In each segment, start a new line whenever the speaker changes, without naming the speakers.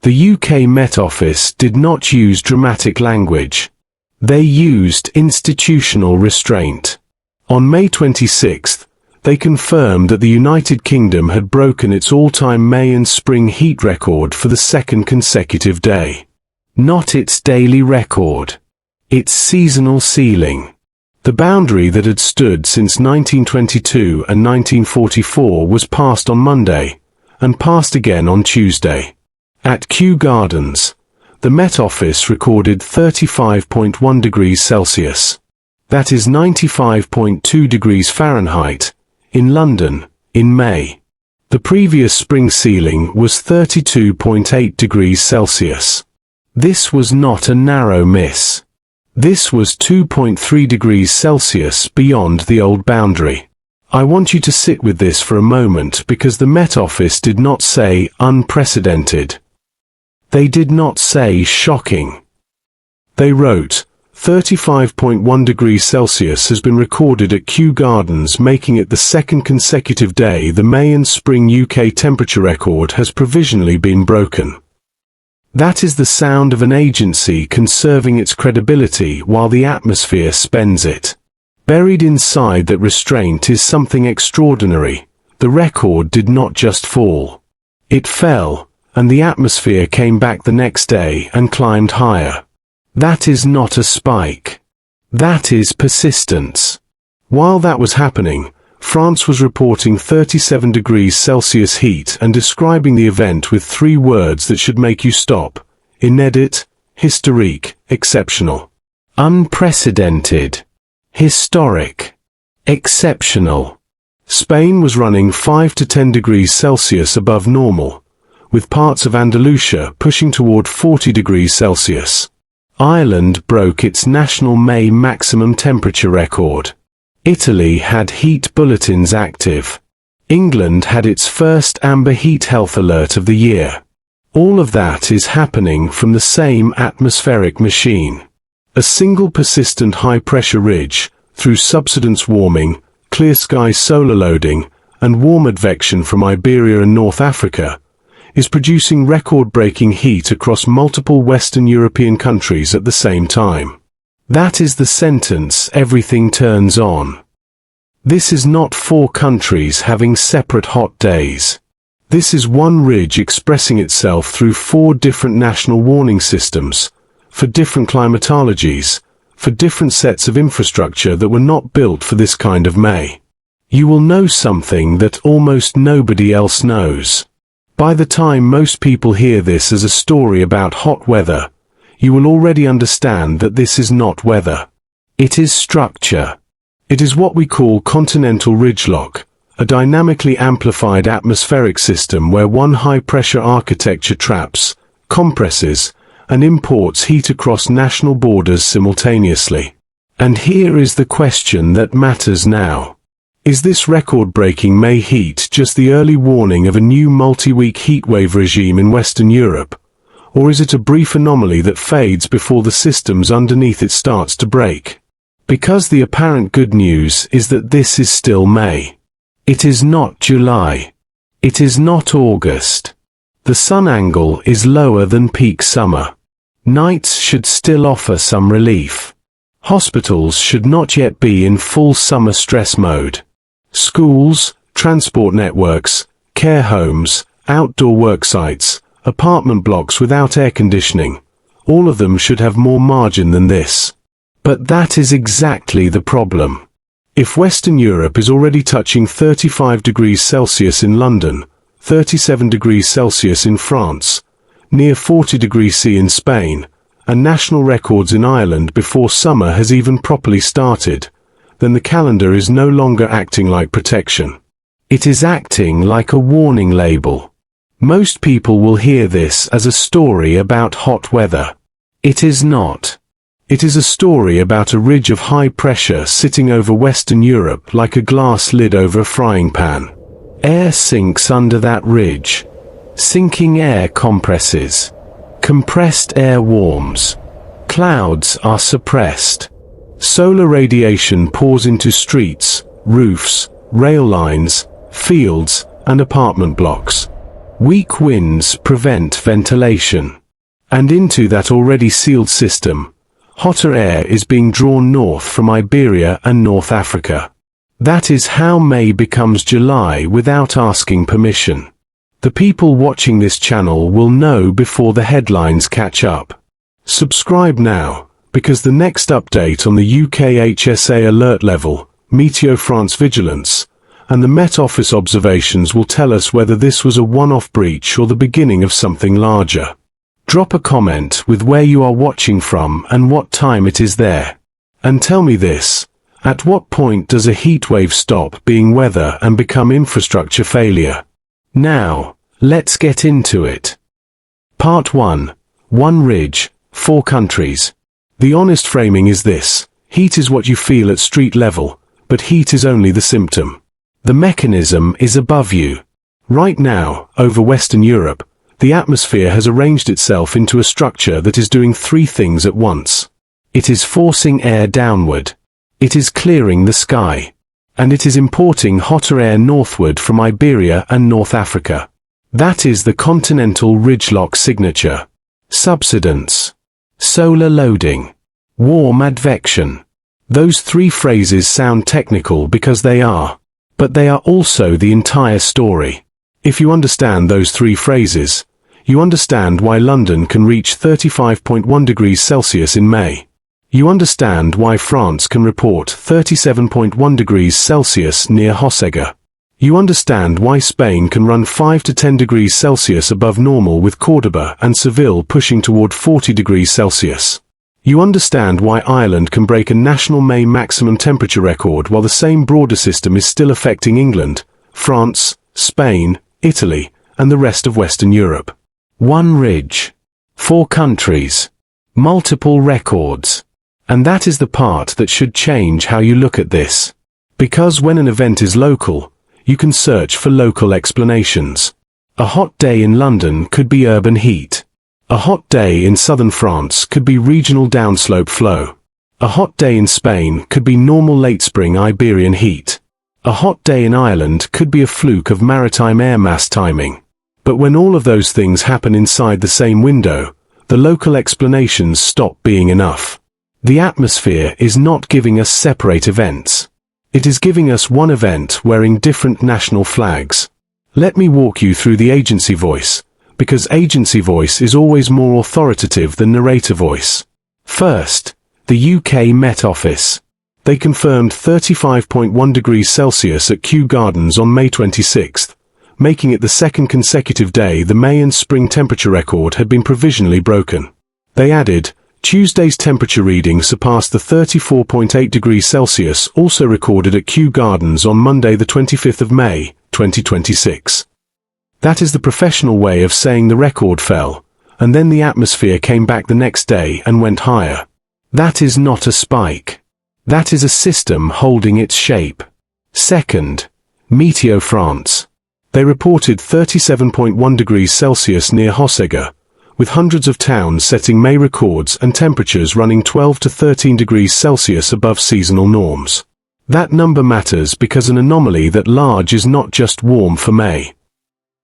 The UK Met Office did not use dramatic language. They used institutional restraint. On May 26, they confirmed that the United Kingdom had broken its all-time May and spring heat record for the second consecutive day. Not its daily record. Its seasonal ceiling. The boundary that had stood since 1922 and 1944 was passed on Monday, and passed again on Tuesday. At Kew Gardens, the Met Office recorded 35.1 degrees Celsius. That is 95.2 degrees Fahrenheit, in London, in May. The previous spring ceiling was 32.8 degrees Celsius. This was not a narrow miss. This was 2.3 degrees Celsius beyond the old boundary. I want you to sit with this for a moment because the Met Office did not say unprecedented. They did not say shocking. They wrote, 35.1 degrees Celsius has been recorded at Kew Gardens, making it the second consecutive day the May and spring UK temperature record has provisionally been broken. That is the sound of an agency conserving its credibility while the atmosphere spends it. Buried inside that restraint is something extraordinary. The record did not just fall. It fell, and the atmosphere came back the next day and climbed higher. That is not a spike. That is persistence. While that was happening, France was reporting 37 degrees Celsius heat and describing the event with 3 words that should make you stop: inédit, historique, exceptional. Unprecedented. Historic. Exceptional. Spain was running 5 to 10 degrees Celsius above normal, with parts of Andalusia pushing toward 40 degrees Celsius. Ireland broke its national May maximum temperature record. Italy had heat bulletins active. England had its first amber heat health alert of the year. All of that is happening from the same atmospheric machine. A single persistent high-pressure ridge, through subsidence warming, clear sky solar loading, and warm advection from Iberia and North Africa, is producing record-breaking heat across multiple Western European countries at the same time. That is the sentence everything turns on. This is not 4 countries having separate hot days. This is one ridge expressing itself through 4 different national warning systems, for different climatologies, for different sets of infrastructure that were not built for this kind of May. You will know something that almost nobody else knows. By the time most people hear this as a story about hot weather, you will already understand that this is not weather. It is structure. It is what we call continental ridgelock, a dynamically amplified atmospheric system where one high-pressure architecture traps, compresses, and imports heat across national borders simultaneously. And here is the question that matters now. Is this record-breaking May heat just the early warning of a new multi-week heatwave regime in Western Europe? Or is it a brief anomaly that fades before the systems underneath it starts to break? Because the apparent good news is that this is still May. It is not July. It is not August. The sun angle is lower than peak summer. Nights should still offer some relief. Hospitals should not yet be in full summer stress mode. Schools, transport networks, care homes, outdoor work sites, apartment blocks without air conditioning, all of them should have more margin than this. But that is exactly the problem. If Western Europe is already touching 35 degrees Celsius in London, 37 degrees Celsius in France, near 40 degrees C in Spain, and national records in Ireland before summer has even properly started, then the calendar is no longer acting like protection. It is acting like a warning label. Most people will hear this as a story about hot weather. It is not. It is a story about a ridge of high pressure sitting over Western Europe like a glass lid over a frying pan. Air sinks under that ridge. Sinking air compresses. Compressed air warms. Clouds are suppressed. Solar radiation pours into streets, roofs, rail lines, fields, and apartment blocks. Weak winds prevent ventilation. And into that already sealed system, hotter air is being drawn north from Iberia and North Africa. That is how May becomes July without asking permission. The people watching this channel will know before the headlines catch up. Subscribe now, because the next update on the UKHSA alert level, Météo-France vigilance, and the Met Office observations will tell us whether this was a one-off breach or the beginning of something larger. Drop a comment with where you are watching from and what time it is there. And tell me this, at what point does a heatwave stop being weather and become infrastructure failure? Now, let's get into it. Part 1. One ridge, 4 countries. The honest framing is this: heat is what you feel at street level, but heat is only the symptom. The mechanism is above you. Right now, over Western Europe, the atmosphere has arranged itself into a structure that is doing 3 things at once. It is forcing air downward. It is clearing the sky. And it is importing hotter air northward from Iberia and North Africa. That is the continental ridgelock signature. Subsidence. Solar loading. Warm advection. Those 3 phrases sound technical because they are. But they are also the entire story. If you understand those 3 phrases, you understand why London can reach 35.1 degrees Celsius in May. You understand why France can report 37.1 degrees Celsius near Hossegga. You understand why Spain can run 5 to 10 degrees Celsius above normal with Córdoba and Seville pushing toward 40 degrees Celsius. You understand why Ireland can break a national May maximum temperature record while the same broader system is still affecting England, France, Spain, Italy, and the rest of Western Europe. One ridge. 4 countries. Multiple records. And that is the part that should change how you look at this. Because when an event is local, you can search for local explanations. A hot day in London could be urban heat. A hot day in southern France could be regional downslope flow. A hot day in Spain could be normal late spring Iberian heat. A hot day in Ireland could be a fluke of maritime air mass timing. But when all of those things happen inside the same window, the local explanations stop being enough. The atmosphere is not giving us separate events. It is giving us one event wearing different national flags. Let me walk you through the agency voice, because agency voice is always more authoritative than narrator voice. First, the UK Met Office. They confirmed 35.1 degrees Celsius at Kew Gardens on May 26th, making it the 2nd consecutive day the May and spring temperature record had been provisionally broken. They added, Tuesday's temperature reading surpassed the 34.8 degrees Celsius also recorded at Kew Gardens on Monday the 25th of May, 2026. That is the professional way of saying the record fell, and then the atmosphere came back the next day and went higher. That is not a spike. That is a system holding its shape. Second, Météo-France. They reported 37.1 degrees Celsius near Hossegga, with hundreds of towns setting May records and temperatures running 12 to 13 degrees Celsius above seasonal norms. That number matters because an anomaly that large is not just warm for May.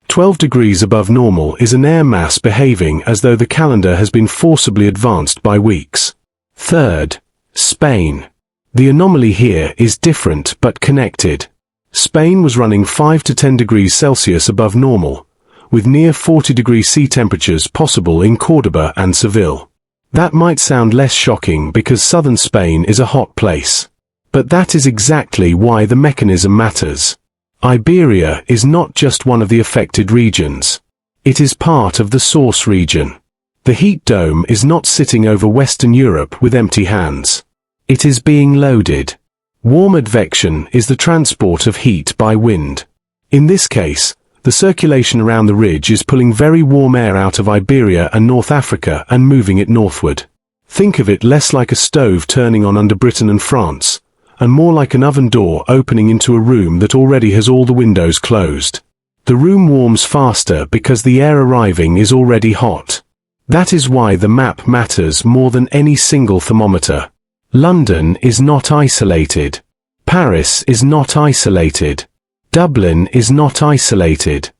12 degrees above normal is an air mass behaving as though the calendar has been forcibly advanced by weeks. Third, Spain. The anomaly here is different but connected. Spain was running 5 to 10 degrees Celsius above normal, with near 40 degrees C temperatures possible in Córdoba and Seville. That might sound less shocking because southern Spain is a hot place. But that is exactly why the mechanism matters. Iberia is not just one of the affected regions. It is part of the source region. The heat dome is not sitting over Western Europe with empty hands. It is being loaded. Warm advection is the transport of heat by wind. In this case, the circulation around the ridge is pulling very warm air out of Iberia and North Africa and moving it northward. Think of it less like a stove turning on under Britain and France, and more like an oven door opening into a room that already has all the windows closed. The room warms faster because the air arriving is already hot. That is why the map matters more than any single thermometer. London is not isolated. Paris is not isolated. Dublin is not isolated.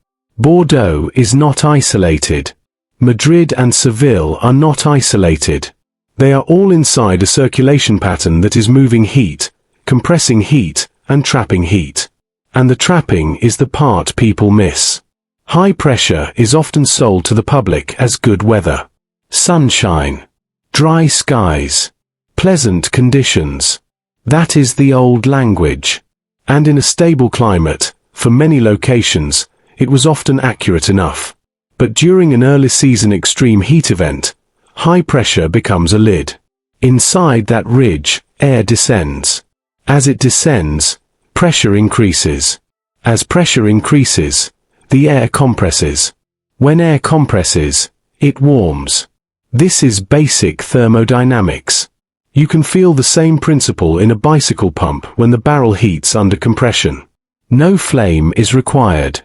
Bordeaux is not isolated. Madrid and Seville are not isolated. They are all inside a circulation pattern that is moving heat, compressing heat, and trapping heat. And the trapping is the part people miss. High pressure is often sold to the public as good weather. Sunshine. Dry skies. Pleasant conditions. That is the old language. And in a stable climate, for many locations, it was often accurate enough. But during an early season extreme heat event, high pressure becomes a lid. Inside that ridge, air descends. As it descends, pressure increases. As pressure increases, the air compresses. When air compresses, it warms. This is basic thermodynamics. You can feel the same principle in a bicycle pump when the barrel heats under compression. No flame is required.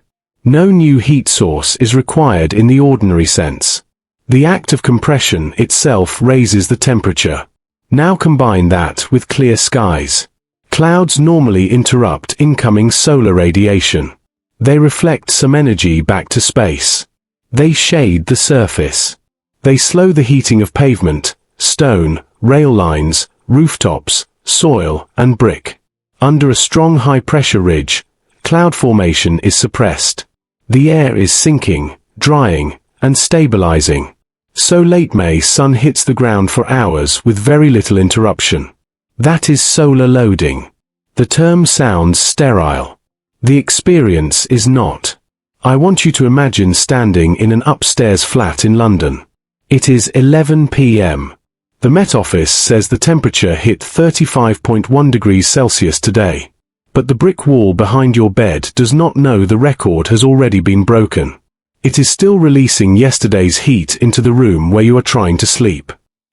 No new heat source is required in the ordinary sense. The act of compression itself raises the temperature. Now combine that with clear skies. Clouds normally interrupt incoming solar radiation. They reflect some energy back to space. They shade the surface. They slow the heating of pavement, stone, rail lines, rooftops, soil, and brick. Under a strong high-pressure ridge, cloud formation is suppressed. The air is sinking, drying, and stabilizing. So late May sun hits the ground for hours with very little interruption. That is solar loading. The term sounds sterile. The experience is not. I want you to imagine standing in an upstairs flat in London. It is 11 p.m. The Met Office says the temperature hit 35.1 degrees Celsius today. But the brick wall behind your bed does not know the record has already been broken. It is still releasing yesterday's heat into the room where you are trying to sleep.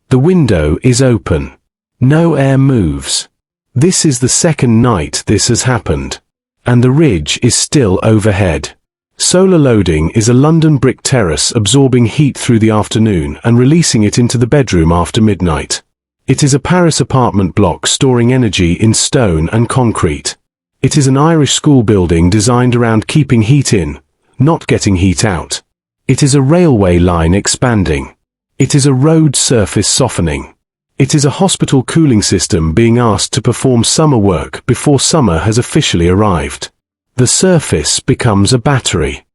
The window is open. No air moves. This is the second night this has happened. And the ridge is still overhead. Solar loading is a London brick terrace absorbing heat through the afternoon and releasing it into the bedroom after midnight. It is a Paris apartment block storing energy in stone and concrete. It is an Irish school building designed around keeping heat in, not getting heat out. It is a railway line expanding. It is a road surface softening. It is a hospital cooling system being asked to perform summer work before summer has officially arrived. The surface becomes a battery.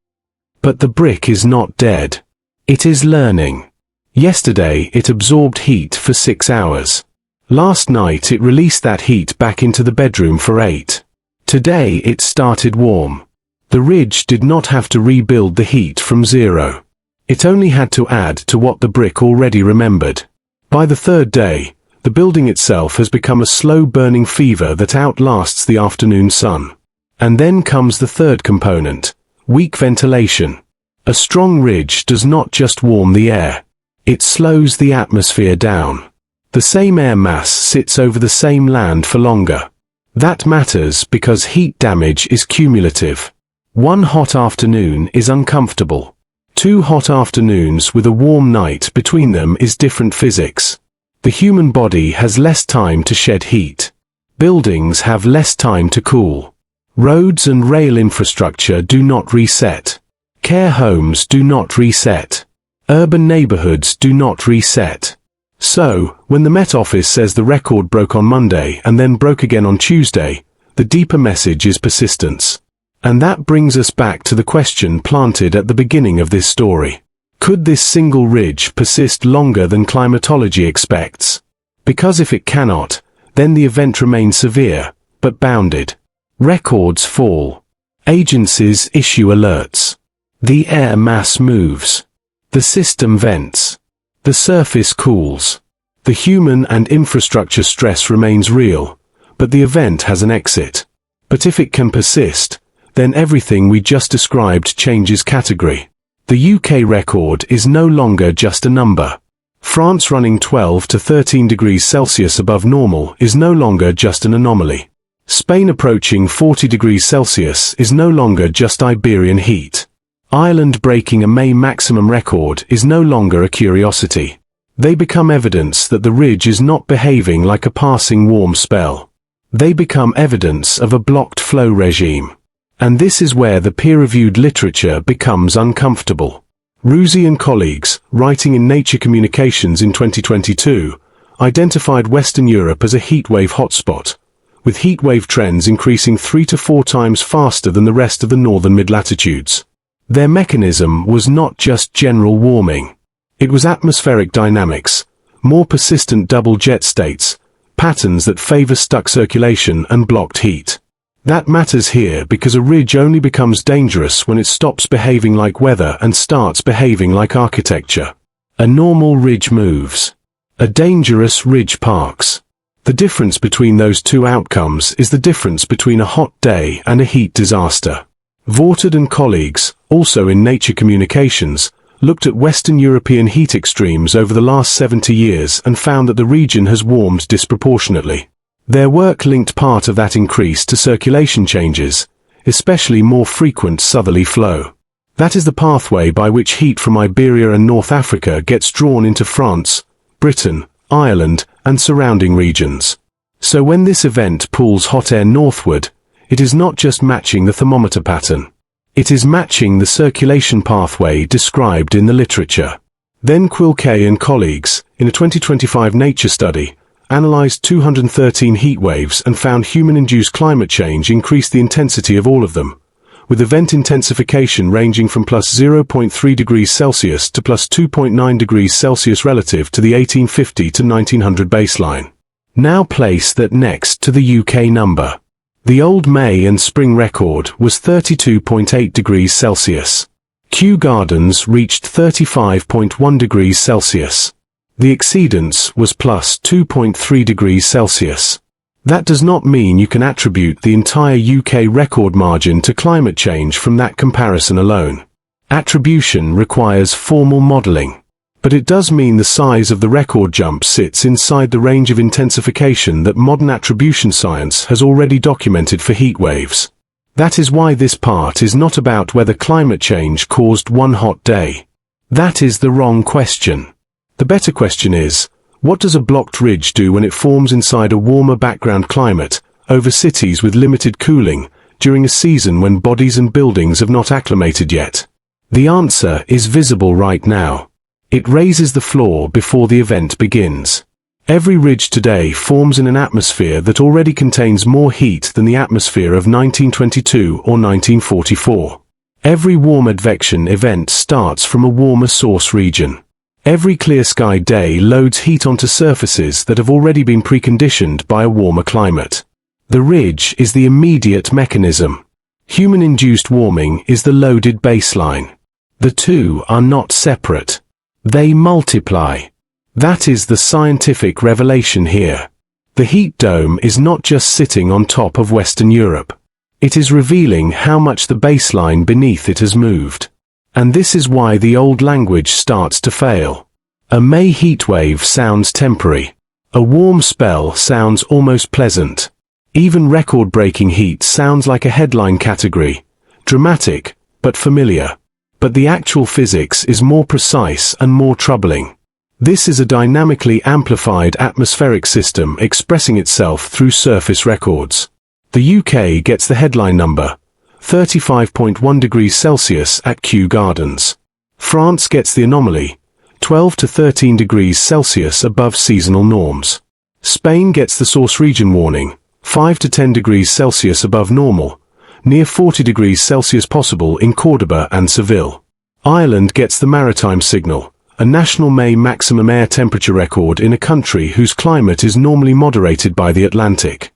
But the brick is not dead. It is learning. Yesterday it absorbed heat for 6 hours. Last night it released that heat back into the bedroom for 8. Today it started warm. The ridge did not have to rebuild the heat from zero. It only had to add to what the brick already remembered. By the third day, the building itself has become a slow-burning fever that outlasts the afternoon sun. And then comes the third component, weak ventilation. A strong ridge does not just warm the air. It slows the atmosphere down. The same air mass sits over the same land for longer. That matters because heat damage is cumulative. One hot afternoon is uncomfortable. 2 hot afternoons with a warm night between them is different physics. The human body has less time to shed heat. Buildings have less time to cool. Roads and rail infrastructure do not reset. Care homes do not reset. Urban neighborhoods do not reset. So, when the Met Office says the record broke on Monday and then broke again on Tuesday, the deeper message is persistence. And that brings us back to the question planted at the beginning of this story. Could this single ridge persist longer than climatology expects? Because if it cannot, then the event remains severe, but bounded. Records fall. Agencies issue alerts. The air mass moves. The system vents. The surface cools. The human and infrastructure stress remains real, but the event has an exit. But if it can persist, then everything we just described changes category. The UK record is no longer just a number. France running 12 to 13 degrees Celsius above normal is no longer just an anomaly. Spain approaching 40 degrees Celsius is no longer just Iberian heat. Ireland breaking a May maximum record is no longer a curiosity. They become evidence that the ridge is not behaving like a passing warm spell. They become evidence of a blocked flow regime. And this is where the peer-reviewed literature becomes uncomfortable. Ruzi and colleagues, writing in Nature Communications in 2022, identified Western Europe as a heatwave hotspot, with heatwave trends increasing 3 to 4 times faster than the rest of the northern mid-latitudes. Their mechanism was not just general warming. It was atmospheric dynamics, more persistent double jet states, patterns that favor stuck circulation and blocked heat. That matters here because a ridge only becomes dangerous when it stops behaving like weather and starts behaving like architecture. A normal ridge moves. A dangerous ridge parks. The difference between those two outcomes is the difference between a hot day and a heat disaster. Vorted and colleagues, also in Nature Communications, looked at Western European heat extremes over the last 70 years and found that the region has warmed disproportionately. Their work linked part of that increase to circulation changes, especially more frequent southerly flow. That is the pathway by which heat from Iberia and North Africa gets drawn into France, Britain, Ireland, and surrounding regions. So when this event pulls hot air northward, it is not just matching the thermometer pattern. It is matching the circulation pathway described in the literature. Then Quilke and colleagues, in a 2025 Nature study, analyzed 213 heat waves and found human-induced climate change increased the intensity of all of them, with event intensification ranging from plus 0.3 degrees Celsius to plus 2.9 degrees Celsius relative to the 1850 to 1900 baseline. Now place that next to the UK number. The old May and spring record was 32.8 degrees Celsius. Kew Gardens reached 35.1 degrees Celsius. The exceedance was plus 2.3 degrees Celsius. That does not mean you can attribute the entire UK record margin to climate change from that comparison alone. Attribution requires formal modelling. But it does mean the size of the record jump sits inside the range of intensification that modern attribution science has already documented for heat waves. That is why this part is not about whether climate change caused one hot day. That is the wrong question. The better question is, what does a blocked ridge do when it forms inside a warmer background climate, over cities with limited cooling, during a season when bodies and buildings have not acclimated yet? The answer is visible right now. It raises the floor before the event begins. Every ridge today forms in an atmosphere that already contains more heat than the atmosphere of 1922 or 1944. Every warm advection event starts from a warmer source region. Every clear sky day loads heat onto surfaces that have already been preconditioned by a warmer climate. The ridge is the immediate mechanism. Human-induced warming is the loaded baseline. The two are not separate. They multiply. That is the scientific revelation here. The heat dome is not just sitting on top of Western Europe. It is revealing how much the baseline beneath it has moved. And this is why the old language starts to fail. A May heatwave sounds temporary. A warm spell sounds almost pleasant. Even record-breaking heat sounds like a headline category. Dramatic, but familiar. But the actual physics is more precise and more troubling. This is a dynamically amplified atmospheric system expressing itself through surface records. The UK gets the headline number, 35.1 degrees Celsius at Kew Gardens. France gets the anomaly, 12 to 13 degrees Celsius above seasonal norms. Spain gets the source region warning, 5 to 10 degrees Celsius above normal, near 40 degrees Celsius possible in Cordoba and Seville. Ireland gets the maritime signal, a national May maximum air temperature record in a country whose climate is normally moderated by the Atlantic.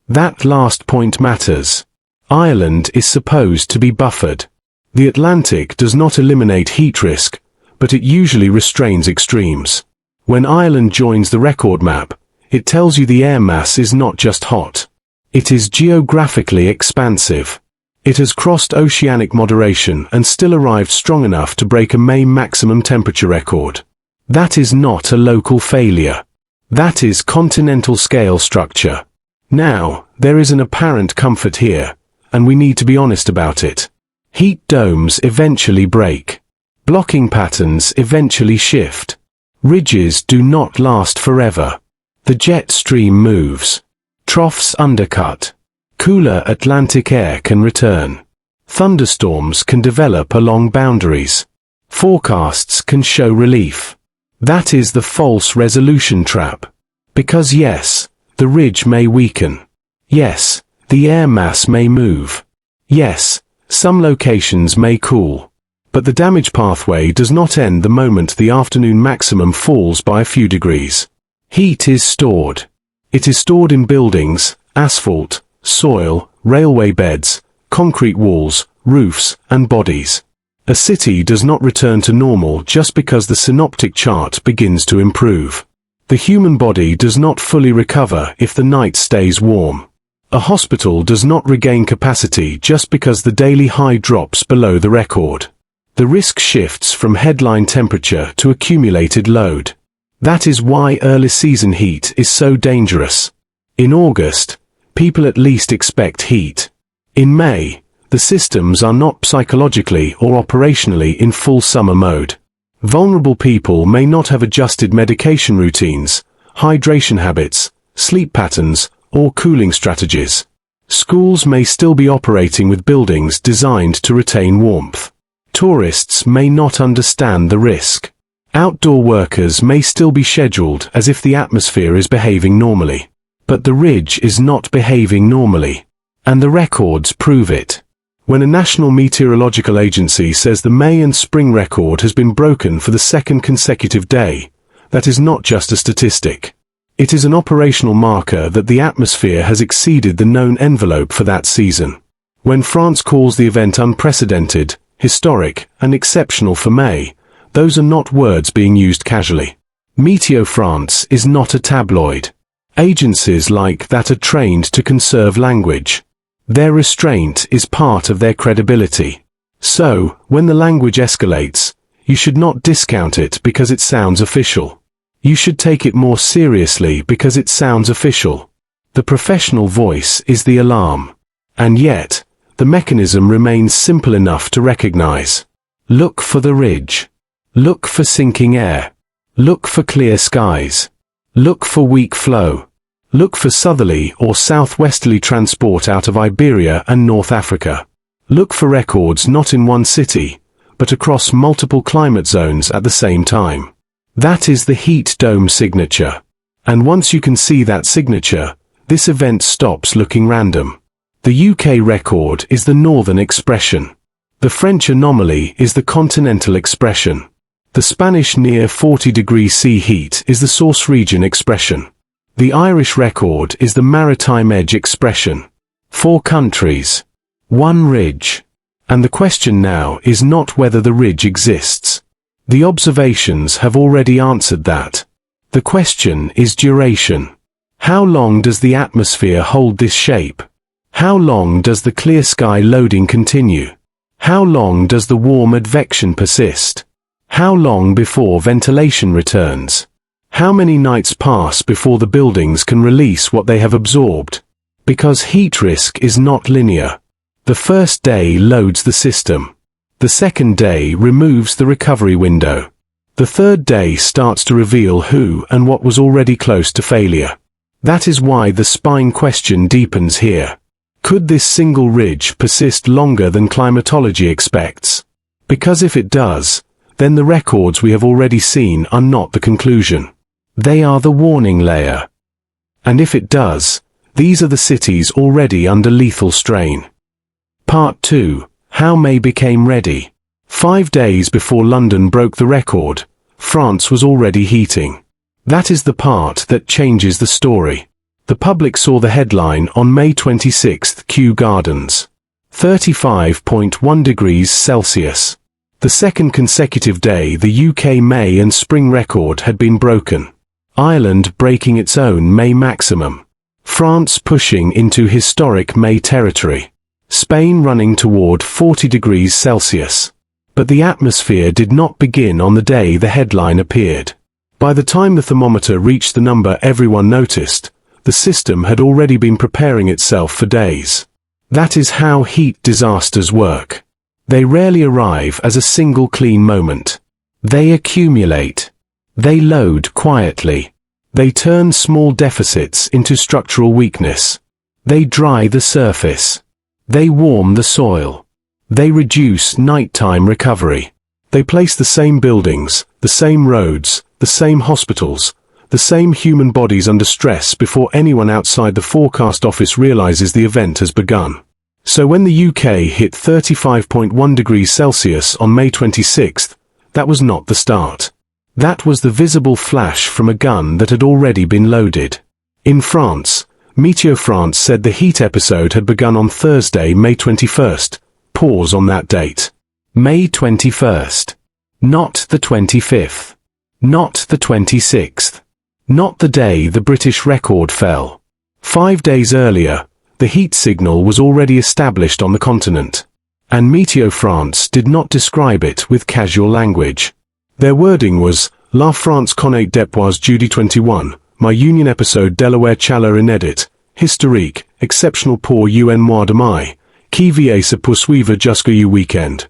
That last point matters. Ireland is supposed to be buffered. The Atlantic does not eliminate heat risk, but it usually restrains extremes. When Ireland joins the record map, it tells you the air mass is not just hot. It is geographically expansive. It has crossed oceanic moderation and still arrived strong enough to break a May maximum temperature record. That is not a local failure. That is continental scale structure. Now, there is an apparent comfort here, and we need to be honest about it. Heat domes eventually break. Blocking patterns eventually shift. Ridges do not last forever. The jet stream moves. Troughs undercut. Cooler Atlantic air can return. Thunderstorms can develop along boundaries. Forecasts can show relief. That is the false resolution trap. Because yes, the ridge may weaken. Yes, the air mass may move. Yes, some locations may cool. But the damage pathway does not end the moment the afternoon maximum falls by a few degrees. Heat is stored. It is stored in buildings, asphalt, soil, railway beds, concrete walls, roofs, and bodies. A city does not return to normal just because the synoptic chart begins to improve. The human body does not fully recover if the night stays warm. A hospital does not regain capacity just because the daily high drops below the record. The risk shifts from headline temperature to accumulated load. That is why early season heat is so dangerous. In August, people at least expect heat. In May, the systems are not psychologically or operationally in full summer mode. Vulnerable people may not have adjusted medication routines, hydration habits, sleep patterns, or cooling strategies. Schools may still be operating with buildings designed to retain warmth. Tourists may not understand the risk. Outdoor workers may still be scheduled as if the atmosphere is behaving normally. But the ridge is not behaving normally. And the records prove it. When a national meteorological agency says the May and spring record has been broken for the second consecutive day, that is not just a statistic. It is an operational marker that the atmosphere has exceeded the known envelope for that season. When France calls the event unprecedented, historic, and exceptional for May, those are not words being used casually. Météo-France is not a tabloid. Agencies like that are trained to conserve language. Their restraint is part of their credibility. So, when the language escalates, you should not discount it because it sounds official. You should take it more seriously because it sounds official. The professional voice is the alarm. And yet, the mechanism remains simple enough to recognize. Look for the ridge. Look for sinking air. Look for clear skies. Look for weak flow. Look for southerly or southwesterly transport out of Iberia and North Africa. Look for records not in one city, but across multiple climate zones at the same time. That is the heat dome signature. And once you can see that signature, this event stops looking random. The UK record is the northern expression. The French anomaly is the continental expression. The Spanish near 40 degrees C heat is the source region expression. The Irish record is the maritime edge expression. 4 countries. 1 ridge. And the question now is not whether the ridge exists. The observations have already answered that. The question is duration. How long does the atmosphere hold this shape? How long does the clear sky loading continue? How long does the warm advection persist? How long before ventilation returns? How many nights pass before the buildings can release what they have absorbed? Because heat risk is not linear. The first day loads the system. The second day removes the recovery window. The third day starts to reveal who and what was already close to failure. That is why the spine question deepens here. Could this single ridge persist longer than climatology expects? Because if it does, then the records we have already seen are not the conclusion. They are the warning layer. And if it does, these are the cities already under lethal strain. Part 2. How May became ready. 5 days before London broke the record, France was already heating. That is the part that changes the story. The public saw the headline on May 26, Kew Gardens. 35.1 degrees Celsius. The second consecutive day the UK May and spring record had been broken. Ireland breaking its own May maximum. France pushing into historic May territory. Spain running toward 40 degrees Celsius. But the atmosphere did not begin on the day the headline appeared. By the time the thermometer reached the number everyone noticed, the system had already been preparing itself for days. That is how heat disasters work. They rarely arrive as a single clean moment. They accumulate. They load quietly. They turn small deficits into structural weakness. They dry the surface. They warm the soil. They reduce nighttime recovery. They place the same buildings, the same roads, the same hospitals, the same human bodies under stress before anyone outside the forecast office realizes the event has begun. So when the UK hit 35.1 degrees Celsius on May 26th, that was not the start. That was the visible flash from a gun that had already been loaded. In France, Météo-France said the heat episode had begun on Thursday, May 21st. Pause on that date. May 21st. Not the 25th. Not the 26th. Not the day the British record fell. 5 days earlier, the heat signal was already established on the continent. And Météo-France did not describe it with casual language. Their wording was, La France connaît depuis jeudi 21, my union episode Delaware Chaleur inédit, historique, exceptional pour un mois de mai, qui va se poursuivre jusqu'au weekend.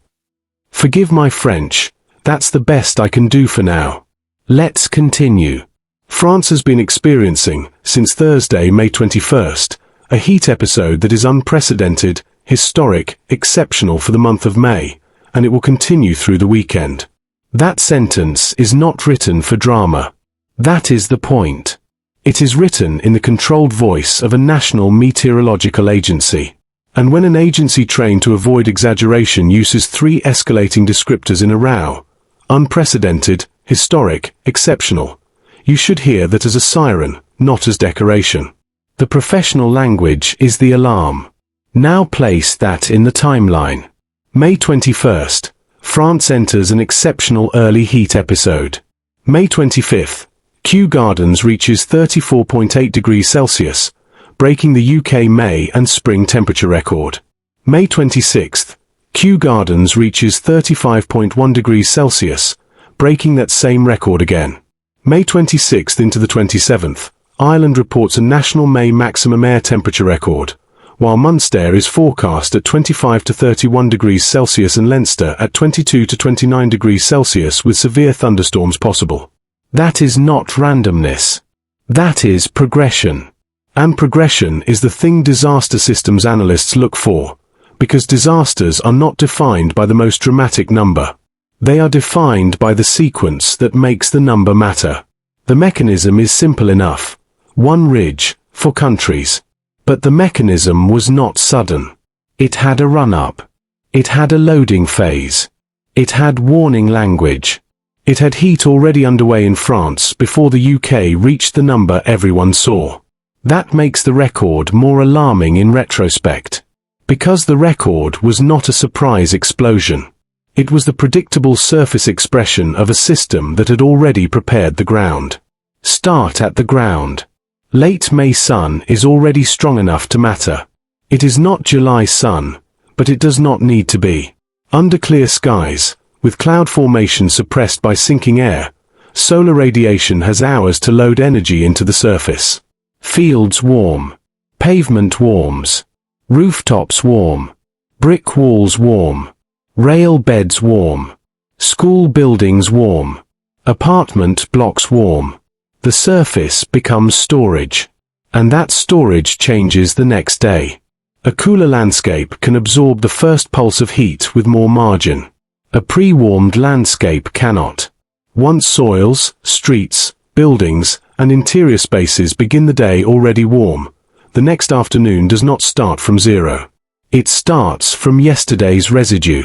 Forgive my French, that's the best I can do for now. Let's continue. France has been experiencing, since Thursday, May 21st, a heat episode that is unprecedented, historic, exceptional for the month of May, and it will continue through the weekend. That sentence is not written for drama. That is the point. It is written in the controlled voice of a national meteorological agency. And when an agency trained to avoid exaggeration uses 3 escalating descriptors in a row, unprecedented, historic, exceptional, you should hear that as a siren, not as decoration. The professional language is the alarm. Now place that in the timeline. May 21st, France enters an exceptional early heat episode. May 25th, Kew Gardens reaches 34.8 degrees Celsius, breaking the UK May and spring temperature record. May 26th, Kew Gardens reaches 35.1 degrees Celsius, breaking that same record again. May 26th into the 27th, Ireland reports a national May maximum air temperature record, while Munster is forecast at 25 to 31 degrees Celsius and Leinster at 22 to 29 degrees Celsius with severe thunderstorms possible. That is not randomness. That is progression. And progression is the thing disaster systems analysts look for, because disasters are not defined by the most dramatic number. They are defined by the sequence that makes the number matter. The mechanism is simple enough. One ridge, for countries. But the mechanism was not sudden. It had a run-up. It had a loading phase. It had warning language. It had heat already underway in France before the UK reached the number everyone saw. That makes the record more alarming in retrospect. Because the record was not a surprise explosion. It was the predictable surface expression of a system that had already prepared the ground. Start at the ground. Late May sun is already strong enough to matter. It is not July sun, but it does not need to be. Under clear skies, with cloud formation suppressed by sinking air, solar radiation has hours to load energy into the surface. Fields warm. Pavement warms. Rooftops warm. Brick walls warm. Rail beds warm. School buildings warm. Apartment blocks warm. The surface becomes storage. And that storage changes the next day. A cooler landscape can absorb the first pulse of heat with more margin. A pre-warmed landscape cannot. Once soils, streets, buildings, and interior spaces begin the day already warm, the next afternoon does not start from zero. It starts from yesterday's residue.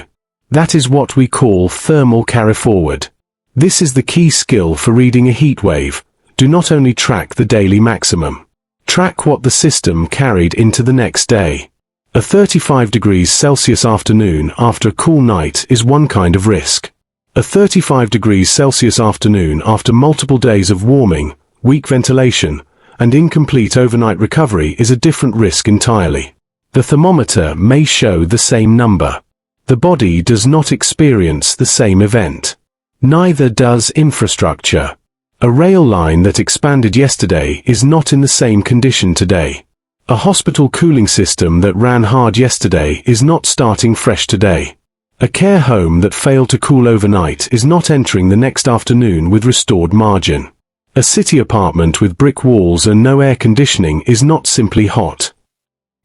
That is what we call thermal carry-forward. This is the key skill for reading a heat wave. Do not only track the daily maximum. Track what the system carried into the next day. A 35 degrees Celsius afternoon after a cool night is one kind of risk. A 35 degrees Celsius afternoon after multiple days of warming, weak ventilation, and incomplete overnight recovery is a different risk entirely. The thermometer may show the same number. The body does not experience the same event. Neither does infrastructure. A rail line that expanded yesterday is not in the same condition today. A hospital cooling system that ran hard yesterday is not starting fresh today. A care home that failed to cool overnight is not entering the next afternoon with restored margin. A city apartment with brick walls and no air conditioning is not simply hot.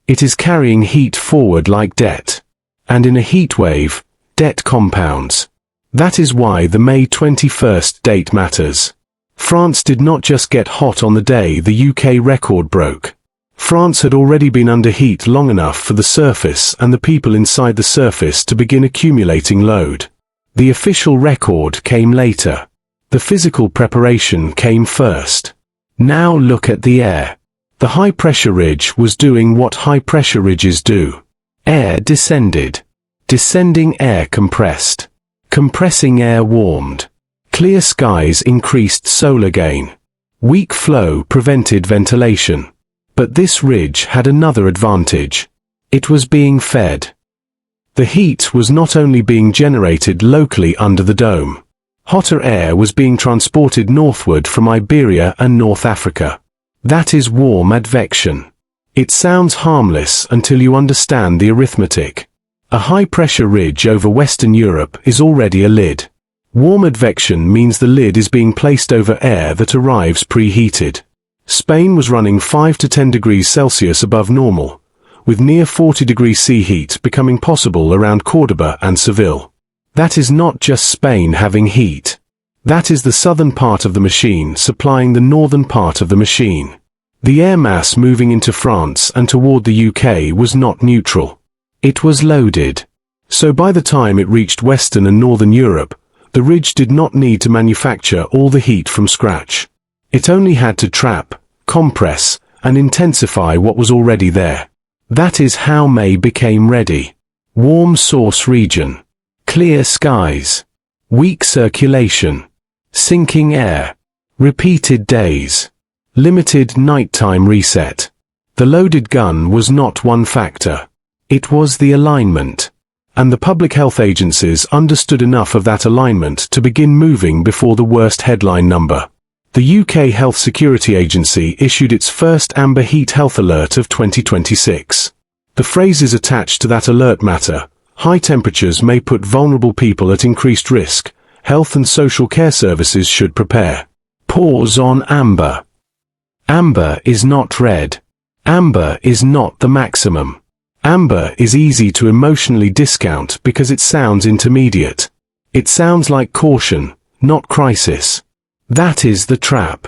It is carrying heat forward like debt. And in a heat wave, debt compounds. That is why the May 21st date matters. France did not just get hot on the day the UK record broke. France had already been under heat long enough for the surface and the people inside the surface to begin accumulating load. The official record came later. The physical preparation came first. Now look at the air. The high-pressure ridge was doing what high-pressure ridges do. Air descended. Descending air compressed. Compressing air warmed. Clear skies increased solar gain. Weak flow prevented ventilation. But this ridge had another advantage. It was being fed. The heat was not only being generated locally under the dome. Hotter air was being transported northward from Iberia and North Africa. That is warm advection. It sounds harmless until you understand the arithmetic. A high-pressure ridge over Western Europe is already a lid. Warm advection means the lid is being placed over air that arrives preheated. Spain was running 5 to 10 degrees Celsius above normal, with near 40 degrees C heat becoming possible around Córdoba and Seville. That is not just Spain having heat. That is the southern part of the machine supplying the northern part of the machine. The air mass moving into France and toward the UK was not neutral. It was loaded. So by the time it reached Western and Northern Europe, the ridge did not need to manufacture all the heat from scratch. It only had to trap, compress, and intensify what was already there. That is how May became ready. Warm source region. Clear skies. Weak circulation. Sinking air. Repeated days. Limited nighttime reset. The loaded gun was not one factor. It was the alignment. And the public health agencies understood enough of that alignment to begin moving before the worst headline number. The UK Health Security Agency issued its first Amber Heat Health Alert of 2026. The phrases attached to that alert matter: high temperatures may put vulnerable people at increased risk. Health and social care services should prepare. Pause on amber. Amber is not red. Amber is not the maximum. Amber is easy to emotionally discount because it sounds intermediate. It sounds like caution, not crisis. That is the trap.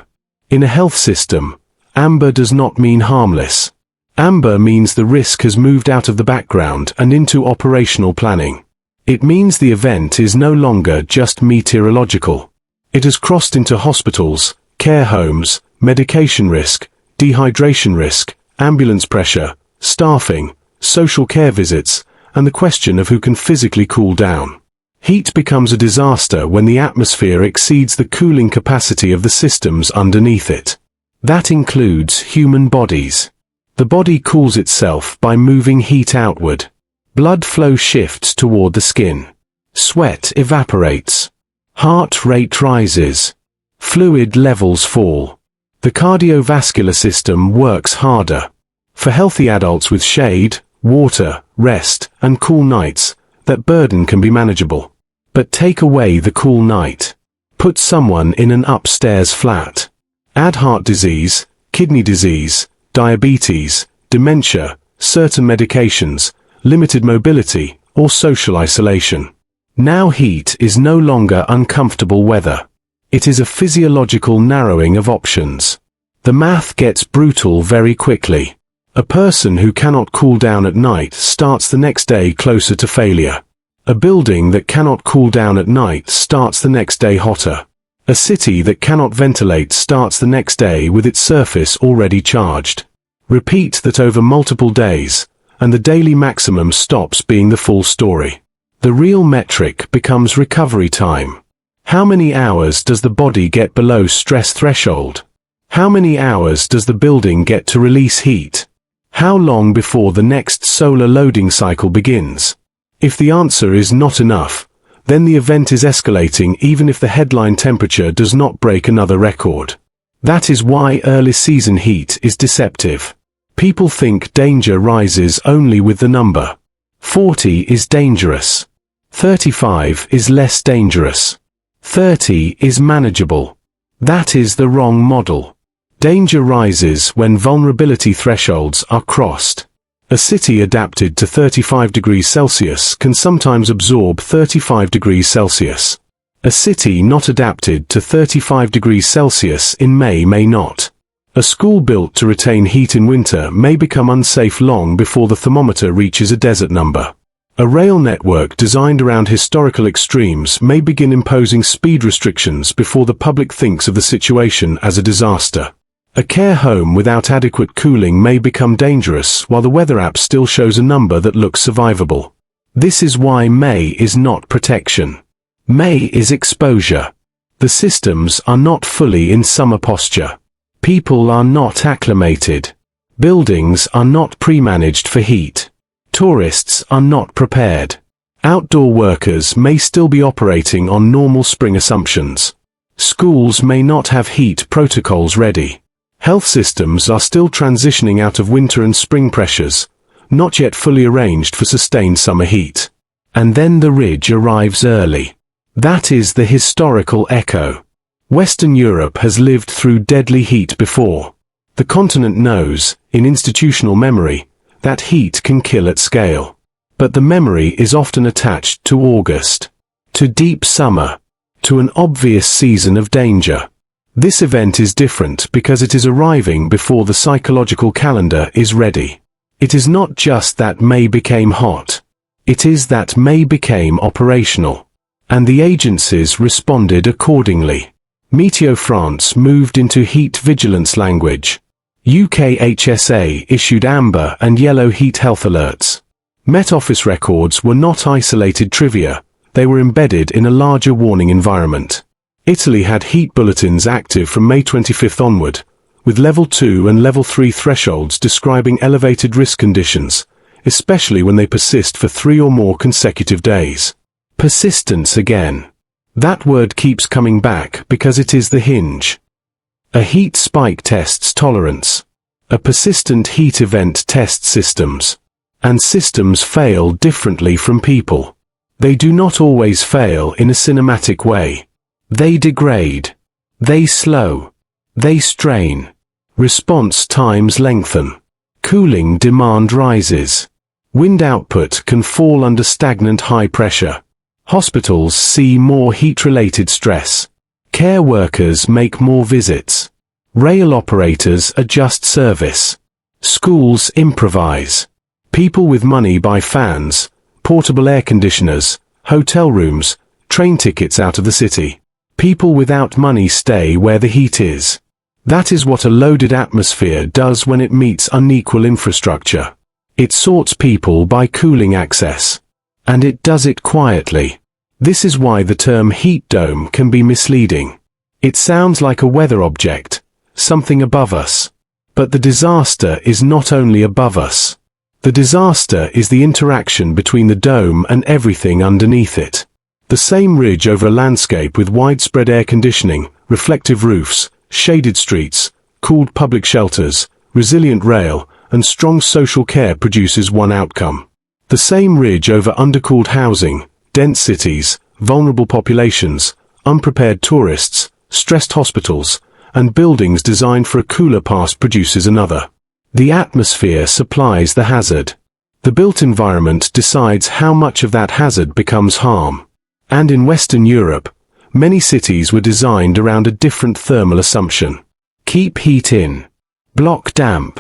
In a health system, amber does not mean harmless. Amber means the risk has moved out of the background and into operational planning. It means the event is no longer just meteorological. It has crossed into hospitals, care homes, medication risk, dehydration risk, ambulance pressure, staffing, social care visits, and the question of who can physically cool down. Heat becomes a disaster when the atmosphere exceeds the cooling capacity of the systems underneath it. That includes human bodies. The body cools itself by moving heat outward. Blood flow shifts toward the skin. Sweat evaporates. Heart rate rises. Fluid levels fall. The cardiovascular system works harder. For healthy adults with shade, water, rest, and cool nights, that burden can be manageable. But take away the cool night. Put someone in an upstairs flat. Add heart disease, kidney disease, diabetes, dementia, certain medications, limited mobility, or social isolation. Now heat is no longer uncomfortable weather. It is a physiological narrowing of options. The math gets brutal very quickly. A person who cannot cool down at night starts the next day closer to failure. A building that cannot cool down at night starts the next day hotter. A city that cannot ventilate starts the next day with its surface already charged. Repeat that over multiple days, and the daily maximum stops being the full story. The real metric becomes recovery time. How many hours does the body get below stress threshold? How many hours does the building get to release heat? How long before the next solar loading cycle begins? If the answer is not enough, then the event is escalating even if the headline temperature does not break another record. That is why early season heat is deceptive. People think danger rises only with the number. 40 is dangerous. 35 is less dangerous. 30 is manageable. That is the wrong model. Danger rises when vulnerability thresholds are crossed. A city adapted to 35 degrees Celsius can sometimes absorb 35 degrees Celsius. A city not adapted to 35 degrees Celsius in May may not. A school built to retain heat in winter may become unsafe long before the thermometer reaches a desert number. A rail network designed around historical extremes may begin imposing speed restrictions before the public thinks of the situation as a disaster. A care home without adequate cooling may become dangerous while the weather app still shows a number that looks survivable. This is why May is not protection. May is exposure. The systems are not fully in summer posture. People are not acclimated. Buildings are not pre-managed for heat. Tourists are not prepared. Outdoor workers may still be operating on normal spring assumptions. Schools may not have heat protocols ready. Health systems are still transitioning out of winter and spring pressures, not yet fully arranged for sustained summer heat. And then the ridge arrives early. That is the historical echo. Western Europe has lived through deadly heat before. The continent knows, in institutional memory, that heat can kill at scale. But the memory is often attached to August, to deep summer, to an obvious season of danger. This event is different because it is arriving before the psychological calendar is ready. It is not just that May became hot. It is that May became operational. And the agencies responded accordingly. Météo-France moved into heat vigilance language. UKHSA issued amber and yellow heat health alerts. Met Office records were not isolated trivia, they were embedded in a larger warning environment. Italy had heat bulletins active from May 25 onward, with Level 2 and Level 3 thresholds describing elevated risk conditions, especially when they persist for 3 or more consecutive days. Persistence again. That word keeps coming back because it is the hinge. A heat spike tests tolerance. A persistent heat event tests systems. And systems fail differently from people. They do not always fail in a cinematic way. They degrade. They slow. They strain. Response times lengthen. Cooling demand rises. Wind output can fall under stagnant high pressure. Hospitals see more heat-related stress. Care workers make more visits. Rail operators adjust service. Schools improvise. People with money buy fans, portable air conditioners, hotel rooms, train tickets out of the city. People without money stay where the heat is. That is what a loaded atmosphere does when it meets unequal infrastructure. It sorts people by cooling access. And it does it quietly. This is why the term heat dome can be misleading. It sounds like a weather object, something above us. But the disaster is not only above us. The disaster is the interaction between the dome and everything underneath it. The same ridge over a landscape with widespread air conditioning, reflective roofs, shaded streets, cooled public shelters, resilient rail, and strong social care produces one outcome. The same ridge over undercooled housing, dense cities, vulnerable populations, unprepared tourists, stressed hospitals, and buildings designed for a cooler past produces another. The atmosphere supplies the hazard. The built environment decides how much of that hazard becomes harm. And in Western Europe, many cities were designed around a different thermal assumption. Keep heat in. Block damp.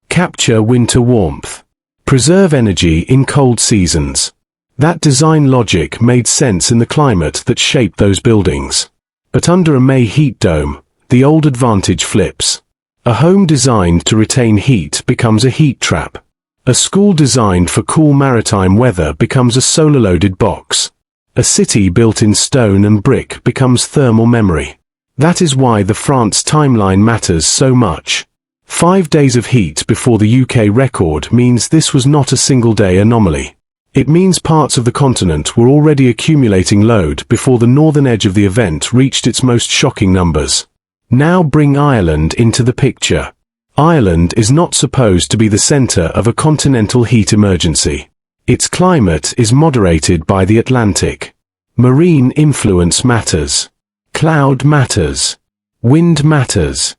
Capture winter warmth. Preserve energy in cold seasons. That design logic made sense in the climate that shaped those buildings. But under a May heat dome, the old advantage flips. A home designed to retain heat becomes a heat trap. A school designed for cool maritime weather becomes a solar-loaded box. A city built in stone and brick becomes thermal memory. That is why the France timeline matters so much. 5 days of heat before the UK record means this was not a single-day anomaly. It means parts of the continent were already accumulating load before the northern edge of the event reached its most shocking numbers. Now bring Ireland into the picture. Ireland is not supposed to be the center of a continental heat emergency. Its climate is moderated by the Atlantic. Marine influence matters. Cloud matters. Wind matters.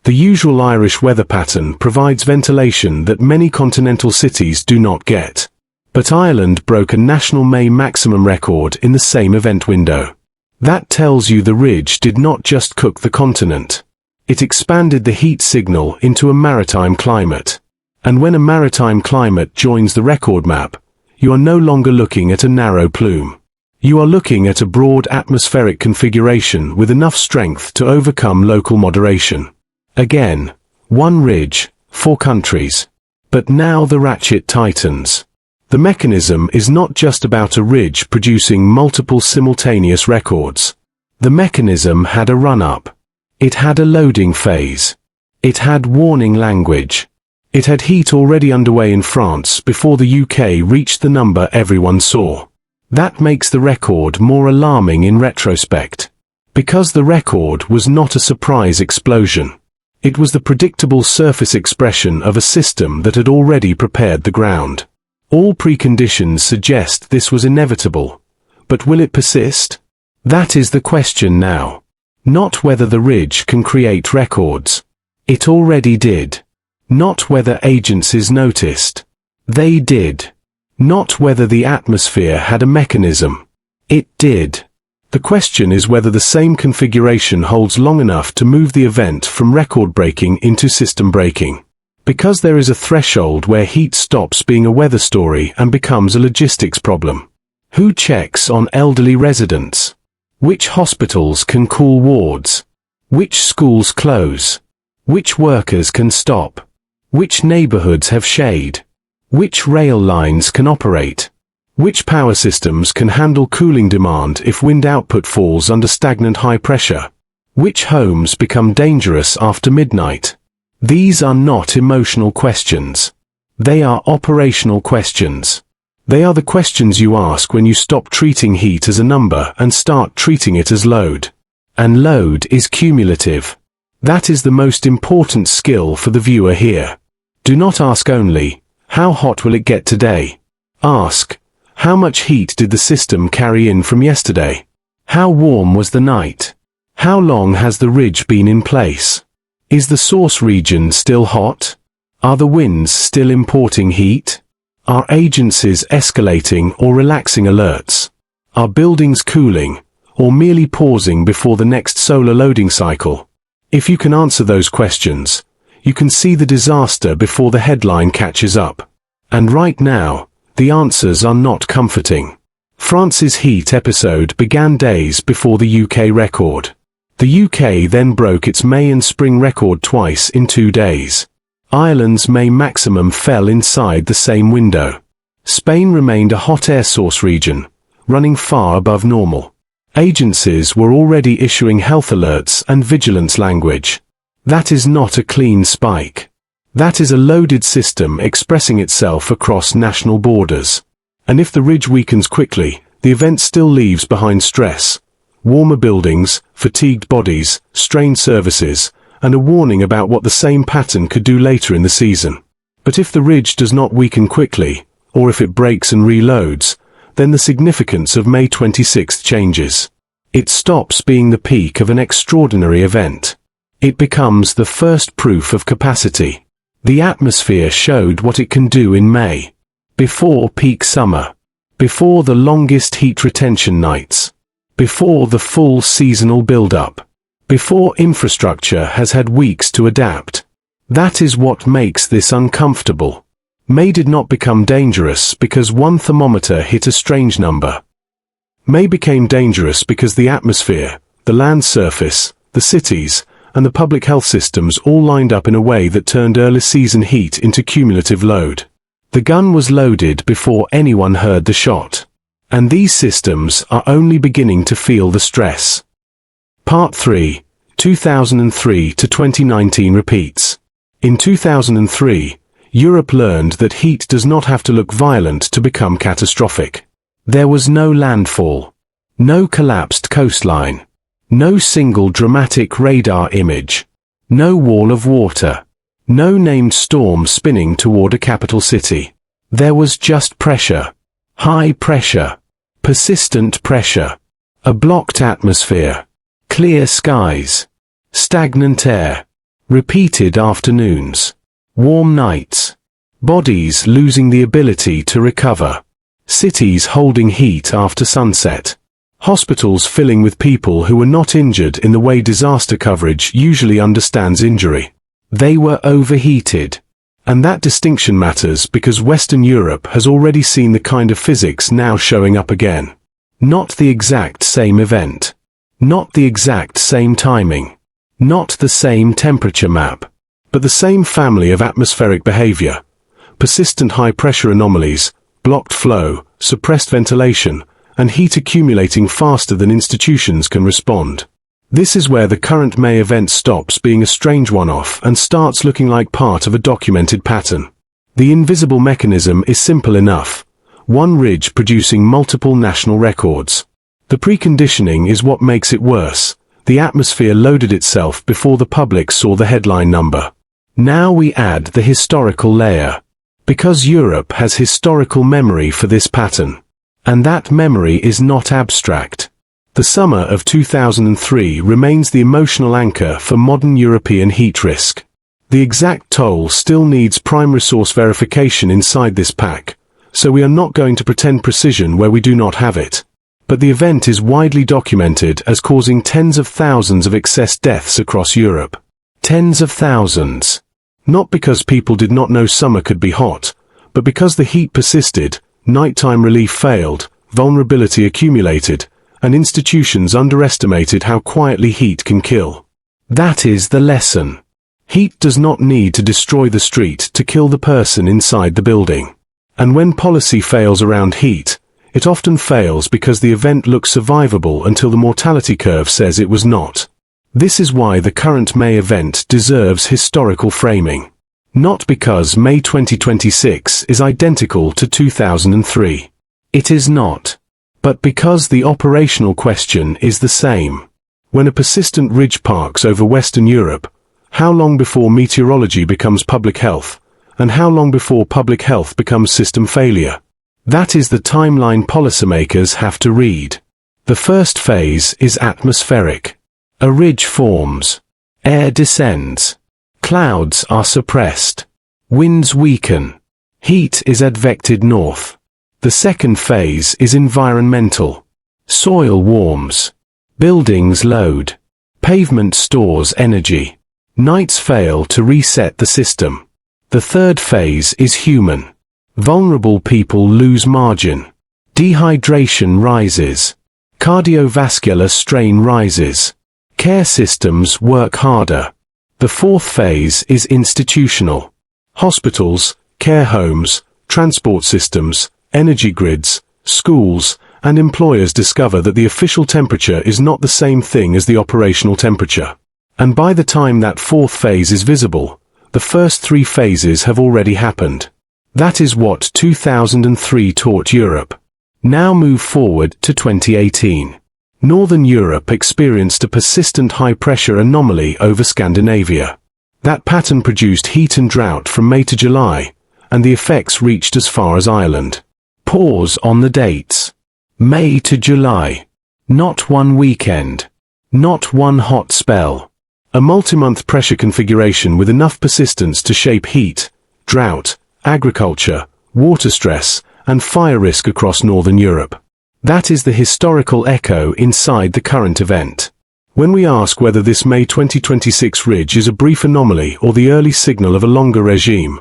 The usual Irish weather pattern provides ventilation that many continental cities do not get. But Ireland broke a national May maximum record in the same event window. That tells you the ridge did not just cook the continent. It expanded the heat signal into a maritime climate. And when a maritime climate joins the record map, you are no longer looking at a narrow plume. You are looking at a broad atmospheric configuration with enough strength to overcome local moderation. Again, one ridge, 4 countries. But now the ratchet tightens. The mechanism is not just about a ridge producing multiple simultaneous records. The mechanism had a run-up. It had a loading phase. It had warning language. It had heat already underway in France before the UK reached the number everyone saw. That makes the record more alarming in retrospect. Because the record was not a surprise explosion. It was the predictable surface expression of a system that had already prepared the ground. All preconditions suggest this was inevitable. But will it persist? That is the question now. Not whether the ridge can create records. It already did. Not whether agencies noticed. They did. Not whether the atmosphere had a mechanism. It did. The question is whether the same configuration holds long enough to move the event from record breaking into system breaking. Because there is a threshold where heat stops being a weather story and becomes a logistics problem. Who checks on elderly residents? Which hospitals can cool wards? Which schools close? Which workers can stop? Which neighborhoods have shade? Which rail lines can operate? Which power systems can handle cooling demand if wind output falls under stagnant high pressure? Which homes become dangerous after midnight? These are not emotional questions. They are operational questions. They are the questions you ask when you stop treating heat as a number and start treating it as load. And load is cumulative. That is the most important skill for the viewer here. Do not ask only, how hot will it get today? Ask, how much heat did the system carry in from yesterday? How warm was the night? How long has the ridge been in place? Is the source region still hot? Are the winds still importing heat? Are agencies escalating or relaxing alerts? Are buildings cooling, or merely pausing before the next solar loading cycle? If you can answer those questions, you can see the disaster before the headline catches up. And right now, the answers are not comforting. France's heat episode began days before the UK record. The UK then broke its May and spring record twice in 2 days. Ireland's May maximum fell inside the same window. Spain remained a hot air source region, running far above normal. Agencies were already issuing health alerts and vigilance language. That is not a clean spike. That is a loaded system expressing itself across national borders. And if the ridge weakens quickly, the event still leaves behind stress, warmer buildings, fatigued bodies, strained services, and a warning about what the same pattern could do later in the season. But if the ridge does not weaken quickly, or if it breaks and reloads, then the significance of May 26th changes. It stops being the peak of an extraordinary event. It becomes the first proof of capacity. The atmosphere showed what it can do in May. Before peak summer. Before the longest heat retention nights. Before the full seasonal build-up. Before infrastructure has had weeks to adapt. That is what makes this uncomfortable. May did not become dangerous because one thermometer hit a strange number. May became dangerous because the atmosphere, the land surface, the cities, and the public health systems all lined up in a way that turned early season heat into cumulative load. The gun was loaded before anyone heard the shot. And these systems are only beginning to feel the stress. Part 3, 2003 to 2019 repeats. In 2003, Europe learned that heat does not have to look violent to become catastrophic. There was no landfall, no collapsed coastline, no single dramatic radar image, no wall of water, no named storm spinning toward a capital city. There was just pressure, high pressure, persistent pressure, a blocked atmosphere, clear skies, stagnant air, Repeated afternoons. Warm nights. Bodies losing the ability to recover. Cities holding heat after sunset. Hospitals filling with people who were not injured in the way disaster coverage usually understands injury. They were overheated. And that distinction matters because Western Europe has already seen the kind of physics now showing up again. Not the exact same event. Not the exact same timing. Not the same temperature map. But the same family of atmospheric behavior. Persistent high-pressure anomalies, blocked flow, suppressed ventilation, and heat accumulating faster than institutions can respond. This is where the current May event stops being a strange one-off and starts looking like part of a documented pattern. The invisible mechanism is simple enough. One ridge producing multiple national records. The preconditioning is what makes it worse. The atmosphere loaded itself before the public saw the headline number. Now we add the historical layer. Because Europe has historical memory for this pattern. And that memory is not abstract. The summer of 2003 remains the emotional anchor for modern European heat risk. The exact toll still needs prime resource verification inside this pack, so we are not going to pretend precision where we do not have it. But the event is widely documented as causing tens of thousands of excess deaths across Europe. Tens of thousands. Not because people did not know summer could be hot, but because the heat persisted, nighttime relief failed, vulnerability accumulated, and institutions underestimated how quietly heat can kill. That is the lesson. Heat does not need to destroy the street to kill the person inside the building. And when policy fails around heat, it often fails because the event looks survivable until the mortality curve says it was not. This is why the current May event deserves historical framing. Not because May 2026 is identical to 2003. It is not. But because the operational question is the same. When a persistent ridge parks over Western Europe, how long before meteorology becomes public health, and how long before public health becomes system failure? That is the timeline policymakers have to read. The first phase is atmospheric. A ridge forms. Air descends. Clouds are suppressed. Winds weaken. Heat is advected north. The second phase is environmental. Soil warms. Buildings load. Pavement stores energy. Nights fail to reset the system. The third phase is human. Vulnerable people lose margin. Dehydration rises. Cardiovascular strain rises. Care systems work harder. The fourth phase is institutional. Hospitals, care homes, transport systems, energy grids, schools, and employers discover that the official temperature is not the same thing as the operational temperature. And by the time that fourth phase is visible, the first three phases have already happened. That is what 2003 taught Europe. Now move forward to 2018. Northern Europe experienced a persistent high-pressure anomaly over Scandinavia. That pattern produced heat and drought from May to July, and the effects reached as far as Ireland. Pause on the dates. May to July. Not one weekend. Not one hot spell. A multi-month pressure configuration with enough persistence to shape heat, drought, agriculture, water stress, and fire risk across Northern Europe. That is the historical echo inside the current event. When we ask whether this May 2026 ridge is a brief anomaly or the early signal of a longer regime,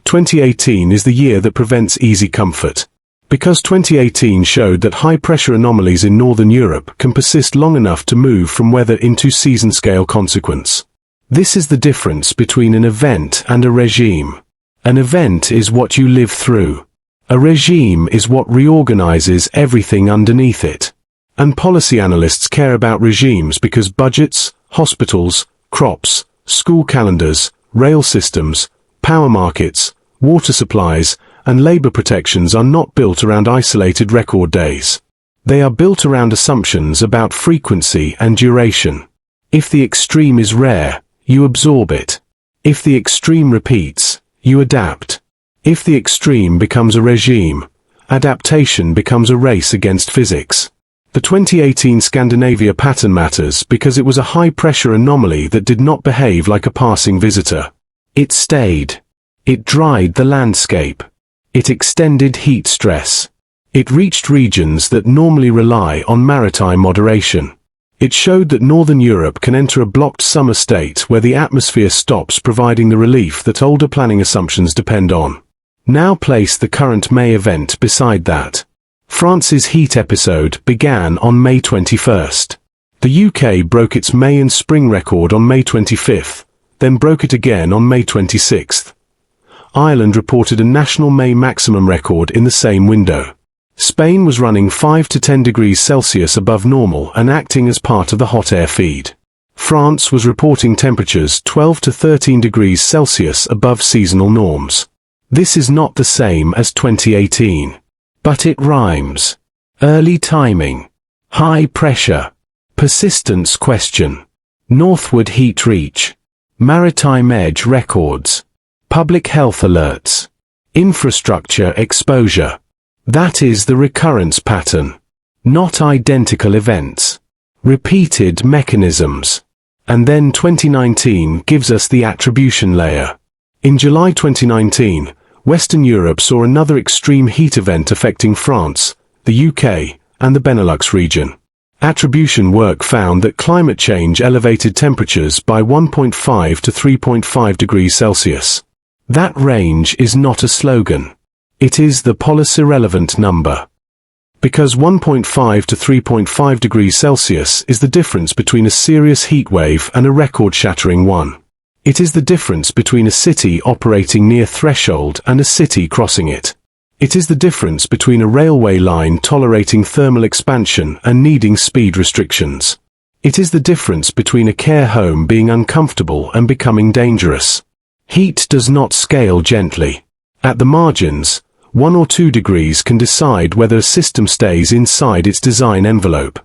2018 is the year that prevents easy comfort. Because 2018 showed that high-pressure anomalies in Northern Europe can persist long enough to move from weather into season-scale consequence. This is the difference between an event and a regime. An event is what you live through. A regime is what reorganizes everything underneath it. And policy analysts care about regimes because budgets, hospitals, crops, school calendars, rail systems, power markets, water supplies, and labor protections are not built around isolated record days. They are built around assumptions about frequency and duration. If the extreme is rare, you absorb it. If the extreme repeats, you adapt. If the extreme becomes a regime, adaptation becomes a race against physics. The 2018 Scandinavia pattern matters because it was a high-pressure anomaly that did not behave like a passing visitor. It stayed. It dried the landscape. It extended heat stress. It reached regions that normally rely on maritime moderation. It showed that Northern Europe can enter a blocked summer state where the atmosphere stops providing the relief that older planning assumptions depend on. Now place the current May event beside that. France's heat episode began on May 21st. The UK broke its May and spring record on May 25th, then broke it again on May 26th. Ireland reported a national May maximum record in the same window. Spain was running 5 to 10 degrees Celsius above normal and acting as part of the hot air feed. France was reporting temperatures 12 to 13 degrees Celsius above seasonal norms. This is not the same as 2018. But it rhymes. Early timing. High pressure. Persistence question. Northward heat reach. Maritime edge records. Public health alerts. Infrastructure exposure. That is the recurrence pattern. Not identical events. Repeated mechanisms. And then 2019 gives us the attribution layer. In July 2019, Western Europe saw another extreme heat event affecting France, the UK, and the Benelux region. Attribution work found that climate change elevated temperatures by 1.5 to 3.5 degrees Celsius. That range is not a slogan. It is the policy-relevant number. Because 1.5 to 3.5 degrees Celsius is the difference between a serious heat wave and a record-shattering one. It is the difference between a city operating near threshold and a city crossing it. It is the difference between a railway line tolerating thermal expansion and needing speed restrictions. It is the difference between a care home being uncomfortable and becoming dangerous. Heat does not scale gently. At the margins, 1 or 2 degrees can decide whether a system stays inside its design envelope.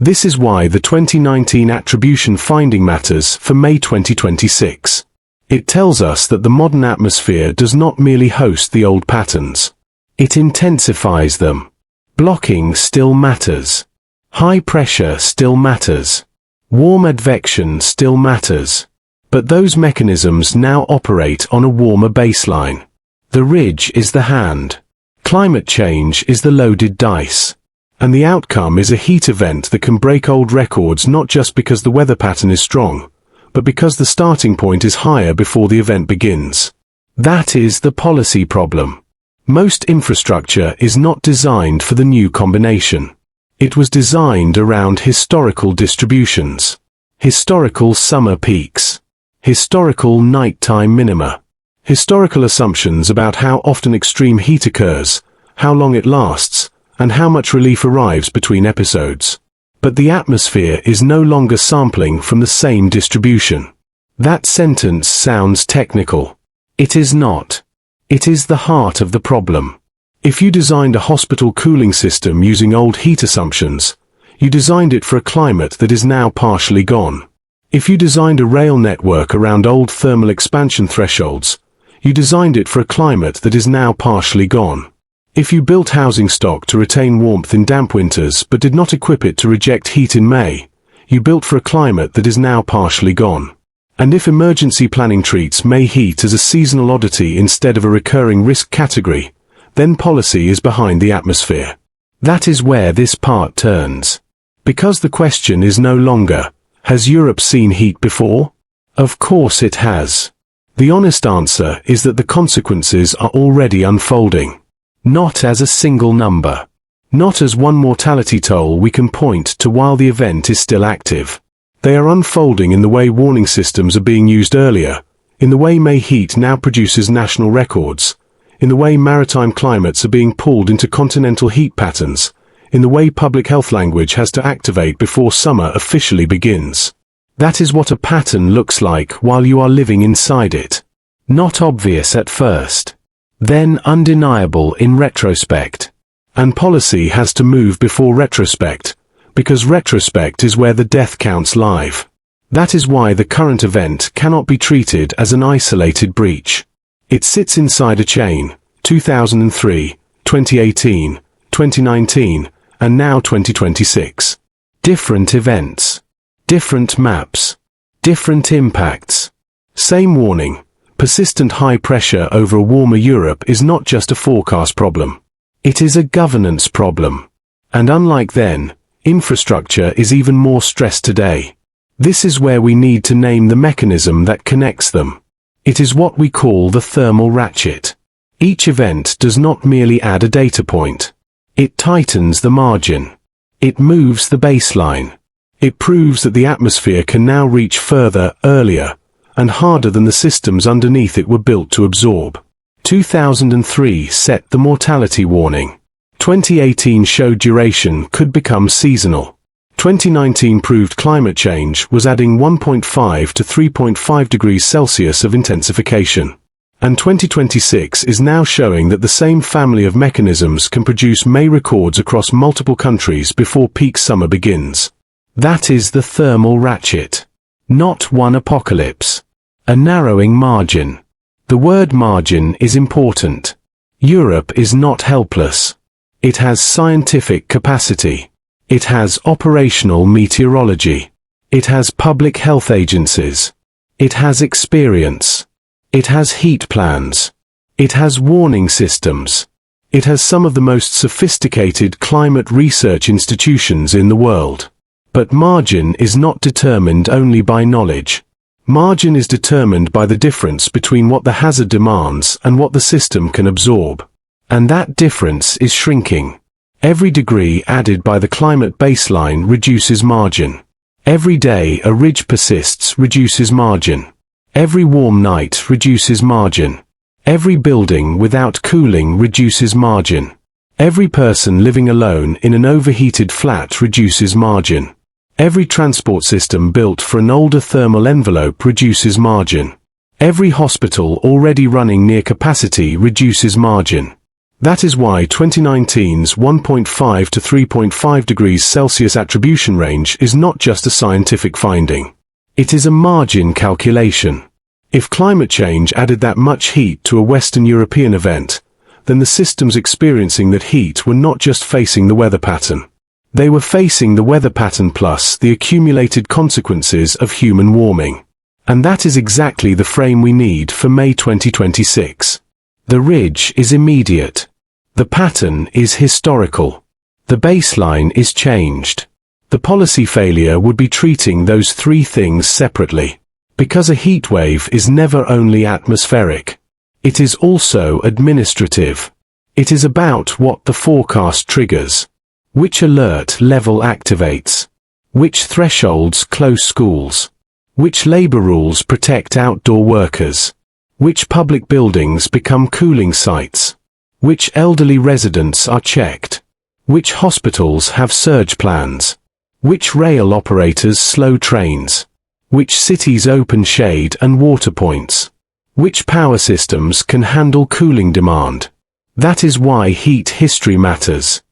This is why the 2019 attribution finding matters for May 2026. It tells us that the modern atmosphere does not merely host the old patterns. It intensifies them. Blocking still matters. High pressure still matters. Warm advection still matters. But those mechanisms now operate on a warmer baseline. The ridge is the hand. Climate change is the loaded dice. And the outcome is a heat event that can break old records not just because the weather pattern is strong, but because the starting point is higher before the event begins. That is the policy problem. Most infrastructure is not designed for the new combination. It was designed around historical distributions. Historical summer peaks. Historical nighttime minima. Historical assumptions about how often extreme heat occurs, how long it lasts, and how much relief arrives between episodes. But the atmosphere is no longer sampling from the same distribution. That sentence sounds technical. It is not. It is the heart of the problem. If you designed a hospital cooling system using old heat assumptions, you designed it for a climate that is now partially gone. If you designed a rail network around old thermal expansion thresholds, you designed it for a climate that is now partially gone. If you built housing stock to retain warmth in damp winters but did not equip it to reject heat in May, you built for a climate that is now partially gone. And if emergency planning treats May heat as a seasonal oddity instead of a recurring risk category, then policy is behind the atmosphere. That is where this part turns. Because the question is no longer, has Europe seen heat before? Of course it has. The honest answer is that the consequences are already unfolding. Not as a single number. Not as one mortality toll we can point to while the event is still active. They are unfolding in the way warning systems are being used earlier, in the way May heat now produces national records, in the way maritime climates are being pulled into continental heat patterns, in the way public health language has to activate before summer officially begins. That is what a pattern looks like while you are living inside it. Not obvious at first. Then undeniable in retrospect. And policy has to move before retrospect, because retrospect is where the death counts live. That is why the current event cannot be treated as an isolated breach. It sits inside a chain, 2003, 2018, 2019, and now 2026. Different events. Different maps. Different impacts. Same warning. Persistent high pressure over a warmer Europe is not just a forecast problem. It is a governance problem. And unlike then, infrastructure is even more stressed today. This is where we need to name the mechanism that connects them. It is what we call the thermal ratchet. Each event does not merely add a data point. It tightens the margin. It moves the baseline. It proves that the atmosphere can now reach further, earlier, and harder than the systems underneath it were built to absorb. 2003 set the mortality warning. 2018 showed duration could become seasonal. 2019 proved climate change was adding 1.5 to 3.5 degrees Celsius of intensification. And 2026 is now showing that the same family of mechanisms can produce May records across multiple countries before peak summer begins. That is the thermal ratchet. Not one apocalypse. A narrowing margin. The word margin is important. Europe is not helpless. It has scientific capacity. It has operational meteorology. It has public health agencies. It has experience. It has heat plans. It has warning systems. It has some of the most sophisticated climate research institutions in the world. But margin is not determined only by knowledge. Margin is determined by the difference between what the hazard demands and what the system can absorb. And that difference is shrinking. Every degree added by the climate baseline reduces margin. Every day a ridge persists reduces margin. Every warm night reduces margin. Every building without cooling reduces margin. Every person living alone in an overheated flat reduces margin. Every transport system built for an older thermal envelope reduces margin. Every hospital already running near capacity reduces margin. That is why 2019's 1.5 to 3.5 degrees Celsius attribution range is not just a scientific finding. It is a margin calculation. If climate change added that much heat to a Western European event, then the systems experiencing that heat were not just facing the weather pattern. They were facing the weather pattern plus the accumulated consequences of human warming. And that is exactly the frame we need for May 2026. The ridge is immediate. The pattern is historical. The baseline is changed. The policy failure would be treating those three things separately. Because a heat wave is never only atmospheric. It is also administrative. It is about what the forecast triggers. Which alert level activates? Which thresholds close schools? Which labor rules protect outdoor workers? Which public buildings become cooling sites? Which elderly residents are checked? Which hospitals have surge plans? Which rail operators slow trains? Which cities open shade and water points? Which power systems can handle cooling demand? That is why heat history matters.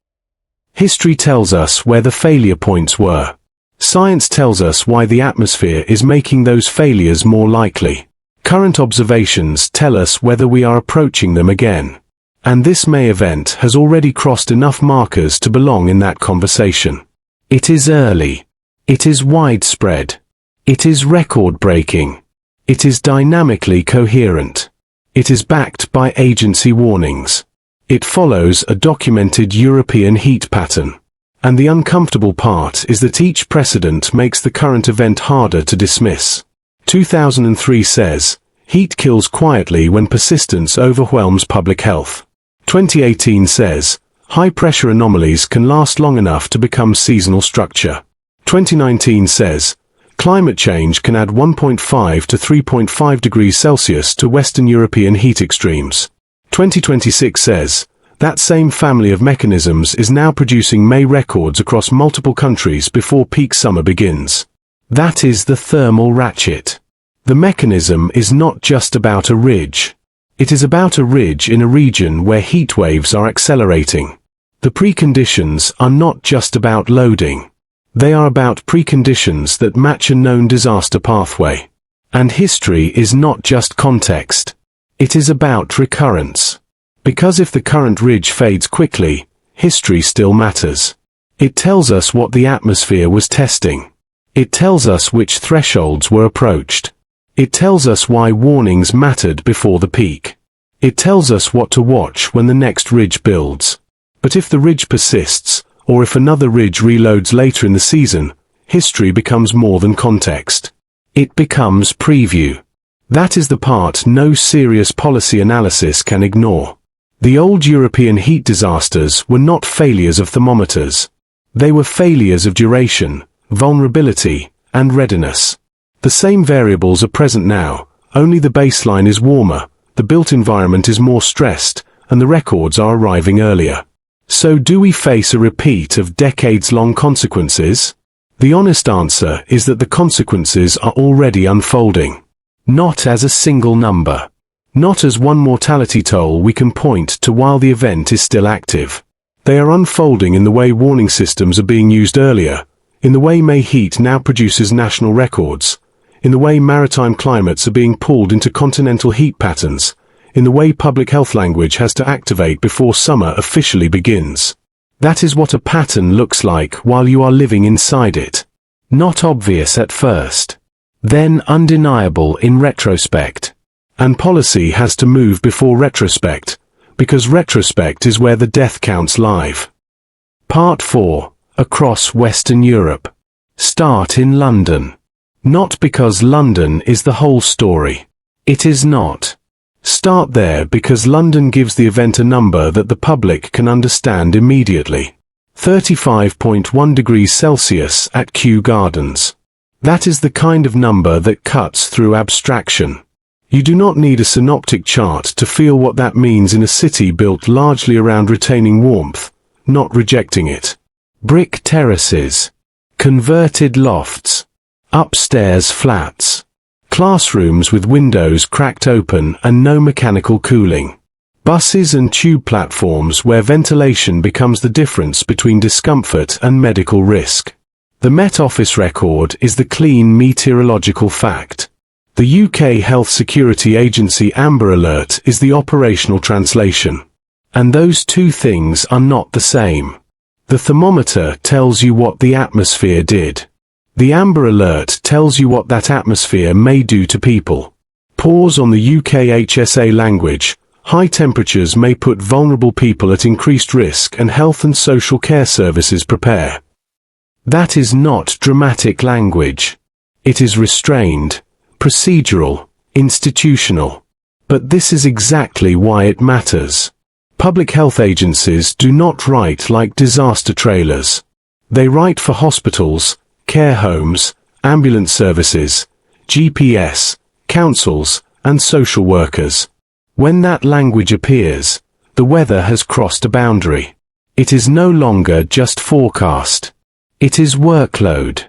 History tells us where the failure points were. Science tells us why the atmosphere is making those failures more likely. Current observations tell us whether we are approaching them again. And this May event has already crossed enough markers to belong in that conversation. It is early. It is widespread. It is record-breaking. It is dynamically coherent. It is backed by agency warnings. It follows a documented European heat pattern. And the uncomfortable part is that each precedent makes the current event harder to dismiss. 2003 says, heat kills quietly when persistence overwhelms public health. 2018 says, high-pressure anomalies can last long enough to become seasonal structure. 2019 says, climate change can add 1.5 to 3.5 degrees Celsius to Western European heat extremes. 2026 says, that same family of mechanisms is now producing May records across multiple countries before peak summer begins. That is the thermal ratchet. The mechanism is not just about a ridge. It is about a ridge in a region where heat waves are accelerating. The preconditions are not just about loading. They are about preconditions that match a known disaster pathway. And history is not just context. It is about recurrence. Because if the current ridge fades quickly, history still matters. It tells us what the atmosphere was testing. It tells us which thresholds were approached. It tells us why warnings mattered before the peak. It tells us what to watch when the next ridge builds. But if the ridge persists, or if another ridge reloads later in the season, history becomes more than context. It becomes preview. That is the part no serious policy analysis can ignore. The old European heat disasters were not failures of thermometers. They were failures of duration, vulnerability, and readiness. The same variables are present now, only the baseline is warmer, the built environment is more stressed, and the records are arriving earlier. So do we face a repeat of decades-long consequences? The honest answer is that the consequences are already unfolding. Not as a single number. Not as one mortality toll we can point to while the event is still active. They are unfolding in the way warning systems are being used earlier, in the way May heat now produces national records, in the way maritime climates are being pulled into continental heat patterns, in the way public health language has to activate before summer officially begins. That is what a pattern looks like while you are living inside it. Not obvious at first. Then undeniable in retrospect. And policy has to move before retrospect, because retrospect is where the death counts live. Part 4. Across Western Europe. Start in London. Not because London is the whole story. It is not. Start there because London gives the event a number that the public can understand immediately. 35.1 degrees Celsius at Kew Gardens. That is the kind of number that cuts through abstraction. You do not need a synoptic chart to feel what that means in a city built largely around retaining warmth, not rejecting it. Brick terraces. Converted lofts. Upstairs flats. Classrooms with windows cracked open and no mechanical cooling. Buses and tube platforms where ventilation becomes the difference between discomfort and medical risk. The Met Office record is the clean meteorological fact. The UK Health Security Agency Amber Alert is the operational translation. And those two things are not the same. The thermometer tells you what the atmosphere did. The Amber Alert tells you what that atmosphere may do to people. Pause on the UKHSA language. High temperatures may put vulnerable people at increased risk and health and social care services prepare. That is not dramatic language. It is restrained, procedural, institutional. But this is exactly why it matters. Public health agencies do not write like disaster trailers. They write for hospitals, care homes, ambulance services, GPS, councils, and social workers. When that language appears, the weather has crossed a boundary. It is no longer just forecast. It is workload.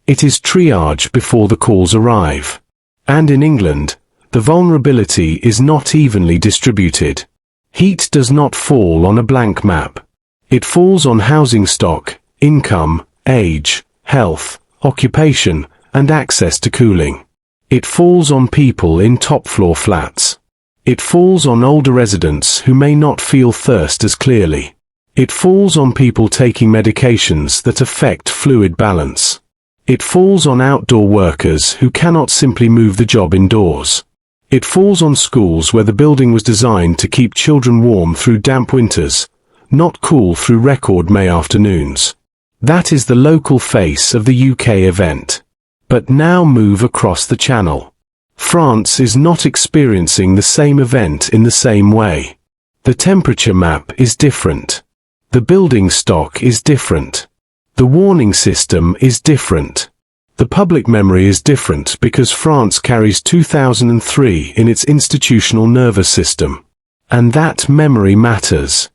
It is triage before the calls arrive. And in England, the vulnerability is not evenly distributed. Heat does not fall on a blank map. It falls on housing stock, income, age, health, occupation, and access to cooling. It falls on people in top-floor flats. It falls on older residents who may not feel thirst as clearly. It falls on people taking medications that affect fluid balance. It falls on outdoor workers who cannot simply move the job indoors. It falls on schools where the building was designed to keep children warm through damp winters, not cool through record May afternoons. That is the local face of the UK event. But now move across the channel. France is not experiencing the same event in the same way. The temperature map is different. The building stock is different. The warning system is different. The public memory is different because France carries 2003 in its institutional nervous system. And that memory matters.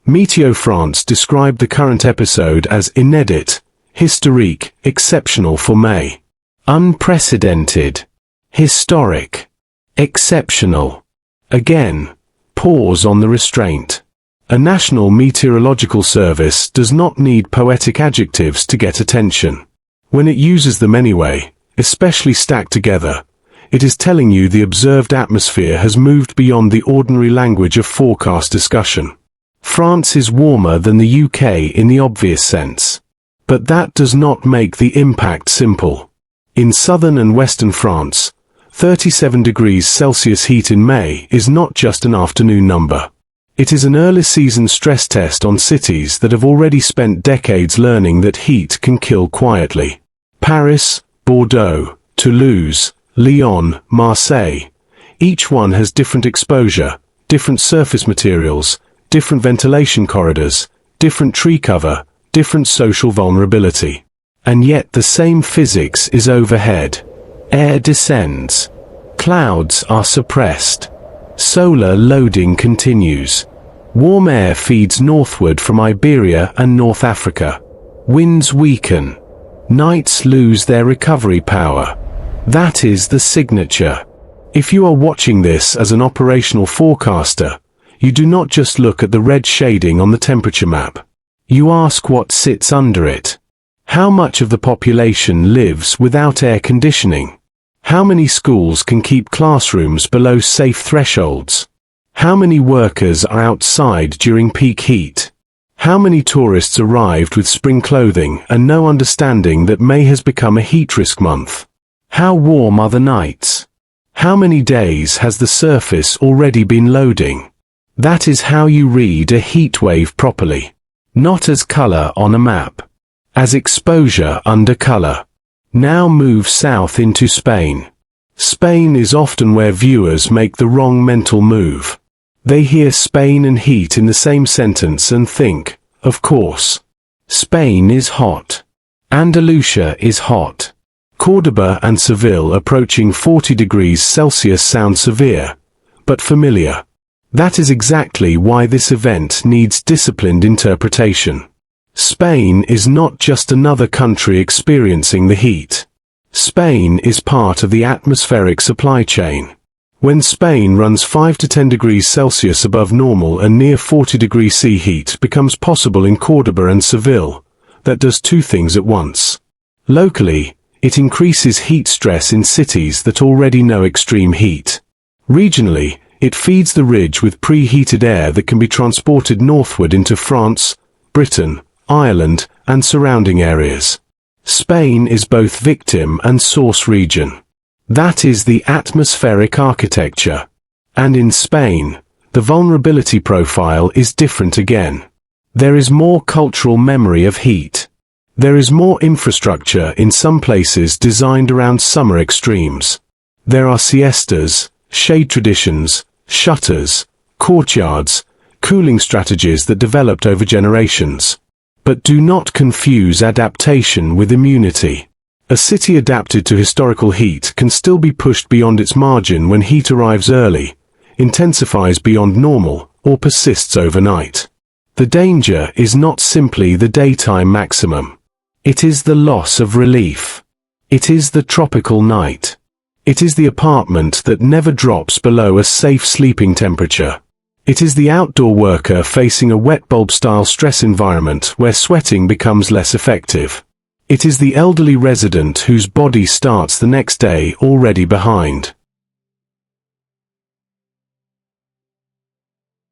Météo-France described the current episode as inédit, historique, exceptional for May. Unprecedented. Historic. Exceptional. Again, pause on the restraint. A national meteorological service does not need poetic adjectives to get attention. When it uses them anyway, especially stacked together, it is telling you the observed atmosphere has moved beyond the ordinary language of forecast discussion. France is warmer than the UK in the obvious sense. But that does not make the impact simple. In southern and western France, 37 degrees Celsius heat in May is not just an afternoon number. It is an early season stress test on cities that have already spent decades learning that heat can kill quietly. Paris, Bordeaux, Toulouse, Lyon, Marseille. Each one has different exposure, different surface materials, different ventilation corridors, different tree cover, different social vulnerability. And yet the same physics is overhead. Air descends. Clouds are suppressed. Solar loading continues. Warm air feeds northward from Iberia and North Africa. Winds weaken. Nights lose their recovery power. That is the signature. If you are watching this as an operational forecaster, you do not just look at the red shading on the temperature map. You ask what sits under it. How much of the population lives without air conditioning? How many schools can keep classrooms below safe thresholds? How many workers are outside during peak heat? How many tourists arrived with spring clothing and no understanding that May has become a heat risk month? How warm are the nights? How many days has the surface already been loading? That is how you read a heat wave properly. Not as color on a map. As exposure under color. Now move south into Spain. Spain is often where viewers make the wrong mental move. They hear Spain and heat in the same sentence and think, of course. Spain is hot. Andalusia is hot. Córdoba and Seville approaching 40 degrees Celsius sound severe, but familiar. That is exactly why this event needs disciplined interpretation. Spain is not just another country experiencing the heat. Spain is part of the atmospheric supply chain. When Spain runs 5 to 10 degrees Celsius above normal and near 40 degrees C heat becomes possible in Córdoba and Seville, that does two things at once. Locally, it increases heat stress in cities that already know extreme heat. Regionally, it feeds the ridge with preheated air that can be transported northward into France, Britain, Ireland, and surrounding areas. Spain is both victim and source region. That is the atmospheric architecture. And in Spain, the vulnerability profile is different again. There is more cultural memory of heat. There is more infrastructure in some places designed around summer extremes. There are siestas, shade traditions, shutters, courtyards, cooling strategies that developed over generations. But do not confuse adaptation with immunity. A city adapted to historical heat can still be pushed beyond its margin when heat arrives early, intensifies beyond normal, or persists overnight. The danger is not simply the daytime maximum. It is the loss of relief. It is the tropical night. It is the apartment that never drops below a safe sleeping temperature. It is the outdoor worker facing a wet bulb-style stress environment where sweating becomes less effective. It is the elderly resident whose body starts the next day already behind.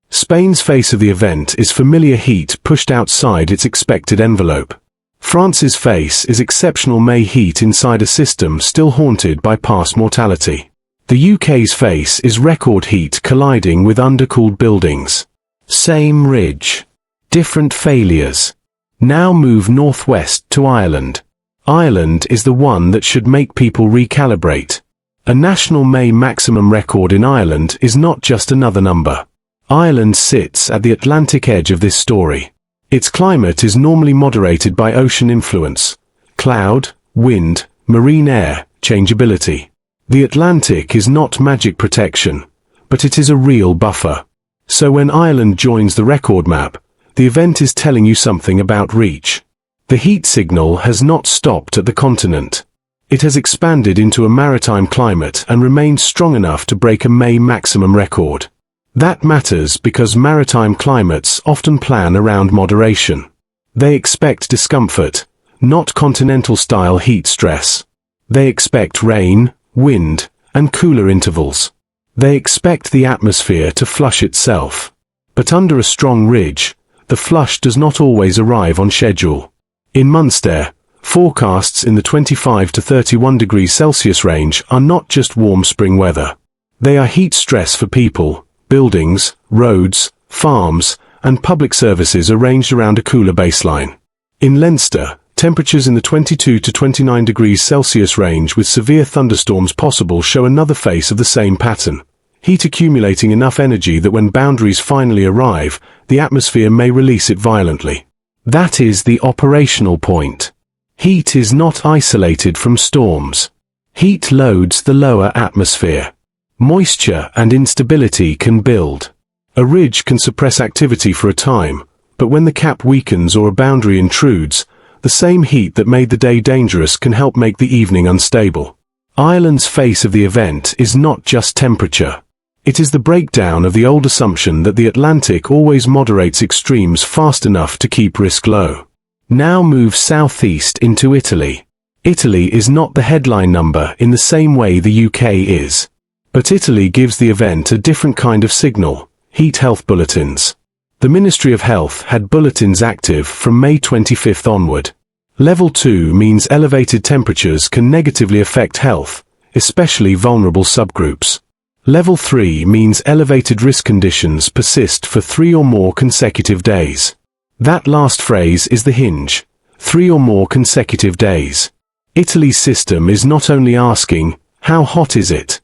Spain's face of the event is familiar heat pushed outside its expected envelope. France's face is exceptional May heat inside a system still haunted by past mortality. The UK's face is record heat colliding with undercooled buildings. Same ridge. Different failures. Now move northwest to Ireland. Ireland is the one that should make people recalibrate. A national May maximum record in Ireland is not just another number. Ireland sits at the Atlantic edge of this story. Its climate is normally moderated by ocean influence, cloud, wind, marine air, changeability. The Atlantic is not magic protection, but it is a real buffer. So when Ireland joins the record map, the event is telling you something about reach. The heat signal has not stopped at the continent. It has expanded into a maritime climate and remained strong enough to break a May maximum record. That matters because maritime climates often plan around moderation. They expect discomfort, not continental-style heat stress. They expect rain, wind, and cooler intervals. They expect the atmosphere to flush itself. But under a strong ridge, the flush does not always arrive on schedule. In Munster, forecasts in the 25 to 31 degrees Celsius range are not just warm spring weather. They are heat stress for people, buildings, roads, farms, and public services arranged around a cooler baseline. In Leinster, temperatures in the 22 to 29 degrees Celsius range with severe thunderstorms possible show another face of the same pattern. Heat accumulating enough energy that when boundaries finally arrive, the atmosphere may release it violently. That is the operational point. Heat is not isolated from storms. Heat loads the lower atmosphere. Moisture and instability can build. A ridge can suppress activity for a time, but when the cap weakens or a boundary intrudes, the same heat that made the day dangerous can help make the evening unstable. Ireland's face of the event is not just temperature. It is the breakdown of the old assumption that the Atlantic always moderates extremes fast enough to keep risk low. Now move southeast into Italy. Italy is not the headline number in the same way the UK is. But Italy gives the event a different kind of signal: heat health bulletins. The Ministry of Health had bulletins active from May 25 onward. Level 2 means elevated temperatures can negatively affect health, especially vulnerable subgroups. Level 3 means elevated risk conditions persist for 3 or more consecutive days. That last phrase is the hinge: 3 or more consecutive days. Italy's system is not only asking, how hot is it?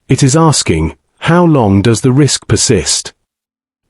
It is asking, how long does the risk persist?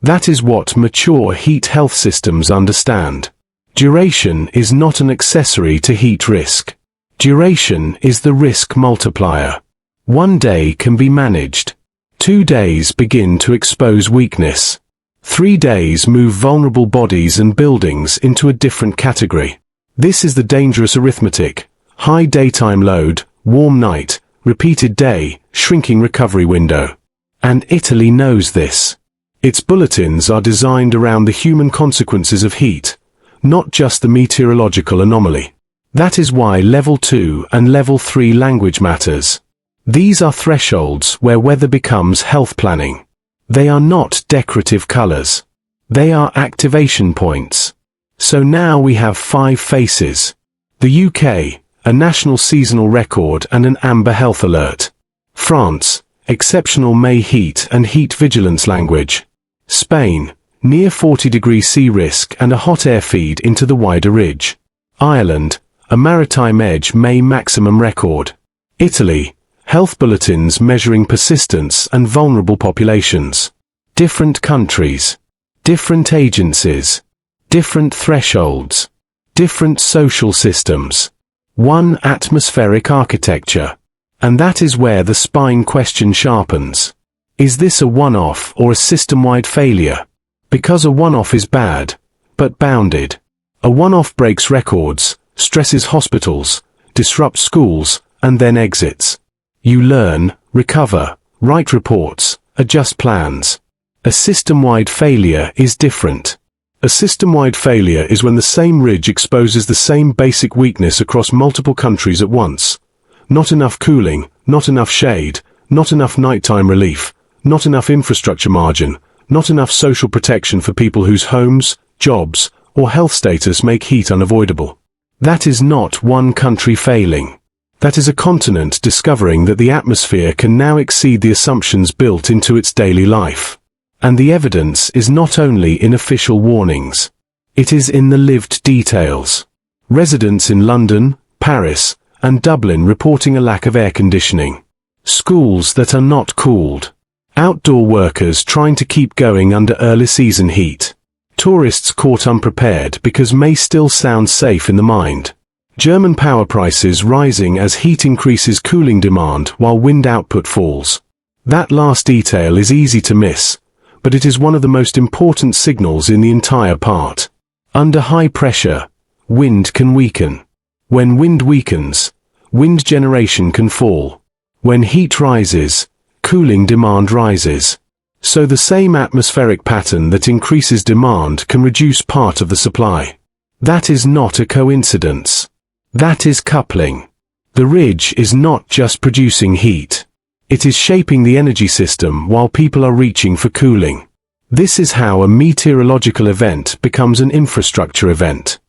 That is what mature heat health systems understand. Duration is not an accessory to heat risk. Duration is the risk multiplier. 1 day can be managed. 2 days begin to expose weakness. 3 days move vulnerable bodies and buildings into a different category. This is the dangerous arithmetic: high daytime load, warm night, repeated day, shrinking recovery window. And Italy knows this. Its bulletins are designed around the human consequences of heat, not just the meteorological anomaly. That is why Level 2 and Level 3 language matters. These are thresholds where weather becomes health planning. They are not decorative colors. They are activation points. So now we have 5 faces. The UK, a national seasonal record and an amber health alert. France, exceptional May heat and heat vigilance language. Spain, near 40 degrees C risk and a hot air feed into the wider ridge. Ireland, a maritime edge May maximum record. Italy, health bulletins measuring persistence and vulnerable populations. Different countries, different agencies, different thresholds, different social systems. One atmospheric architecture. And that is where the spine question sharpens. Is this a one-off or a system-wide failure? Because a one-off is bad, but bounded. A one-off breaks records, stresses hospitals, disrupts schools, and then exits. You learn, recover, write reports, adjust plans. A system-wide failure is different. A system-wide failure is when the same ridge exposes the same basic weakness across multiple countries at once. Not enough cooling, not enough shade, not enough nighttime relief, not enough infrastructure margin, not enough social protection for people whose homes, jobs, or health status make heat unavoidable. That is not one country failing. That is a continent discovering that the atmosphere can now exceed the assumptions built into its daily life. And the evidence is not only in official warnings. It is in the lived details. Residents in London, Paris, and Dublin reporting a lack of air conditioning. Schools that are not cooled. Outdoor workers trying to keep going under early season heat. Tourists caught unprepared because May still sounds safe in the mind. German power prices rising as heat increases cooling demand while wind output falls. That last detail is easy to miss, but it is one of the most important signals in the entire part. Under high pressure, wind can weaken. When wind weakens, wind generation can fall. When heat rises, cooling demand rises. So the same atmospheric pattern that increases demand can reduce part of the supply. That is not a coincidence. That is coupling. The ridge is not just producing heat. It is shaping the energy system while people are reaching for cooling. This is how a meteorological event becomes an infrastructure event.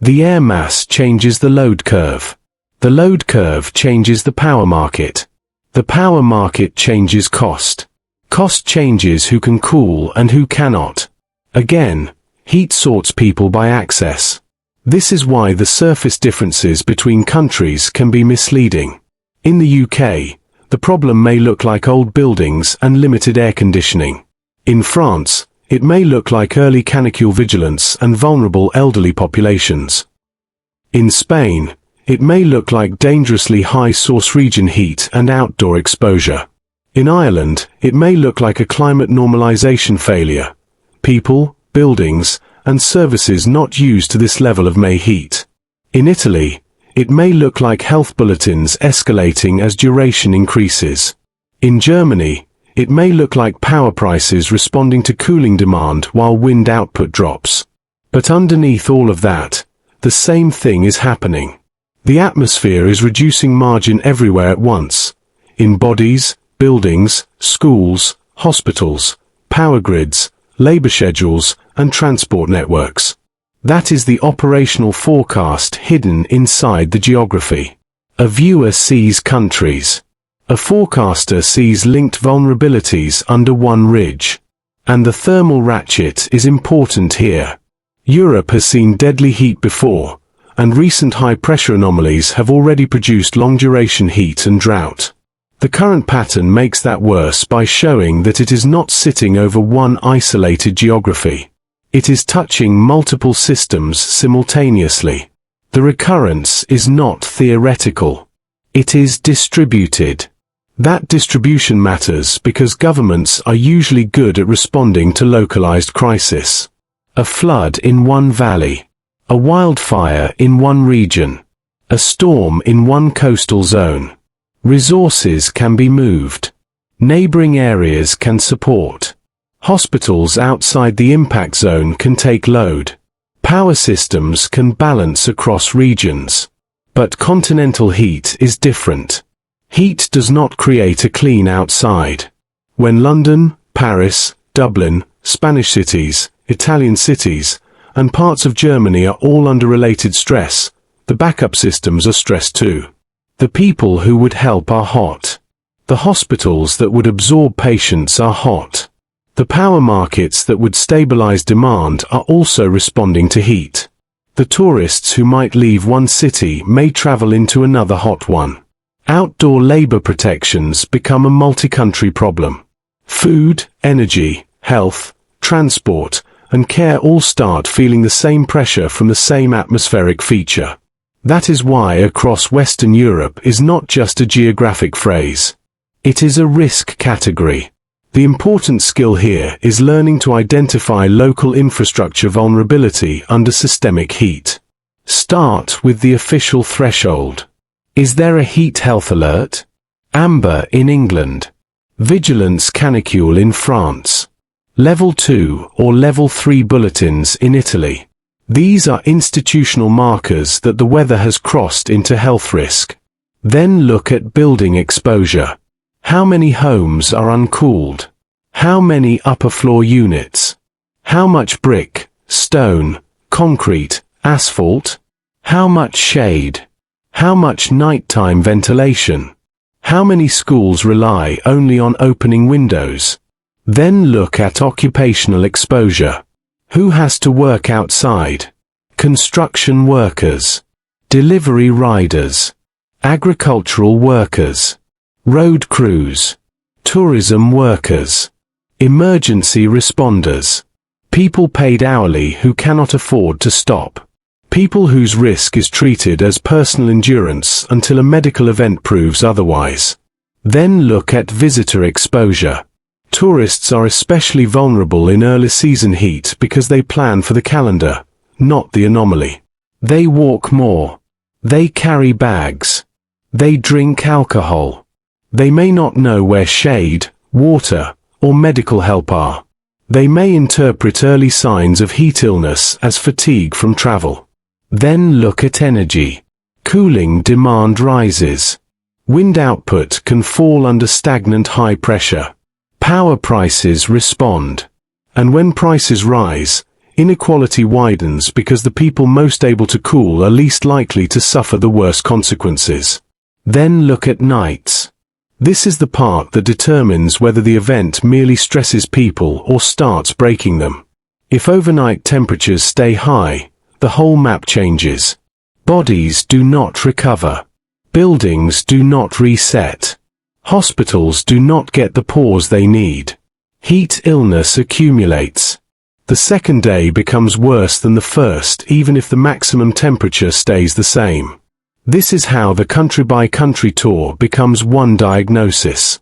The air mass changes the load curve. The load curve changes the power market. The power market changes cost. Cost changes who can cool and who cannot. Again, heat sorts people by access. This is why the surface differences between countries can be misleading. In the UK, the problem may look like old buildings and limited air conditioning. In France, it may look like early canicule vigilance and vulnerable elderly populations. In Spain, it may look like dangerously high source region heat and outdoor exposure. In Ireland, it may look like a climate normalization failure. People, buildings, and services not used to this level of May heat. In Italy, it may look like health bulletins escalating as duration increases. In Germany, it may look like power prices responding to cooling demand while wind output drops. But underneath all of that, the same thing is happening. The atmosphere is reducing margin everywhere at once. In bodies, buildings, schools, hospitals, power grids, labor schedules, and transport networks. That is the operational forecast hidden inside the geography. A viewer sees countries. A forecaster sees linked vulnerabilities under one ridge. And the thermal ratchet is important here. Europe has seen deadly heat before, and recent high-pressure anomalies have already produced long-duration heat and drought. The current pattern makes that worse by showing that it is not sitting over one isolated geography. It is touching multiple systems simultaneously. The recurrence is not theoretical. It is distributed. That distribution matters because governments are usually good at responding to localized crisis. A flood in one valley. A wildfire in one region. A storm in one coastal zone. Resources can be moved. Neighboring areas can support. Hospitals outside the impact zone can take load. Power systems can balance across regions. But continental heat is different. Heat does not create a clean outside. When London, Paris, Dublin, Spanish cities, Italian cities, and parts of Germany are all under related stress, the backup systems are stressed too. The people who would help are hot. The hospitals that would absorb patients are hot. The power markets that would stabilize demand are also responding to heat. The tourists who might leave one city may travel into another hot one. Outdoor labor protections become a multi-country problem. Food, energy, health, transport, and care all start feeling the same pressure from the same atmospheric feature. That is why across Western Europe is not just a geographic phrase. It is a risk category. The important skill here is learning to identify local infrastructure vulnerability under systemic heat. Start with the official threshold. Is there a heat health alert? Amber in England. Vigilance canicule in France. Level 2 or Level 3 bulletins in Italy. These are institutional markers that the weather has crossed into health risk. Then look at building exposure. How many homes are uncooled? How many upper floor units? How much brick, stone, concrete, asphalt? How much shade? How much nighttime ventilation? How many schools rely only on opening windows? Then look at occupational exposure. Who has to work outside? Construction workers, delivery riders, agricultural workers, road crews, tourism workers, emergency responders, people paid hourly who cannot afford to stop, people whose risk is treated as personal endurance until a medical event proves otherwise. Then look at visitor exposure. Tourists are especially vulnerable in early season heat because they plan for the calendar, not the anomaly. They walk more. They carry bags. They drink alcohol. They may not know where shade, water, or medical help are. They may interpret early signs of heat illness as fatigue from travel. Then look at energy. Cooling demand rises. Wind output can fall under stagnant high pressure. Power prices respond. And when prices rise, Inequality widens because the people most able to cool are least likely to suffer the worst consequences. Then look at nights. This is the part that determines whether the event merely stresses people or starts breaking them. If overnight temperatures stay high, the whole map changes. Bodies do not recover. Buildings do not reset. Hospitals do not get the pause they need. Heat illness accumulates. The second day becomes worse than the first even if the maximum temperature stays the same. This is how the country-by-country tour becomes one diagnosis.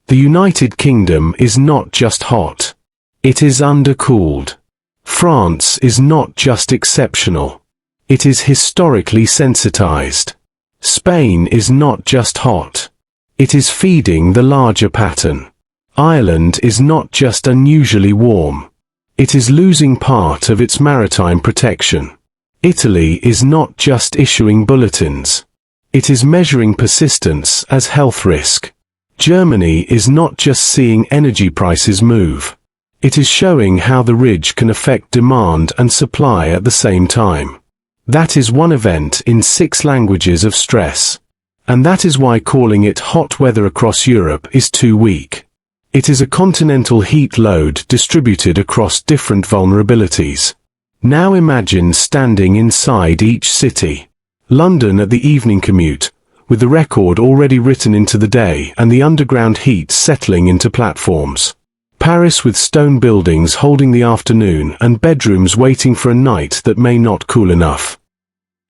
The United Kingdom is not just hot. It is undercooled. France is not just exceptional. It is historically sensitized. Spain is not just hot. It is feeding the larger pattern. Ireland is not just unusually warm. It is losing part of its maritime protection. Italy is not just issuing bulletins. It is measuring persistence as health risk. Germany is not just seeing energy prices move. It is showing how the ridge can affect demand and supply at the same time. That is one event in 6 languages of stress. And that is why calling it hot weather across Europe is too weak. It is a continental heat load distributed across different vulnerabilities. Now imagine standing inside each city. London at the evening commute, with the record already written into the day and the underground heat settling into platforms. Paris with stone buildings holding the afternoon and bedrooms waiting for a night that may not cool enough.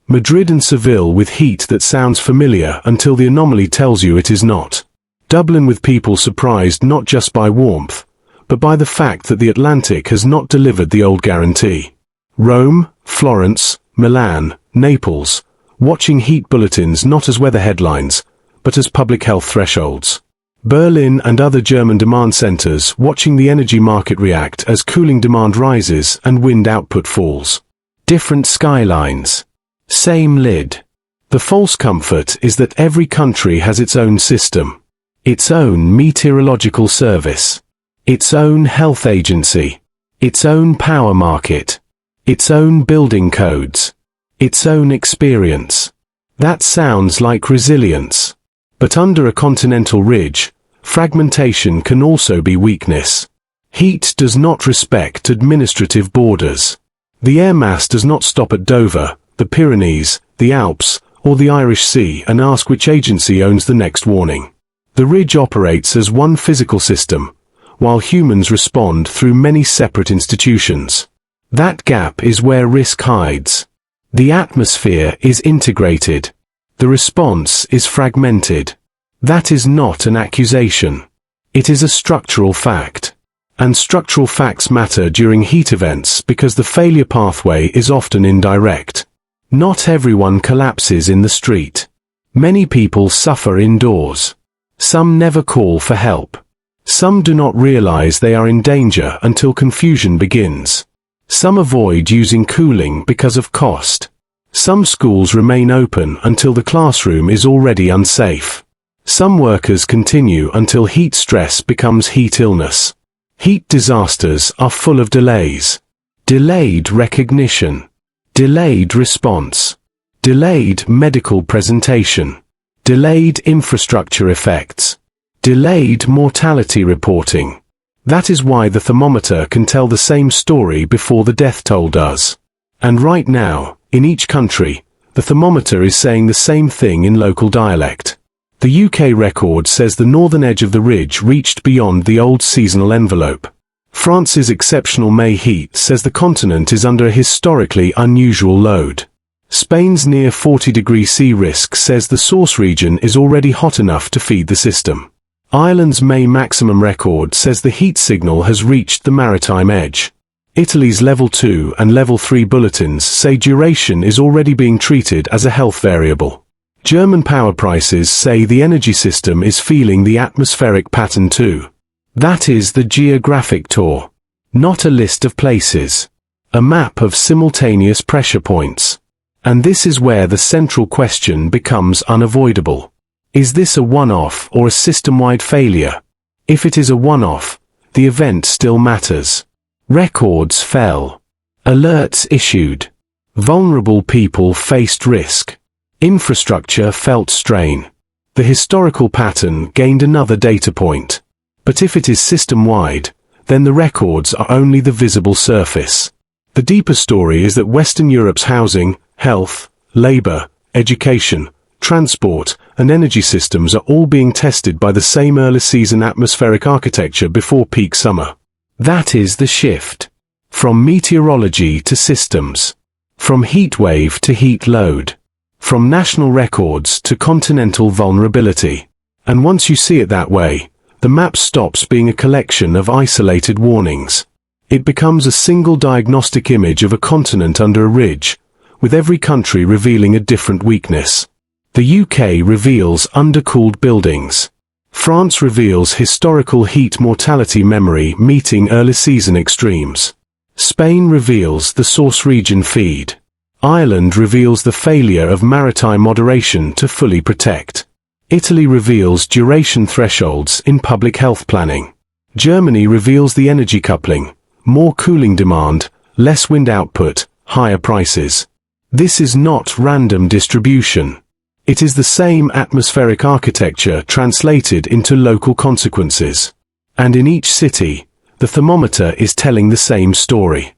Madrid and Seville with heat that sounds familiar until the anomaly tells you it is not. Dublin with people surprised not just by warmth, but by the fact that the Atlantic has not delivered the old guarantee. Rome, Florence, Milan, Naples, watching heat bulletins not as weather headlines, but as public health thresholds. Berlin and other German demand centers watching the energy market react as cooling demand rises and wind output falls. Different skylines. Same lid. The false comfort is that every country has its own system. Its own meteorological service. Its own health agency. Its own power market. Its own building codes. Its own experience. That sounds like resilience. But under a continental ridge, fragmentation can also be weakness. Heat does not respect administrative borders. The air mass does not stop at Dover, the Pyrenees, the Alps, or the Irish Sea and ask which agency owns the next warning. The ridge operates as one physical system, while humans respond through many separate institutions. That gap is where risk hides. The atmosphere is integrated. The response is fragmented. That is not an accusation. It is a structural fact. And structural facts matter during heat events because the failure pathway is often indirect. Not everyone collapses in the street. Many people suffer indoors. Some never call for help. Some do not realize they are in danger until confusion begins. Some avoid using cooling because of cost. Some schools remain open until the classroom is already unsafe. Some workers continue until heat stress becomes heat illness. Heat disasters are full of delays. Delayed recognition. Delayed response. Delayed medical presentation. Delayed infrastructure effects. Delayed mortality reporting. That is why the thermometer can tell the same story before the death toll does. And right now, in each country, the thermometer is saying the same thing in local dialect. The UK record says the northern edge of the ridge reached beyond the old seasonal envelope. France's exceptional May heat says the continent is under a historically unusual load. Spain's near 40°C risk says the source region is already hot enough to feed the system. Ireland's May maximum record says the heat signal has reached the maritime edge. Italy's Level 2 and Level 3 bulletins say duration is already being treated as a health variable. German power prices say the energy system is feeling the atmospheric pattern too. That is the geographic tour. Not a list of places. A map of simultaneous pressure points. And this is where the central question becomes unavoidable. Is this a one-off or a system-wide failure? If it is a one-off, the event still matters. Records fell. Alerts issued. Vulnerable people faced risk. Infrastructure felt strain. The historical pattern gained another data point. But if it is system-wide, then the records are only the visible surface. The deeper story is that Western Europe's housing, health, labor, education, transport, and energy systems are all being tested by the same early-season atmospheric architecture before peak summer. That is the shift. From meteorology to systems. From heat wave to heat load. From national records to continental vulnerability. And once you see it that way, the map stops being a collection of isolated warnings. It becomes a single diagnostic image of a continent under a ridge, with every country revealing a different weakness. The UK reveals undercooled buildings. France reveals historical heat mortality memory meeting early season extremes. Spain reveals the source region feed. Ireland reveals the failure of maritime moderation to fully protect. Italy reveals duration thresholds in public health planning. Germany reveals the energy coupling, more cooling demand, less wind output, higher prices. This is not random distribution. It is the same atmospheric architecture translated into local consequences. And in each city, the thermometer is telling the same story.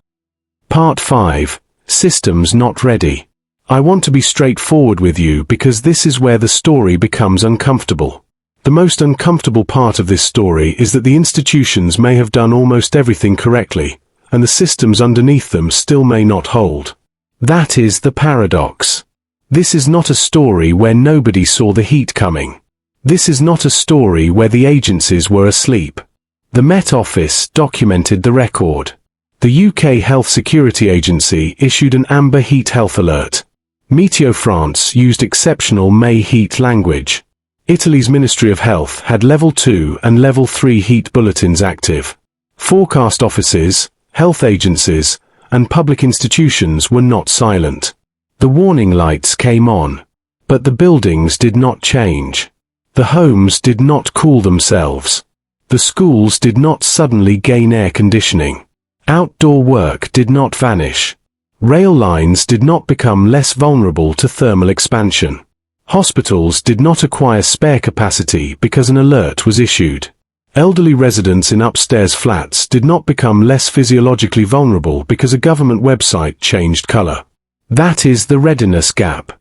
Part 5. Systems not ready. I want to be straightforward with you because this is where the story becomes uncomfortable. The most uncomfortable part of this story is that the institutions may have done almost everything correctly, and the systems underneath them still may not hold. That is the paradox. This is not a story where nobody saw the heat coming. This is not a story where the agencies were asleep. The Met Office documented the record. The UK Health Security Agency issued an amber heat health alert. Météo-France used exceptional May heat language. Italy's Ministry of Health had Level 2 and Level 3 heat bulletins active. Forecast offices, health agencies, and public institutions were not silent. The warning lights came on. But the buildings did not change. The homes did not cool themselves. The schools did not suddenly gain air conditioning. Outdoor work did not vanish. Rail lines did not become less vulnerable to thermal expansion. Hospitals did not acquire spare capacity because an alert was issued. Elderly residents in upstairs flats did not become less physiologically vulnerable because a government website changed color. That is the readiness gap.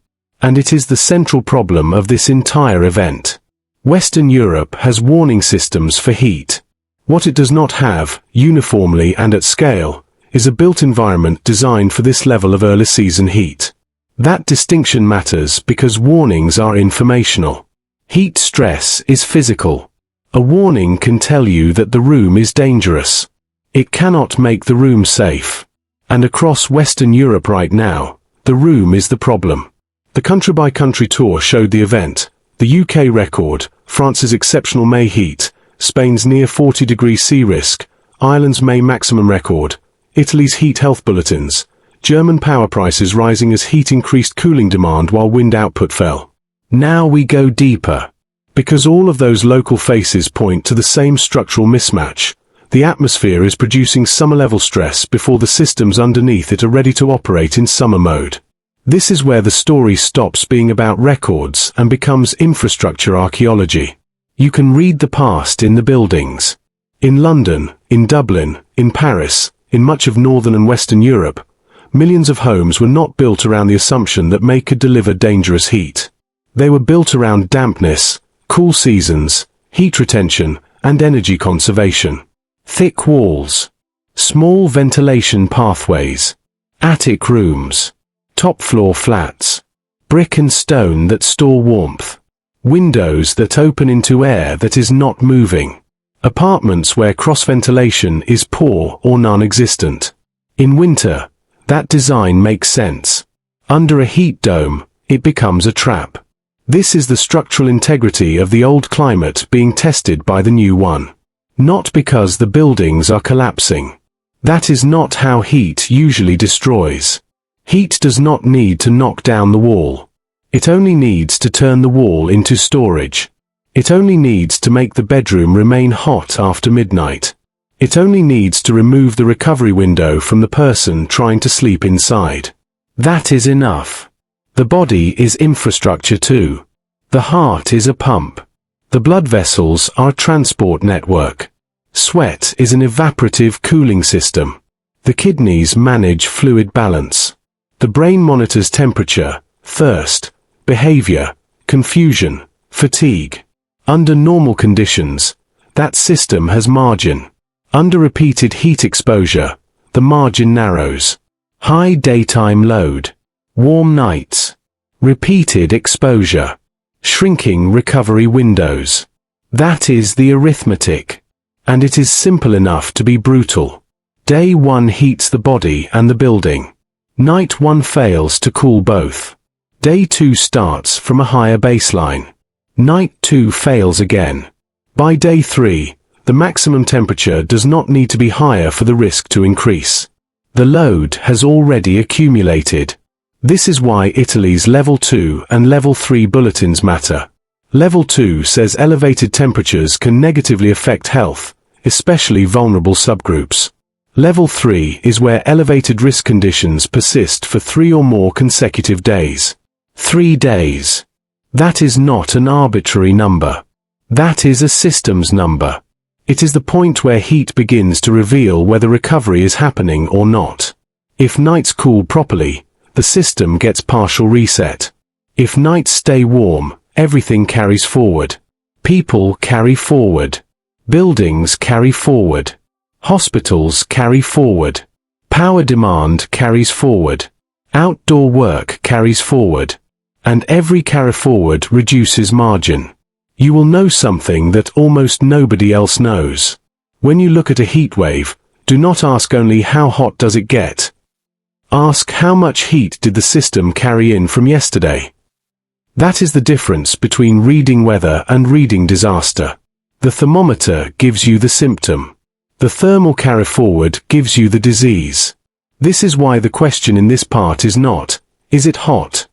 And it is the central problem of this entire event. Western Europe has warning systems for heat. What it does not have, uniformly and at scale, is a built environment designed for this level of early season heat. That distinction matters because warnings are informational. Heat stress is physical. A warning can tell you that the room is dangerous. It cannot make the room safe. And across Western Europe right now, the room is the problem. The country-by-country tour showed the event, the UK record, France's exceptional May heat, Spain's near 40-degree sea risk, Ireland's May maximum record, Italy's heat health bulletins, German power prices rising as heat increased cooling demand while wind output fell. Now we go deeper. Because all of those local faces point to the same structural mismatch. The atmosphere is producing summer-level stress before the systems underneath it are ready to operate in summer mode. This is where the story stops being about records and becomes infrastructure archaeology. You can read the past in the buildings. In London, in Dublin, in Paris, in much of Northern and Western Europe, millions of homes were not built around the assumption that May could deliver dangerous heat. They were built around dampness, cool seasons, heat retention, and energy conservation. Thick walls. Small ventilation pathways. Attic rooms. Top-floor flats. Brick and stone that store warmth. Windows that open into air that is not moving. Apartments where cross-ventilation is poor or non-existent. In winter, that design makes sense. Under a heat dome, it becomes a trap. This is the structural integrity of the old climate being tested by the new one. Not because the buildings are collapsing. That is not how heat usually destroys. Heat does not need to knock down the wall. It only needs to turn the wall into storage. It only needs to make the bedroom remain hot after midnight. It only needs to remove the recovery window from the person trying to sleep inside. That is enough. The body is infrastructure too. The heart is a pump. The blood vessels are a transport network. Sweat is an evaporative cooling system. The kidneys manage fluid balance. The brain monitors temperature, thirst, behavior, confusion, fatigue. Under normal conditions, that system has margin. Under repeated heat exposure, the margin narrows. High daytime load. Warm nights. Repeated exposure. Shrinking recovery windows. That is the arithmetic. And it is simple enough to be brutal. Day 1 heats the body and the building. Night 1 fails to cool both. Day 2 starts from a higher baseline. Night 2 fails again. By day 3, the maximum temperature does not need to be higher for the risk to increase. The load has already accumulated. This is why Italy's Level 2 and Level 3 bulletins matter. Level 2 says elevated temperatures can negatively affect health, especially vulnerable subgroups. Level 3 is where elevated risk conditions persist for 3 or more consecutive days. 3 days. That is not an arbitrary number. That is a systems number. It is the point where heat begins to reveal whether recovery is happening or not. If nights cool properly, the system gets partial reset. If nights stay warm, everything carries forward. People carry forward. Buildings carry forward. Hospitals carry forward. Power demand carries forward. Outdoor work carries forward. And every carry forward reduces margin. You will know something that almost nobody else knows. When you look at a heat wave, do not ask only how hot does it get. Ask how much heat did the system carry in from yesterday. That is the difference between reading weather and reading disaster. The thermometer gives you the symptom. The thermal carry forward gives you the disease. This is why the question in this part is not, is it hot?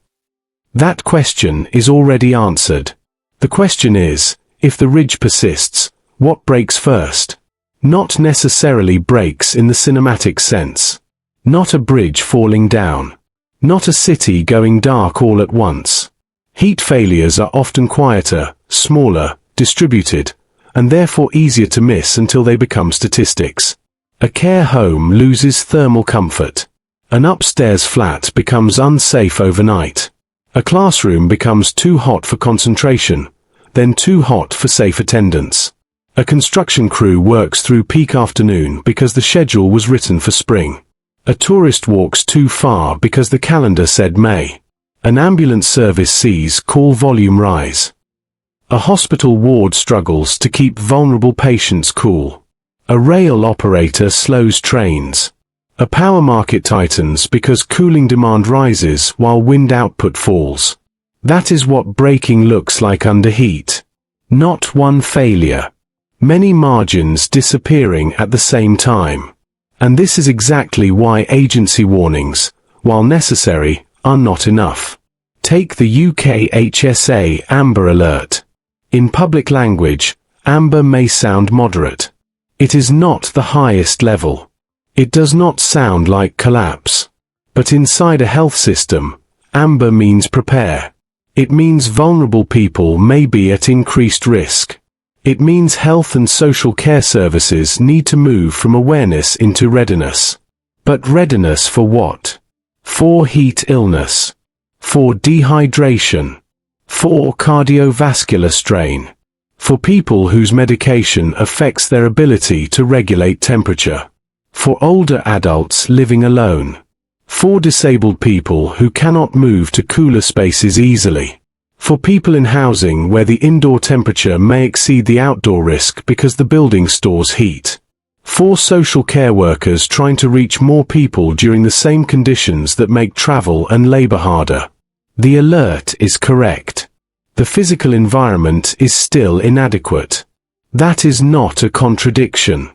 That question is already answered. The question is, if the ridge persists, what breaks first? Not necessarily breaks in the cinematic sense. Not a bridge falling down. Not a city going dark all at once. Heat failures are often quieter, smaller, distributed, and therefore easier to miss until they become statistics. A care home loses thermal comfort. An upstairs flat becomes unsafe overnight. A classroom becomes too hot for concentration, then too hot for safe attendance. A construction crew works through peak afternoon because the schedule was written for spring. A tourist walks too far because the calendar said May. An ambulance service sees call volume rise. A hospital ward struggles to keep vulnerable patients cool. A rail operator slows trains. A power market tightens because cooling demand rises while wind output falls. That is what braking looks like under heat. Not one failure. Many margins disappearing at the same time. And this is exactly why agency warnings, while necessary, are not enough. Take the UKHSA Amber Alert. In public language, amber may sound moderate. It is not the highest level. It does not sound like collapse. But inside a health system, amber means prepare. It means vulnerable people may be at increased risk. It means health and social care services need to move from awareness into readiness. But readiness for what? For heat illness. For dehydration. For cardiovascular strain. For people whose medication affects their ability to regulate temperature. For older adults living alone. For disabled people who cannot move to cooler spaces easily. For people in housing where the indoor temperature may exceed the outdoor risk because the building stores heat. For social care workers trying to reach more people during the same conditions that make travel and labor harder. The alert is correct. The physical environment is still inadequate. That is not a contradiction.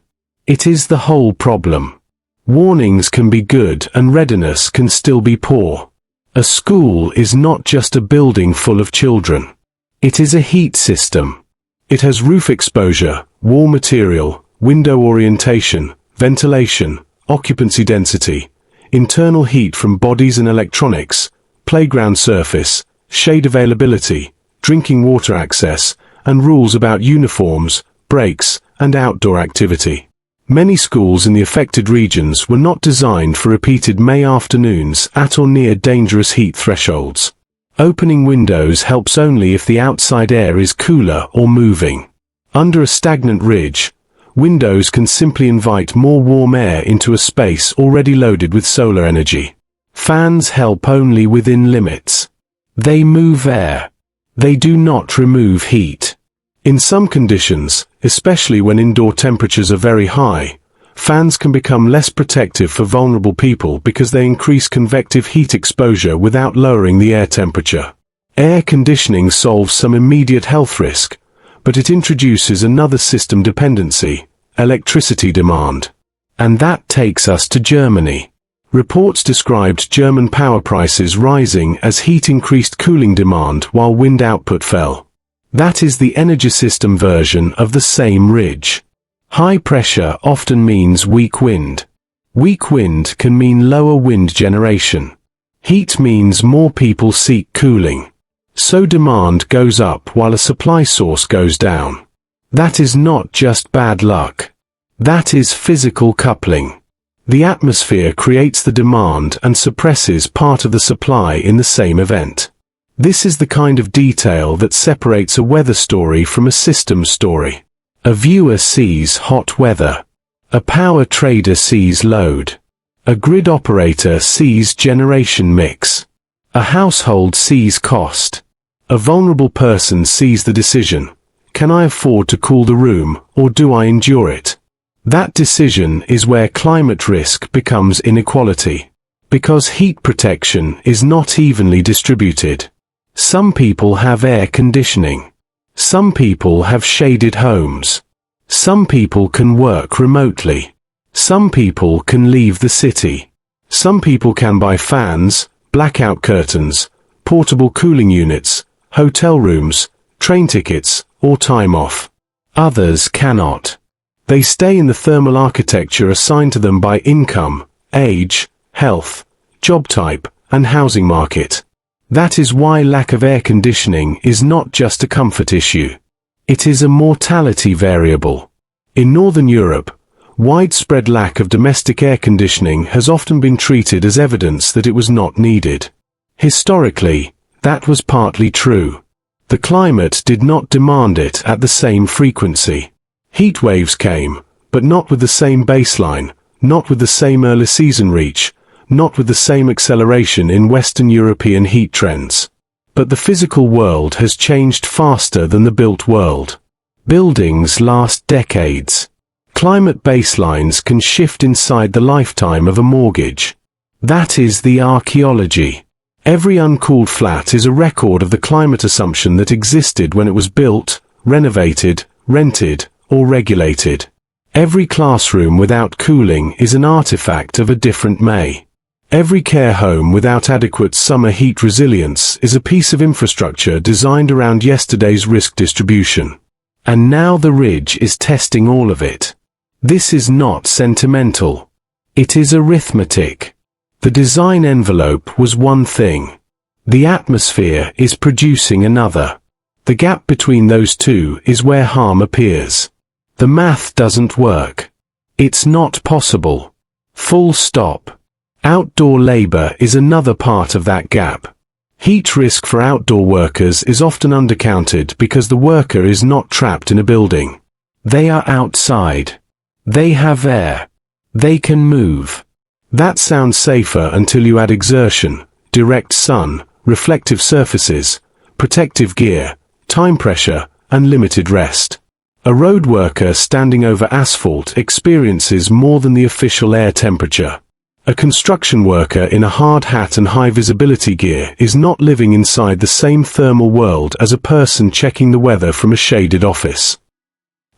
It is the whole problem. Warnings can be good and readiness can still be poor. A school is not just a building full of children. It is a heat system. It has roof exposure, wall material, window orientation, ventilation, occupancy density, internal heat from bodies and electronics, playground surface, shade availability, drinking water access, and rules about uniforms, breaks, and outdoor activity. Many schools in the affected regions were not designed for repeated May afternoons at or near dangerous heat thresholds. Opening windows helps only if the outside air is cooler or moving. Under a stagnant ridge, windows can simply invite more warm air into a space already loaded with solar energy. Fans help only within limits. They move air. They do not remove heat. In some conditions, especially when indoor temperatures are very high, fans can become less protective for vulnerable people because they increase convective heat exposure without lowering the air temperature. Air conditioning solves some immediate health risk, but it introduces another system dependency, electricity demand. And that takes us to Germany. Reports described German power prices rising as heat increased cooling demand while wind output fell. That is the energy system version of the same ridge. High pressure often means weak wind. Weak wind can mean lower wind generation. Heat means more people seek cooling. So demand goes up while a supply source goes down. That is not just bad luck. That is physical coupling. The atmosphere creates the demand and suppresses part of the supply in the same event. This is the kind of detail that separates a weather story from a system story. A viewer sees hot weather. A power trader sees load. A grid operator sees generation mix. A household sees cost. A vulnerable person sees the decision. Can I afford to cool the room, or do I endure it? That decision is where climate risk becomes inequality. Because heat protection is not evenly distributed. Some people have air conditioning. Some people have shaded homes. Some people can work remotely. Some people can leave the city. Some people can buy fans, blackout curtains, portable cooling units, hotel rooms, train tickets, or time off. Others cannot. They stay in the thermal architecture assigned to them by income, age, health, job type, and housing market. That is why lack of air conditioning is not just a comfort issue. It is a mortality variable. In Northern Europe, widespread lack of domestic air conditioning has often been treated as evidence that it was not needed. Historically, that was partly true. The climate did not demand it at the same frequency. Heat waves came, but not with the same baseline, not with the same early season reach, not with the same acceleration in Western European heat trends. But the physical world has changed faster than the built world. Buildings last decades. Climate baselines can shift inside the lifetime of a mortgage. That is the archaeology. Every uncooled flat is a record of the climate assumption that existed when it was built, renovated, rented, or regulated. Every classroom without cooling is an artifact of a different May. Every care home without adequate summer heat resilience is a piece of infrastructure designed around yesterday's risk distribution. And now the ridge is testing all of it. This is not sentimental. It is arithmetic. The design envelope was one thing. The atmosphere is producing another. The gap between those two is where harm appears. The math doesn't work. It's not possible. Full stop. Outdoor labor is another part of that gap. Heat risk for outdoor workers is often undercounted because the worker is not trapped in a building. They are outside. They have air. They can move. That sounds safer until you add exertion, direct sun, reflective surfaces, protective gear, time pressure, and limited rest. A road worker standing over asphalt experiences more than the official air temperature. A construction worker in a hard hat and high visibility gear is not living inside the same thermal world as a person checking the weather from a shaded office.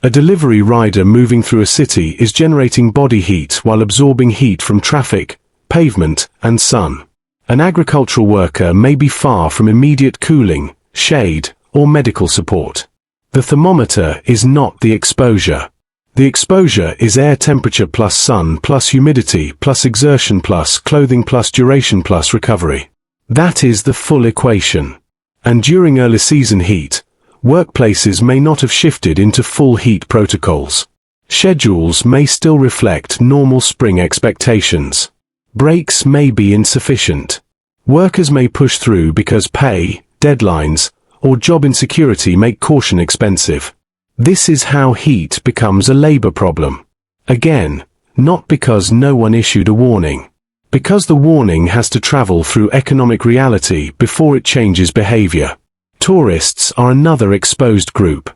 A delivery rider moving through a city is generating body heat while absorbing heat from traffic, pavement, and sun. An agricultural worker may be far from immediate cooling, shade, or medical support. The thermometer is not the exposure. The exposure is air temperature plus sun plus humidity plus exertion plus clothing plus duration plus recovery. That is the full equation. And during early season heat, workplaces may not have shifted into full heat protocols. Schedules may still reflect normal spring expectations. Breaks may be insufficient. Workers may push through because pay, deadlines, or job insecurity make caution expensive. This is how heat becomes a labor problem. Again, not because no one issued a warning. Because the warning has to travel through economic reality before it changes behavior. Tourists are another exposed group.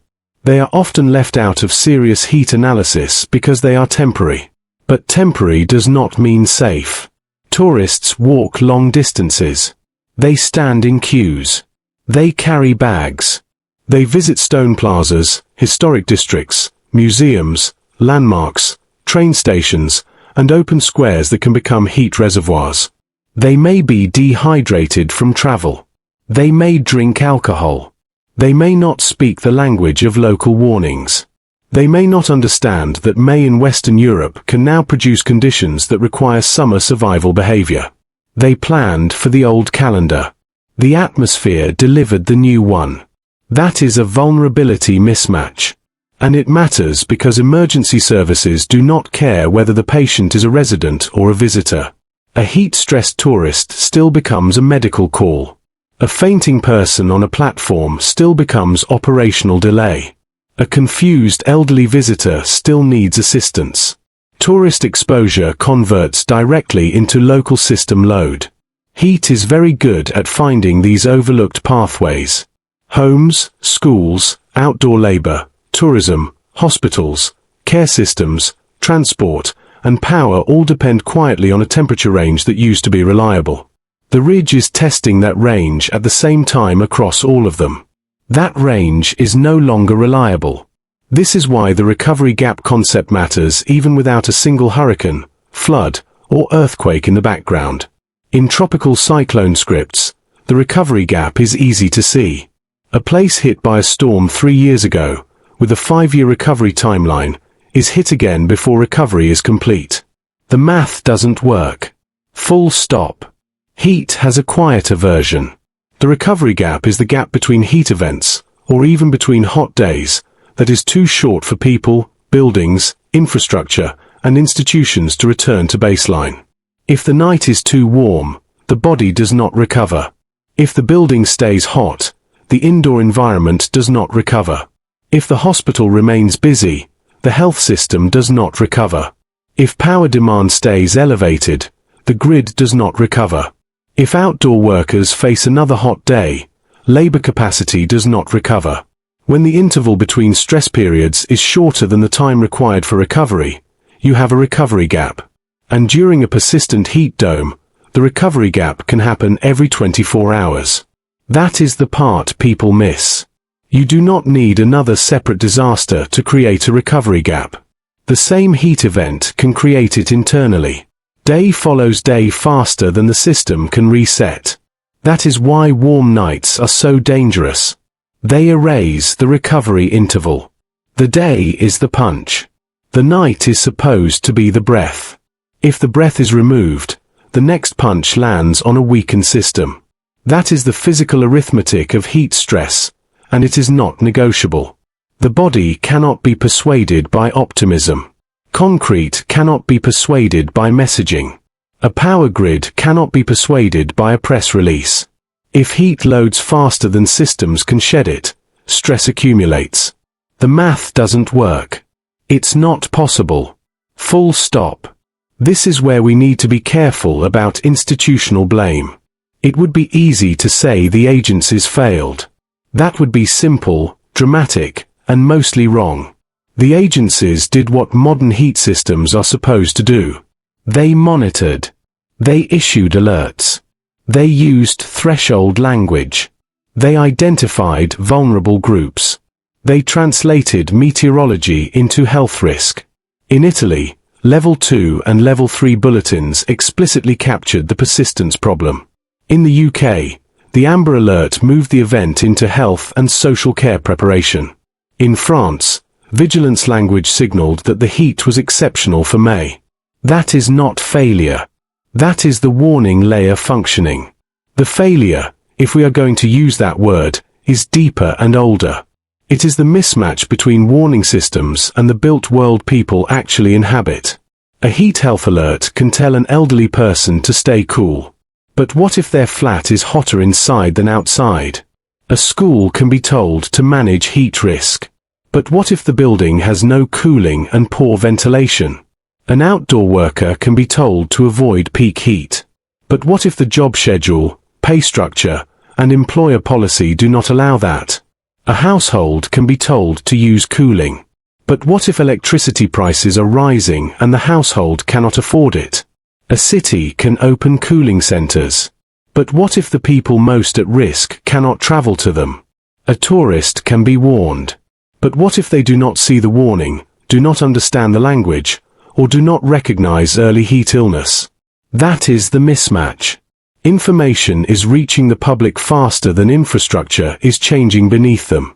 They are often left out of serious heat analysis because they are temporary. But temporary does not mean safe. Tourists walk long distances. They stand in queues. They carry bags. They visit stone plazas, historic districts, museums, landmarks, train stations, and open squares that can become heat reservoirs. They may be dehydrated from travel. They may drink alcohol. They may not speak the language of local warnings. They may not understand that May in Western Europe can now produce conditions that require summer survival behavior. They planned for the old calendar. The atmosphere delivered the new one. That is a vulnerability mismatch. And it matters because emergency services do not care whether the patient is a resident or a visitor. A heat-stressed tourist still becomes a medical call. A fainting person on a platform still becomes operational delay. A confused elderly visitor still needs assistance. Tourist exposure converts directly into local system load. Heat is very good at finding these overlooked pathways. Homes, schools, outdoor labor, tourism, hospitals, care systems, transport, and power all depend quietly on a temperature range that used to be reliable. The ridge is testing that range at the same time across all of them. That range is no longer reliable. This is why the recovery gap concept matters even without a single hurricane, flood, or earthquake in the background. In tropical cyclone scripts, the recovery gap is easy to see. A place hit by a storm 3 years ago, with a 5-year recovery timeline, is hit again before recovery is complete. The math doesn't work. Full stop. Heat has a quieter version. The recovery gap is the gap between heat events, or even between hot days, that is too short for people, buildings, infrastructure, and institutions to return to baseline. If the night is too warm, the body does not recover. If the building stays hot, the indoor environment does not recover. If the hospital remains busy, the health system does not recover. If power demand stays elevated, the grid does not recover. If outdoor workers face another hot day, labor capacity does not recover. When the interval between stress periods is shorter than the time required for recovery, you have a recovery gap. And during a persistent heat dome, the recovery gap can happen every 24 hours. That is the part people miss. You do not need another separate disaster to create a recovery gap. The same heat event can create it internally. Day follows day faster than the system can reset. That is why warm nights are so dangerous. They erase the recovery interval. The day is the punch. The night is supposed to be the breath. If the breath is removed, the next punch lands on a weakened system. That is the physical arithmetic of heat stress, and it is not negotiable. The body cannot be persuaded by optimism. Concrete cannot be persuaded by messaging. A power grid cannot be persuaded by a press release. If heat loads faster than systems can shed it, stress accumulates. The math doesn't work. It's not possible. Full stop. This is where we need to be careful about institutional blame. It would be easy to say the agencies failed. That would be simple, dramatic, and mostly wrong. The agencies did what modern heat systems are supposed to do. They monitored. They issued alerts. They used threshold language. They identified vulnerable groups. They translated meteorology into health risk. In Italy, Level 2 and Level 3 bulletins explicitly captured the persistence problem. In the UK, the Amber Alert moved the event into health and social care preparation. In France, Vigilance language signaled that the heat was exceptional for May. That is not failure. That is the warning layer functioning. The failure, if we are going to use that word, is deeper and older. It is the mismatch between warning systems and the built world people actually inhabit. A heat health alert can tell an elderly person to stay cool. But what if their flat is hotter inside than outside? A school can be told to manage heat risk. But what if the building has no cooling and poor ventilation? An outdoor worker can be told to avoid peak heat. But what if the job schedule, pay structure, and employer policy do not allow that? A household can be told to use cooling. But what if electricity prices are rising and the household cannot afford it? A city can open cooling centers. But what if the people most at risk cannot travel to them? A tourist can be warned. But what if they do not see the warning, do not understand the language, or do not recognize early heat illness? That is the mismatch. Information is reaching the public faster than infrastructure is changing beneath them.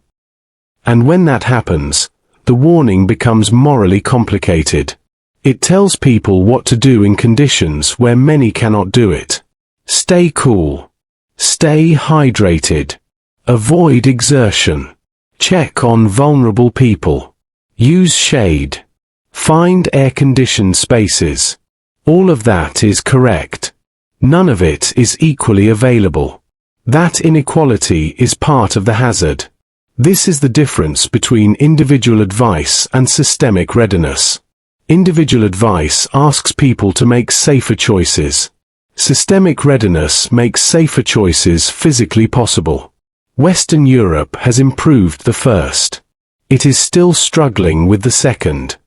And when that happens, the warning becomes morally complicated. It tells people what to do in conditions where many cannot do it. Stay cool. Stay hydrated. Avoid exertion. Check on vulnerable people. Use shade. Find air-conditioned spaces. All of that is correct. None of it is equally available. That inequality is part of the hazard. This is the difference between individual advice and systemic readiness. Individual advice asks people to make safer choices. Systemic readiness makes safer choices physically possible. Western Europe has improved the first. It is still struggling with the second.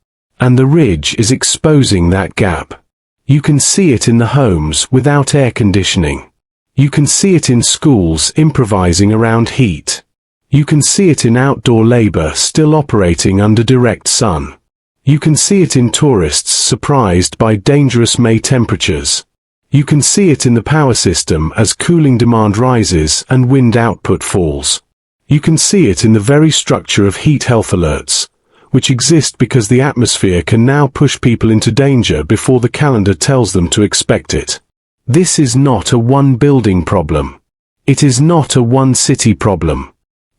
And the ridge is exposing that gap. You can see it in the homes without air conditioning. You can see it in schools improvising around heat. You can see it in outdoor labor still operating under direct sun. You can see it in tourists surprised by dangerous May temperatures. You can see it in the power system as cooling demand rises and wind output falls. You can see it in the very structure of heat health alerts, which exist because the atmosphere can now push people into danger before the calendar tells them to expect it. This is not a one-building problem. It is not a one-city problem.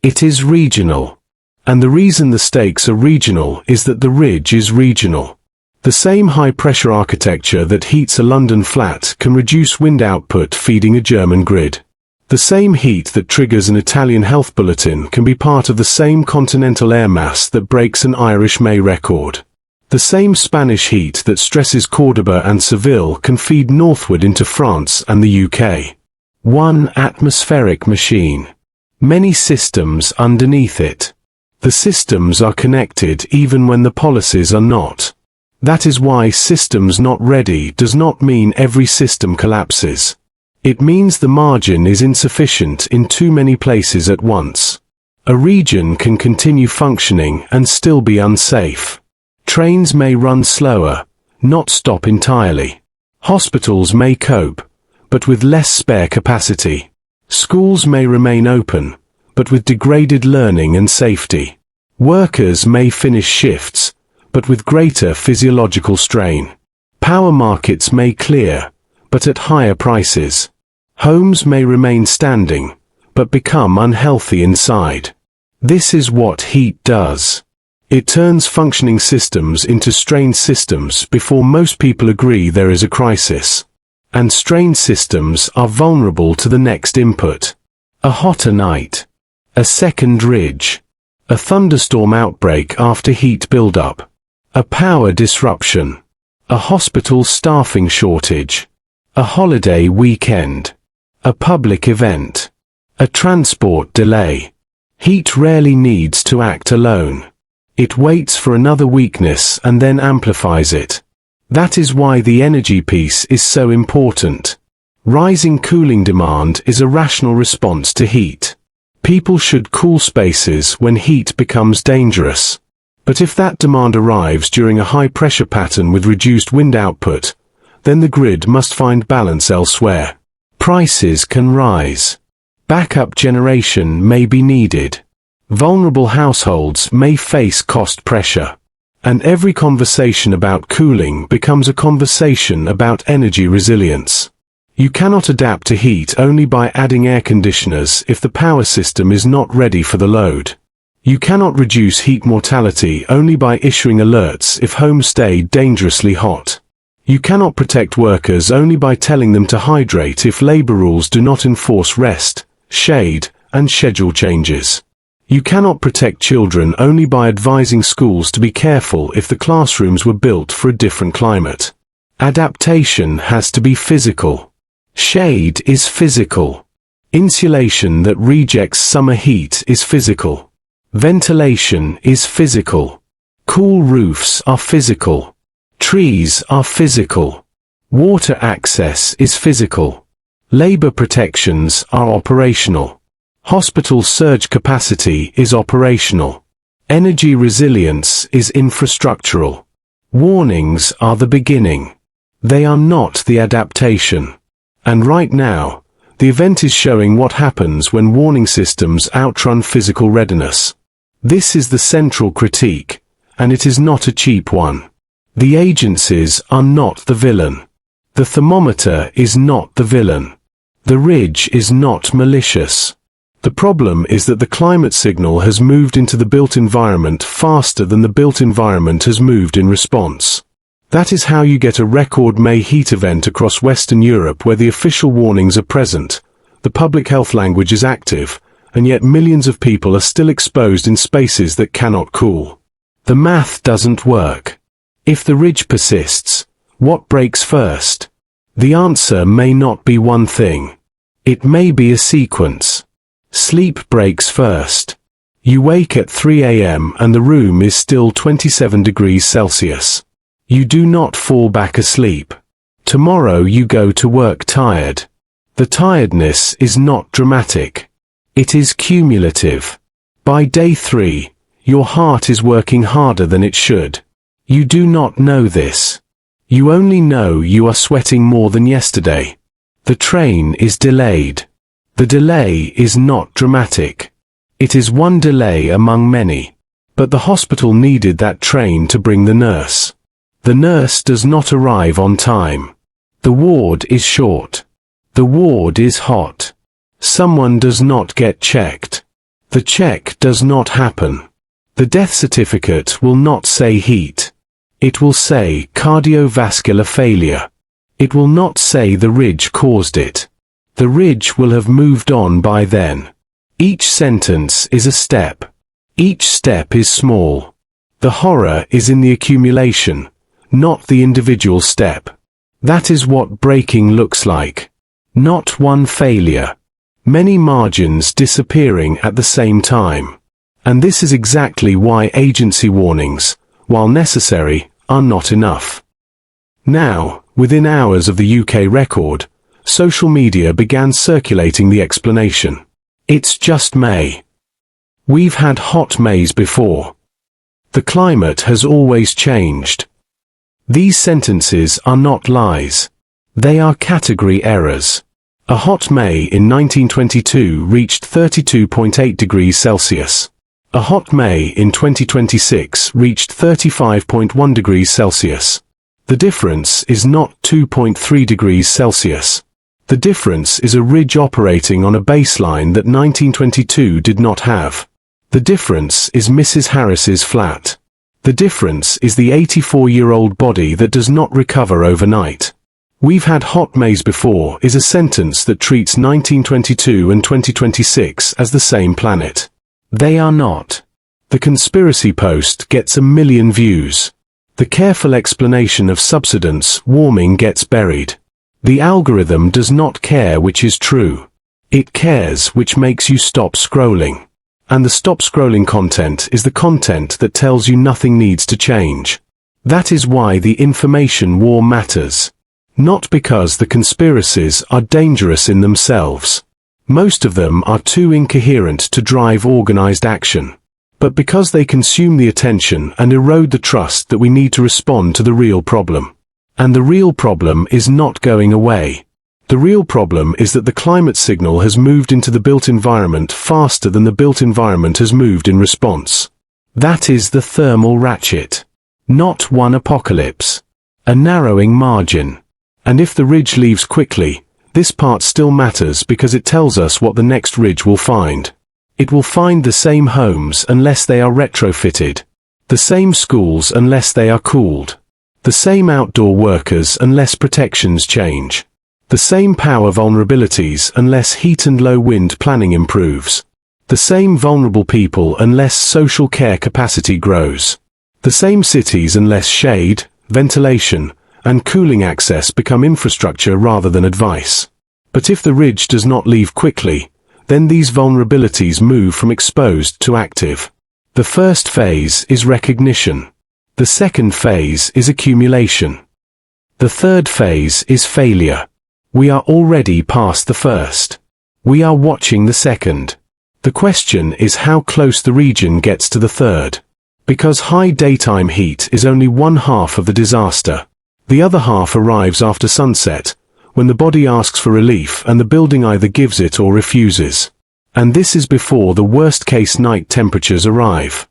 It is regional. And the reason the stakes are regional is that the ridge is regional. The same high-pressure architecture that heats a London flat can reduce wind output feeding a German grid. The same heat that triggers an Italian health bulletin can be part of the same continental air mass that breaks an Irish May record. The same Spanish heat that stresses Cordoba and Seville can feed northward into France and the UK. One atmospheric machine. Many systems underneath it. The systems are connected even when the policies are not. That is why systems not ready does not mean every system collapses. It means the margin is insufficient in too many places at once. A region can continue functioning and still be unsafe. Trains may run slower, not stop entirely. Hospitals may cope, but with less spare capacity. Schools may remain open, but with degraded learning and safety. Workers may finish shifts, but with greater physiological strain. Power markets may clear, but at higher prices. Homes may remain standing, but become unhealthy inside. This is what heat does. It turns functioning systems into strained systems before most people agree there is a crisis. And strained systems are vulnerable to the next input. A hotter night. A second ridge. A thunderstorm outbreak after heat buildup. A power disruption. A hospital staffing shortage. A holiday weekend. A public event. A transport delay. Heat rarely needs to act alone. It waits for another weakness and then amplifies it. That is why the energy piece is so important. Rising cooling demand is a rational response to heat. People should cool spaces when heat becomes dangerous. But if that demand arrives during a high-pressure pattern with reduced wind output, then the grid must find balance elsewhere. Prices can rise. Backup generation may be needed. Vulnerable households may face cost pressure. And every conversation about cooling becomes a conversation about energy resilience. You cannot adapt to heat only by adding air conditioners if the power system is not ready for the load. You cannot reduce heat mortality only by issuing alerts if homes stay dangerously hot. You cannot protect workers only by telling them to hydrate if labor rules do not enforce rest, shade, and schedule changes. You cannot protect children only by advising schools to be careful if the classrooms were built for a different climate. Adaptation has to be physical. Shade is physical. Insulation that rejects summer heat is physical. Ventilation is physical. Cool roofs are physical. Trees are physical. Water access is physical. Labor protections are operational. Hospital surge capacity is operational. Energy resilience is infrastructural. Warnings are the beginning. They are not the adaptation. And right now, the event is showing what happens when warning systems outrun physical readiness. This is the central critique, and it is not a cheap one. The agencies are not the villain. The thermometer is not the villain. The ridge is not malicious. The problem is that the climate signal has moved into the built environment faster than the built environment has moved in response. That is how you get a record May heat event across Western Europe where the official warnings are present, the public health language is active, and yet millions of people are still exposed in spaces that cannot cool. The math doesn't work. If the ridge persists, what breaks first? The answer may not be one thing. It may be a sequence. Sleep breaks first. You wake at 3 a.m. and the room is still 27 degrees Celsius. You do not fall back asleep. Tomorrow you go to work tired. The tiredness is not dramatic. It is cumulative. By day 3, your heart is working harder than it should. You do not know this. You only know you are sweating more than yesterday. The train is delayed. The delay is not dramatic. It is one delay among many. But the hospital needed that train to bring the nurse. The nurse does not arrive on time. The ward is short. The ward is hot. Someone does not get checked. The check does not happen. The death certificate will not say heat. It will say cardiovascular failure. It will not say the ridge caused it. The ridge will have moved on by then. Each sentence is a step. Each step is small. The horror is in the accumulation, not the individual step. That is what breaking looks like. Not one failure. Many margins disappearing at the same time. And this is exactly why agency warnings, while necessary, are not enough. Now, within hours of the UK record, social media began circulating the explanation. It's just May. We've had hot Mays before. The climate has always changed. These sentences are not lies. They are category errors. A hot May in 1922 reached 32.8 degrees Celsius. A hot May in 2026 reached 35.1 degrees Celsius. The difference is not 2.3 degrees Celsius. The difference is a ridge operating on a baseline that 1922 did not have. The difference is Mrs. Harris's flat. The difference is the 84-year-old body that does not recover overnight. We've had hot Mays before is a sentence that treats 1922 and 2026 as the same planet. They are not. The conspiracy post gets 1 million views. The careful explanation of subsidence warming gets buried. The algorithm does not care which is true. It cares which makes you stop scrolling. And the stop scrolling content is the content that tells you nothing needs to change. That is why the information war matters. Not because the conspiracies are dangerous in themselves. Most of them are too incoherent to drive organized action. But because they consume the attention and erode the trust that we need to respond to the real problem. And the real problem is not going away. The real problem is that the climate signal has moved into the built environment faster than the built environment has moved in response. That is the thermal ratchet. Not one apocalypse. A narrowing margin. And if the ridge leaves quickly, this part still matters because it tells us what the next ridge will find. It will find the same homes unless they are retrofitted. The same schools unless they are cooled. The same outdoor workers unless protections change. The same power vulnerabilities unless heat and low wind planning improves. The same vulnerable people unless social care capacity grows. The same cities unless shade, ventilation, and cooling access become infrastructure rather than advice. But if the ridge does not leave quickly, then these vulnerabilities move from exposed to active. The first phase is recognition. The second phase is accumulation. The third phase is failure. We are already past the first. We are watching the second. The question is how close the region gets to the third. Because high daytime heat is only one half of the disaster. The other half arrives after sunset, when the body asks for relief and the building either gives it or refuses. And this is before the worst-case night temperatures arrive.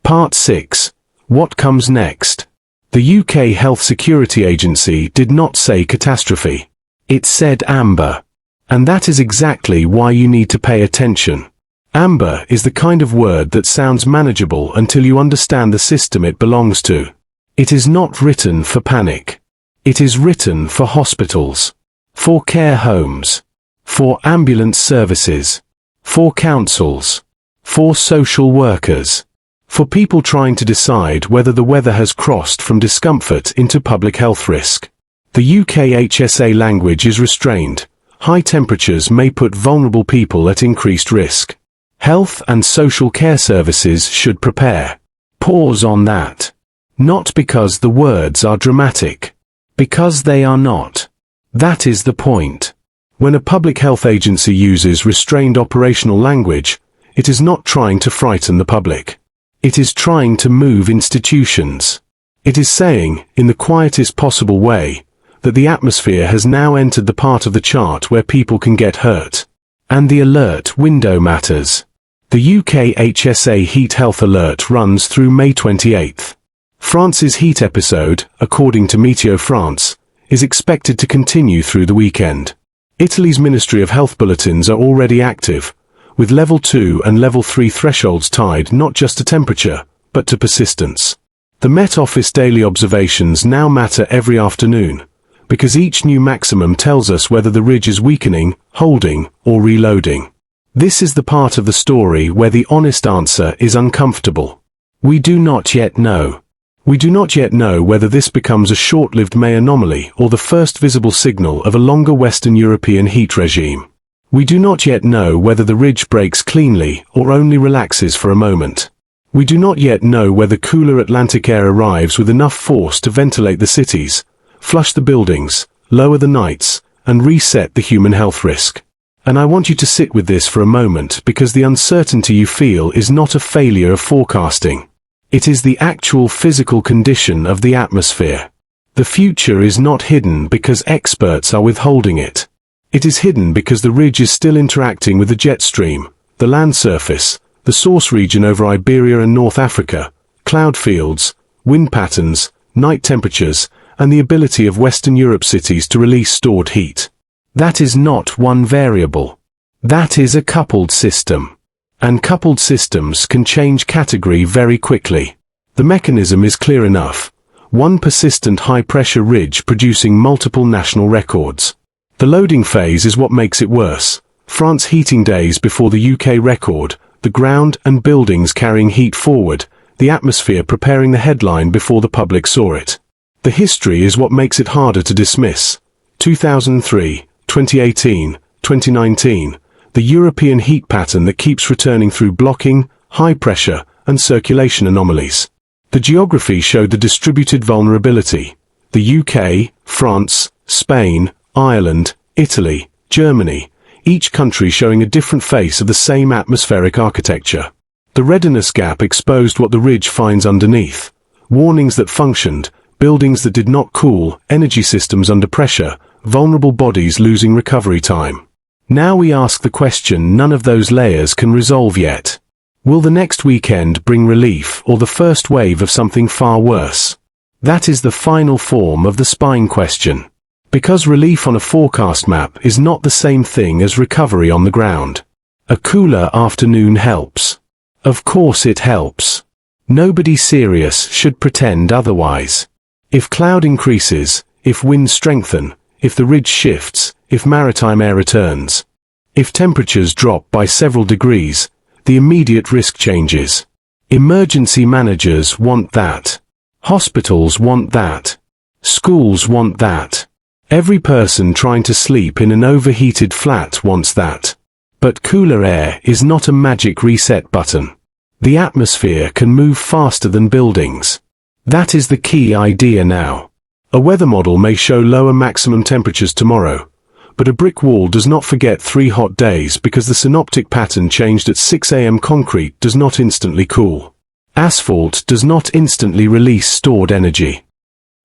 Part 6. What comes next? The UK Health Security Agency did not say catastrophe. It said amber. And that is exactly why you need to pay attention. Amber is the kind of word that sounds manageable until you understand the system it belongs to. It is not written for panic. It is written for hospitals, for care homes, for ambulance services, for councils, for social workers, for people trying to decide whether the weather has crossed from discomfort into public health risk. The UKHSA language is restrained. High temperatures may put vulnerable people at increased risk. Health and social care services should prepare. Pause on that. Not because the words are dramatic. Because they are not. That is the point. When a public health agency uses restrained operational language, it is not trying to frighten the public. It is trying to move institutions. It is saying, in the quietest possible way, that the atmosphere has now entered the part of the chart where people can get hurt. And the alert window matters. The UKHSA Heat Health Alert runs through May 28. France's heat episode, according to Météo-France, is expected to continue through the weekend. Italy's Ministry of Health bulletins are already active, with Level 2 and Level 3 thresholds tied not just to temperature, but to persistence. The Met Office daily observations now matter every afternoon, because each new maximum tells us whether the ridge is weakening, holding, or reloading. This is the part of the story where the honest answer is uncomfortable. We do not yet know. We do not yet know whether this becomes a short-lived May anomaly or the first visible signal of a longer Western European heat regime. We do not yet know whether the ridge breaks cleanly or only relaxes for a moment. We do not yet know whether cooler Atlantic air arrives with enough force to ventilate the cities, flush the buildings, lower the nights, and reset the human health risk. And I want you to sit with this for a moment because the uncertainty you feel is not a failure of forecasting. It is the actual physical condition of the atmosphere. The future is not hidden because experts are withholding it. It is hidden because the ridge is still interacting with the jet stream, the land surface, the source region over Iberia and North Africa, cloud fields, wind patterns, night temperatures, and the ability of Western Europe cities to release stored heat. That is not one variable. That is a coupled system. And coupled systems can change category very quickly. The mechanism is clear enough. One persistent high-pressure ridge producing multiple national records. The loading phase is what makes it worse. France heating days before the UK record, the ground and buildings carrying heat forward, the atmosphere preparing the headline before the public saw it. The history is what makes it harder to dismiss. 2003, 2018, 2019, the European heat pattern that keeps returning through blocking, high pressure, and circulation anomalies. The geography showed the distributed vulnerability. The UK, France, Spain, Ireland, Italy, Germany, each country showing a different face of the same atmospheric architecture. The readiness gap exposed what the ridge finds underneath. Warnings that functioned, buildings that did not cool, energy systems under pressure, vulnerable bodies losing recovery time. Now we ask the question none of those layers can resolve yet. Will the next weekend bring relief or the first wave of something far worse? That is the final form of the spine question. Because relief on a forecast map is not the same thing as recovery on the ground. A cooler afternoon helps. Of course it helps. Nobody serious should pretend otherwise. If cloud increases, if winds strengthen, if the ridge shifts, if maritime air returns, if temperatures drop by several degrees, the immediate risk changes. Emergency managers want that. Hospitals want that. Schools want that. Every person trying to sleep in an overheated flat wants that. But cooler air is not a magic reset button. The atmosphere can move faster than buildings. That is the key idea now. A weather model may show lower maximum temperatures tomorrow, but a brick wall does not forget 3 hot days because the synoptic pattern changed at 6 a.m. Concrete does not instantly cool. Asphalt does not instantly release stored energy.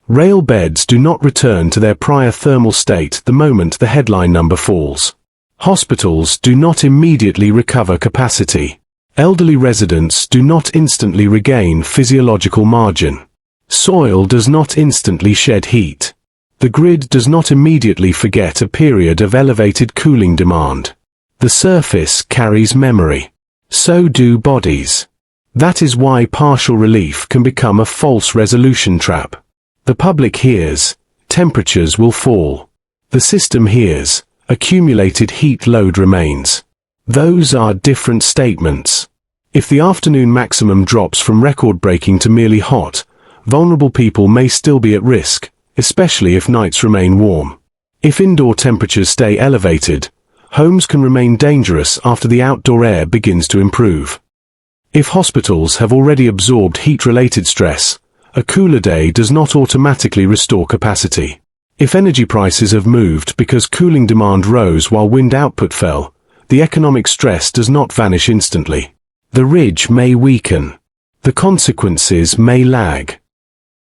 Rail beds do not return to their prior thermal state the moment the headline number falls. Hospitals do not immediately recover capacity. Elderly residents do not instantly regain physiological margin. Soil does not instantly shed heat. The grid does not immediately forget a period of elevated cooling demand. The surface carries memory. So do bodies. That is why partial relief can become a false resolution trap. The public hears, temperatures will fall. The system hears, accumulated heat load remains. Those are different statements. If the afternoon maximum drops from record-breaking to merely hot, vulnerable people may still be at risk, especially if nights remain warm. If indoor temperatures stay elevated, homes can remain dangerous after the outdoor air begins to improve. If hospitals have already absorbed heat-related stress, a cooler day does not automatically restore capacity. If energy prices have moved because cooling demand rose while wind output fell, the economic stress does not vanish instantly. The ridge may weaken. The consequences may lag.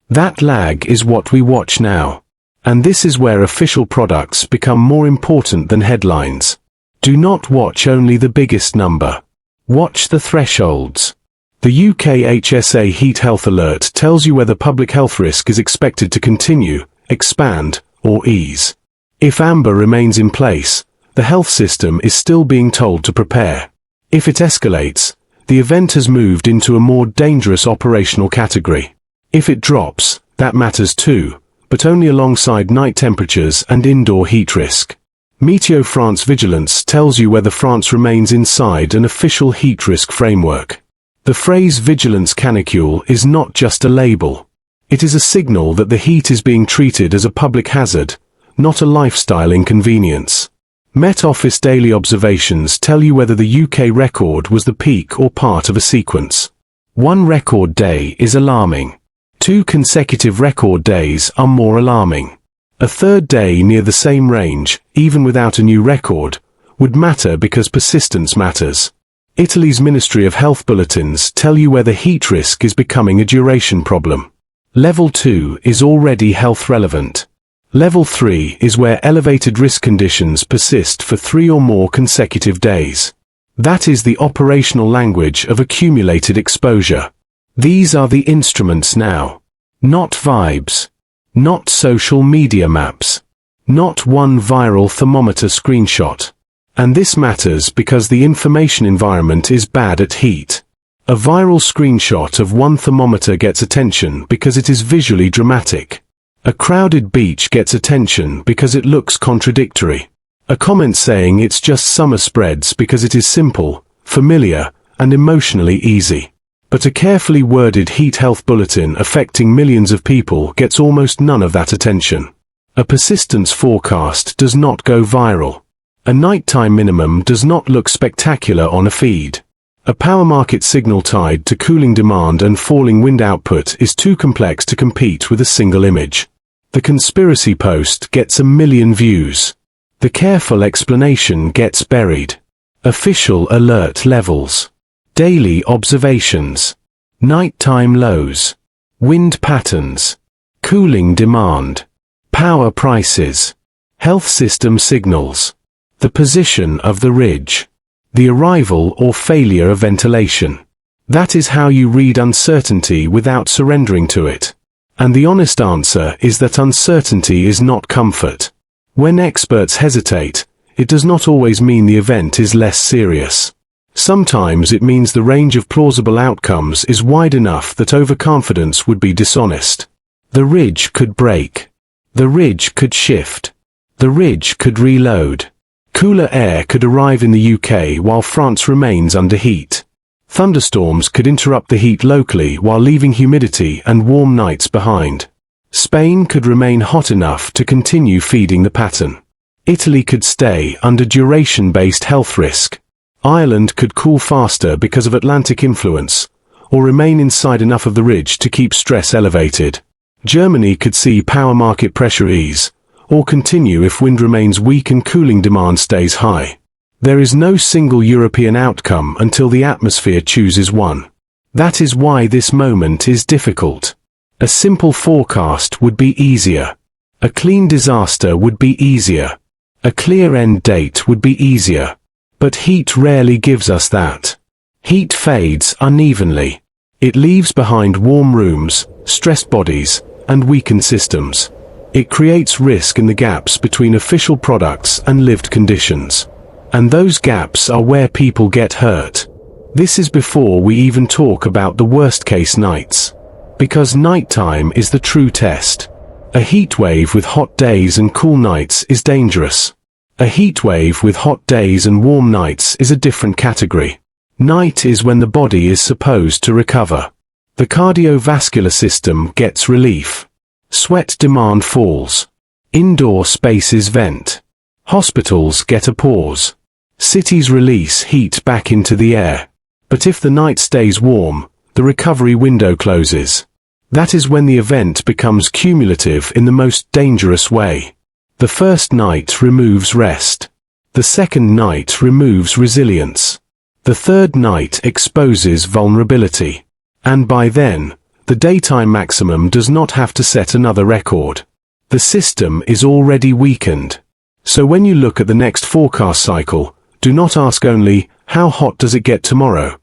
That lag is what we watch now. And this is where official products become more important than headlines. Do not watch only the biggest number. Watch the thresholds. The UKHSA Heat Health Alert tells you whether public health risk is expected to continue, expand, or ease. If amber remains in place, the health system is still being told to prepare. If it escalates, the event has moved into a more dangerous operational category. If it drops, that matters too, but only alongside night temperatures and indoor heat risk. Météo-France vigilance tells you whether France remains inside an official heat risk framework. The phrase vigilance canicule is not just a label. It is a signal that the heat is being treated as a public hazard, not a lifestyle inconvenience. Met Office daily observations tell you whether the UK record was the peak or part of a sequence. 1 record day is alarming. 2 consecutive record days are more alarming. A 3rd day near the same range, even without a new record, would matter because persistence matters. Italy's Ministry of Health bulletins tell you whether heat risk is becoming a duration problem. Level 2 is already health relevant. Level 3 is where elevated risk conditions persist for 3 or more consecutive days. That is the operational language of accumulated exposure. These are the instruments now. Not vibes. Not social media maps. Not one viral thermometer screenshot. And this matters because the information environment is bad at heat. A viral screenshot of one thermometer gets attention because it is visually dramatic. A crowded beach gets attention because it looks contradictory. A comment saying it's just summer spreads because it is simple, familiar, and emotionally easy. But a carefully worded heat health bulletin affecting millions of people gets almost none of that attention. A persistence forecast does not go viral. A nighttime minimum does not look spectacular on a feed. A power market signal tied to cooling demand and falling wind output is too complex to compete with a single image. The conspiracy post gets 1 million views. The careful explanation gets buried. Official alert levels. Daily observations. Nighttime lows. Wind patterns. Cooling demand. Power prices. Health system signals. The position of the ridge. The arrival or failure of ventilation. That is how you read uncertainty without surrendering to it. And the honest answer is that uncertainty is not comfort. When experts hesitate, it does not always mean the event is less serious. Sometimes it means the range of plausible outcomes is wide enough that overconfidence would be dishonest. The ridge could break. The ridge could shift. The ridge could reload. Cooler air could arrive in the UK while France remains under heat. Thunderstorms could interrupt the heat locally while leaving humidity and warm nights behind. Spain could remain hot enough to continue feeding the pattern. Italy could stay under duration-based health risk. Ireland could cool faster because of Atlantic influence, or remain inside enough of the ridge to keep stress elevated. Germany could see power market pressure ease, or continue if wind remains weak and cooling demand stays high. There is no single European outcome until the atmosphere chooses one. That is why this moment is difficult. A simple forecast would be easier. A clean disaster would be easier. A clear end date would be easier. But heat rarely gives us that. Heat fades unevenly. It leaves behind warm rooms, stressed bodies, and weakened systems. It creates risk in the gaps between official products and lived conditions. And those gaps are where people get hurt. This is before we even talk about the worst-case nights. Because nighttime is the true test. A heat wave with hot days and cool nights is dangerous. A heat wave with hot days and warm nights is a different category. Night is when the body is supposed to recover. The cardiovascular system gets relief. Sweat demand falls. Indoor spaces vent. Hospitals get a pause. Cities release heat back into the air. But if the night stays warm, the recovery window closes. That is when the event becomes cumulative in the most dangerous way. The first night removes rest. The second night removes resilience. The third night exposes vulnerability. And by then, the daytime maximum does not have to set another record. The system is already weakened. So when you look at the next forecast cycle, do not ask only, how hot does it get tomorrow?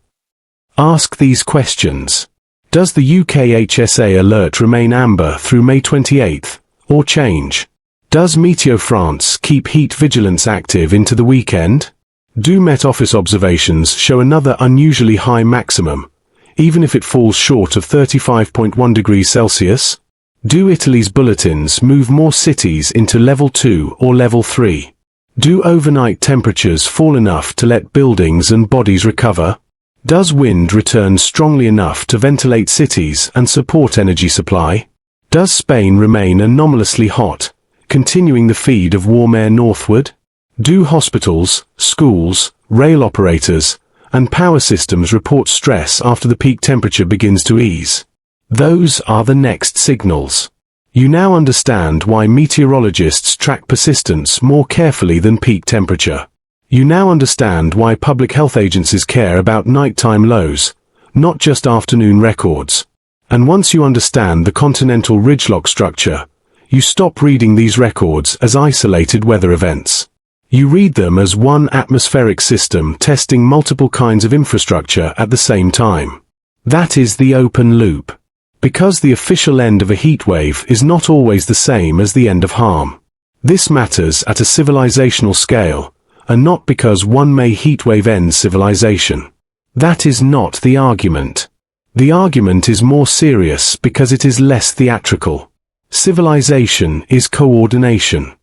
Ask these questions. Does the UKHSA alert remain amber through May 28th, or change? Does Météo-France keep heat vigilance active into the weekend? Do Met Office observations show another unusually high maximum, even if it falls short of 35.1 degrees Celsius? Do Italy's bulletins move more cities into level 2 or level 3? Do overnight temperatures fall enough to let buildings and bodies recover? Does wind return strongly enough to ventilate cities and support energy supply? Does Spain remain anomalously hot, continuing the feed of warm air northward? Do hospitals, schools, rail operators, and power systems report stress after the peak temperature begins to ease? Those are the next signals. You now understand why meteorologists track persistence more carefully than peak temperature. You now understand why public health agencies care about nighttime lows, not just afternoon records. And once you understand the continental ridgelock structure, you stop reading these records as isolated weather events. You read them as one atmospheric system testing multiple kinds of infrastructure at the same time. That is the open loop. Because the official end of a heat wave is not always the same as the end of harm. This matters at a civilizational scale, and not because one May heatwave ends civilization. That is not the argument. The argument is more serious because it is less theatrical. Civilization is coordination.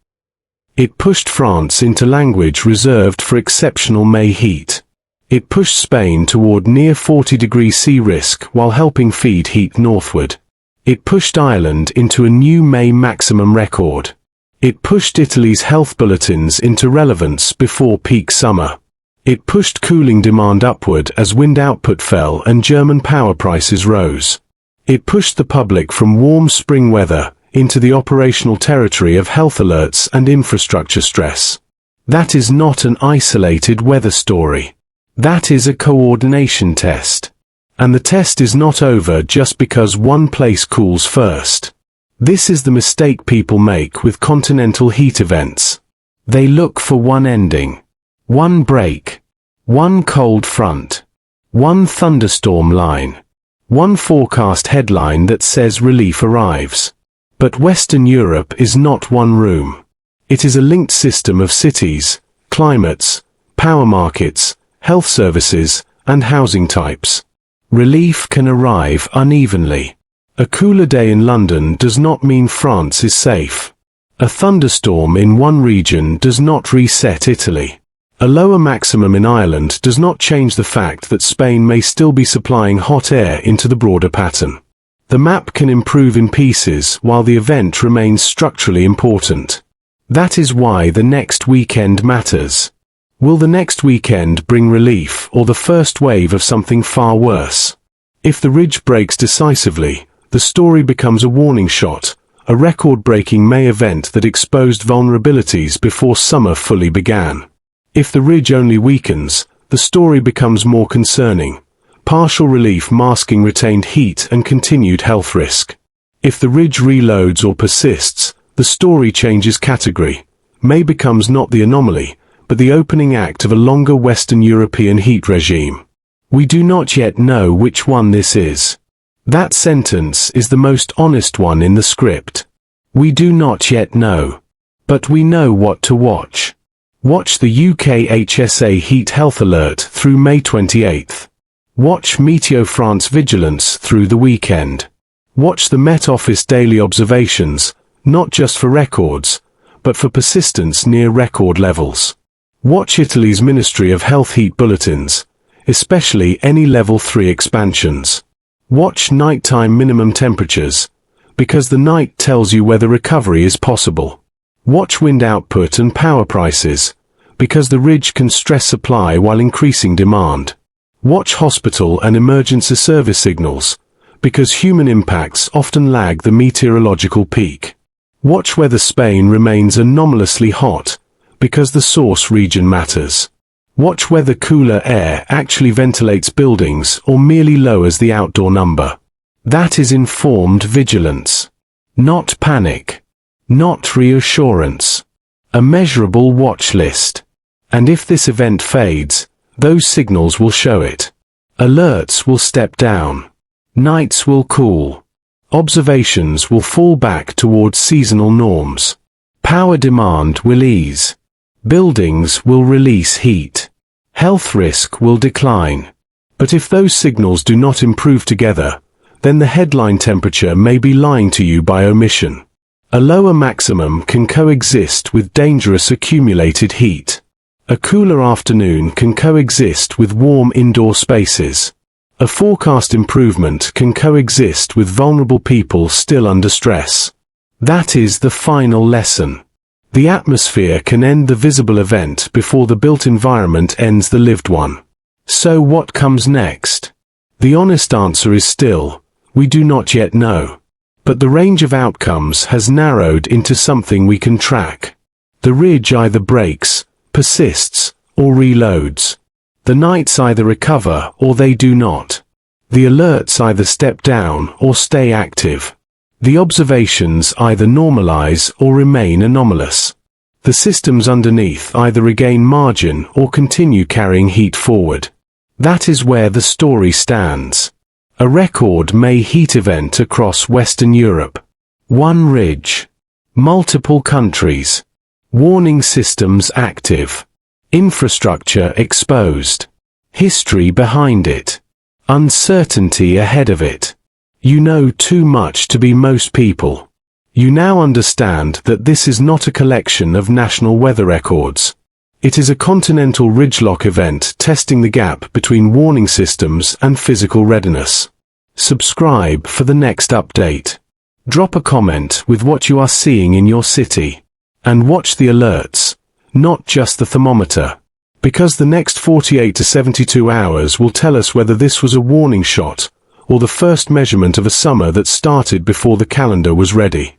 It pushed France into language reserved for exceptional May heat. It pushed Spain toward near 40-degree C risk while helping feed heat northward. It pushed Ireland into a new May maximum record. It pushed Italy's health bulletins into relevance before peak summer. It pushed cooling demand upward as wind output fell and German power prices rose. It pushed the public from warm spring weather into the operational territory of health alerts and infrastructure stress. That is not an isolated weather story. That is a coordination test. And the test is not over just because one place cools first. This is the mistake people make with continental heat events. They look for one ending, one break, one cold front, one thunderstorm line, one forecast headline that says relief arrives. But Western Europe is not one room. It is a linked system of cities, climates, power markets, health services, and housing types. Relief can arrive unevenly. A cooler day in London does not mean France is safe. A thunderstorm in one region does not reset Italy. A lower maximum in Ireland does not change the fact that Spain may still be supplying hot air into the broader pattern. The map can improve in pieces while the event remains structurally important. That is why the next weekend matters. Will the next weekend bring relief or the first wave of something far worse? If the ridge breaks decisively, the story becomes a warning shot, a record-breaking May event that exposed vulnerabilities before summer fully began. If the ridge only weakens, the story becomes more concerning, partial relief masking retained heat and continued health risk. If the ridge reloads or persists, the story changes category. May becomes not the anomaly, but the opening act of a longer Western European heat regime. We do not yet know which one this is. That sentence is the most honest one in the script. We do not yet know. But we know what to watch. Watch the UKHSA heat health alert through May 28th. Watch Météo-France vigilance through the weekend. Watch the Met Office daily observations, not just for records, but for persistence near record levels. Watch Italy's Ministry of Health heat bulletins, especially any level 3 expansions. Watch nighttime minimum temperatures, because the night tells you whether recovery is possible. Watch wind output and power prices, because the ridge can stress supply while increasing demand. Watch hospital and emergency service signals, because human impacts often lag the meteorological peak. Watch whether Spain remains anomalously hot, because the source region matters. Watch whether cooler air actually ventilates buildings or merely lowers the outdoor number. That is informed vigilance. Not panic. Not reassurance. A measurable watch list. And if this event fades, those signals will show it. Alerts will step down. Nights will cool. Observations will fall back towards seasonal norms. Power demand will ease. Buildings will release heat. Health risk will decline. But if those signals do not improve together, then the headline temperature may be lying to you by omission. A lower maximum can coexist with dangerous accumulated heat. A cooler afternoon can coexist with warm indoor spaces. A forecast improvement can coexist with vulnerable people still under stress. That is the final lesson. The atmosphere can end the visible event before the built environment ends the lived one. So what comes next? The honest answer is still, we do not yet know. But the range of outcomes has narrowed into something we can track. The ridge either breaks, persists, or reloads. The nights either recover or they do not. The alerts either step down or stay active. The observations either normalize or remain anomalous. The systems underneath either regain margin or continue carrying heat forward. That is where the story stands. A record May heat event across Western Europe. One ridge. Multiple countries. Warning systems active. Infrastructure exposed. History behind it. Uncertainty ahead of it. You know too much to be most people. You now understand that this is not a collection of national weather records. It is a continental ridgelock event testing the gap between warning systems and physical readiness. Subscribe for the next update. Drop a comment with what you are seeing in your city. And watch the alerts, not just the thermometer. Because the next 48 to 72 hours will tell us whether this was a warning shot, or the first measurement of a summer that started before the calendar was ready.